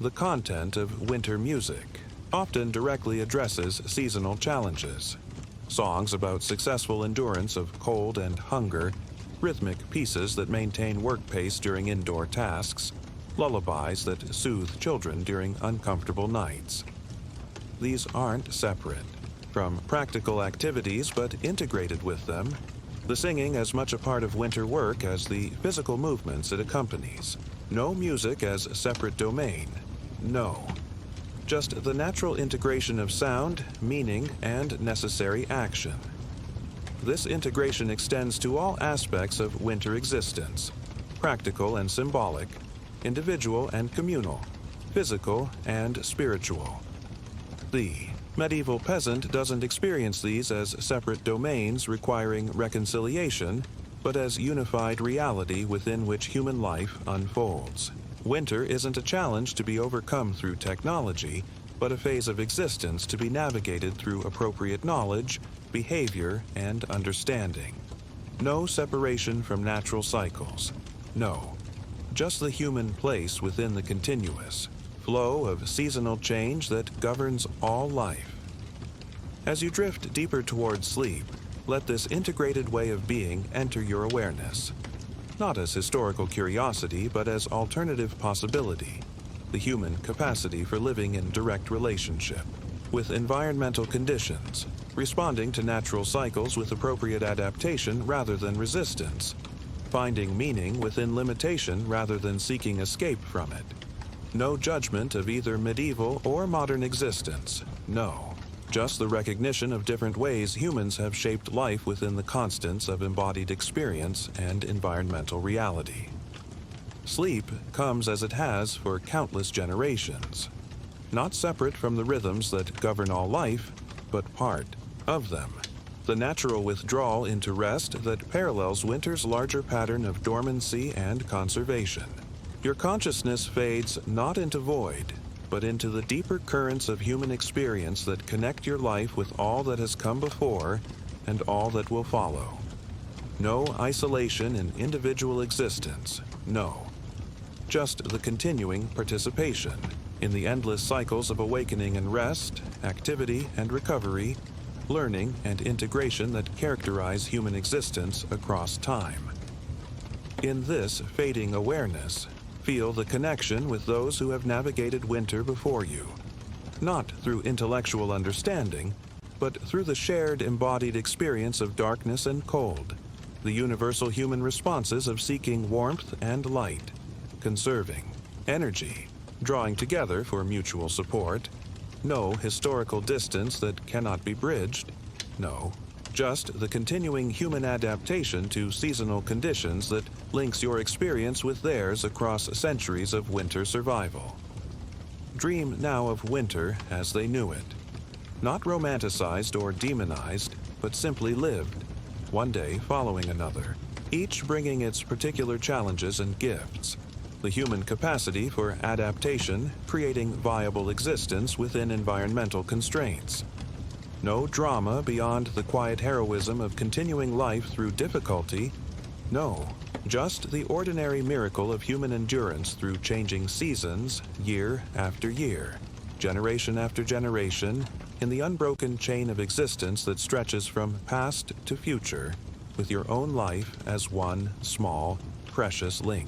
The content of winter music often directly addresses seasonal challenges. Songs about successful endurance of cold and hunger, rhythmic pieces that maintain work pace during indoor tasks, lullabies that soothe children during uncomfortable nights. These aren't separate from practical activities but integrated with them, the singing as much a part of winter work as the physical movements it accompanies. No music as separate domain, no. Just the natural integration of sound, meaning, and necessary action. This integration extends to all aspects of winter existence, practical and symbolic, individual and communal, physical and spiritual. The medieval peasant doesn't experience these as separate domains requiring reconciliation, but as unified reality within which human life unfolds. Winter isn't a challenge to be overcome through technology, but a phase of existence to be navigated through appropriate knowledge, behavior, and understanding. No separation from natural cycles. No. Just the human place within the continuous flow of seasonal change that governs all life. As you drift deeper towards sleep, let this integrated way of being enter your awareness. Not as historical curiosity, but as alternative possibility, the human capacity for living in direct relationship with environmental conditions, responding to natural cycles with appropriate adaptation rather than resistance, finding meaning within limitation rather than seeking escape from it. No judgment of either medieval or modern existence, no. Just the recognition of different ways humans have shaped life within the constants of embodied experience and environmental reality. Sleep comes as it has for countless generations, not separate from the rhythms that govern all life, but part of them. The natural withdrawal into rest that parallels winter's larger pattern of dormancy and conservation. Your consciousness fades not into void, but into the deeper currents of human experience that connect your life with all that has come before and all that will follow. No isolation in individual existence, no. Just the continuing participation in the endless cycles of awakening and rest, activity and recovery, learning and integration that characterize human existence across time. In this fading awareness, Feel the connection with those who have navigated winter before you, not through intellectual understanding, but through the shared embodied experience of darkness and cold, the universal human responses of seeking warmth and light, conserving energy, drawing together for mutual support. No historical distance that cannot be bridged. No, just the continuing human adaptation to seasonal conditions that links your experience with theirs across centuries of winter survival. Dream now of winter as they knew it. Not romanticized or demonized, but simply lived, one day following another, each bringing its particular challenges and gifts. The human capacity for adaptation, creating viable existence within environmental constraints. No drama beyond the quiet heroism of continuing life through difficulty. No, just the ordinary miracle of human endurance through changing seasons, year after year, generation after generation, in the unbroken chain of existence that stretches from past to future, with your own life as one small, precious link.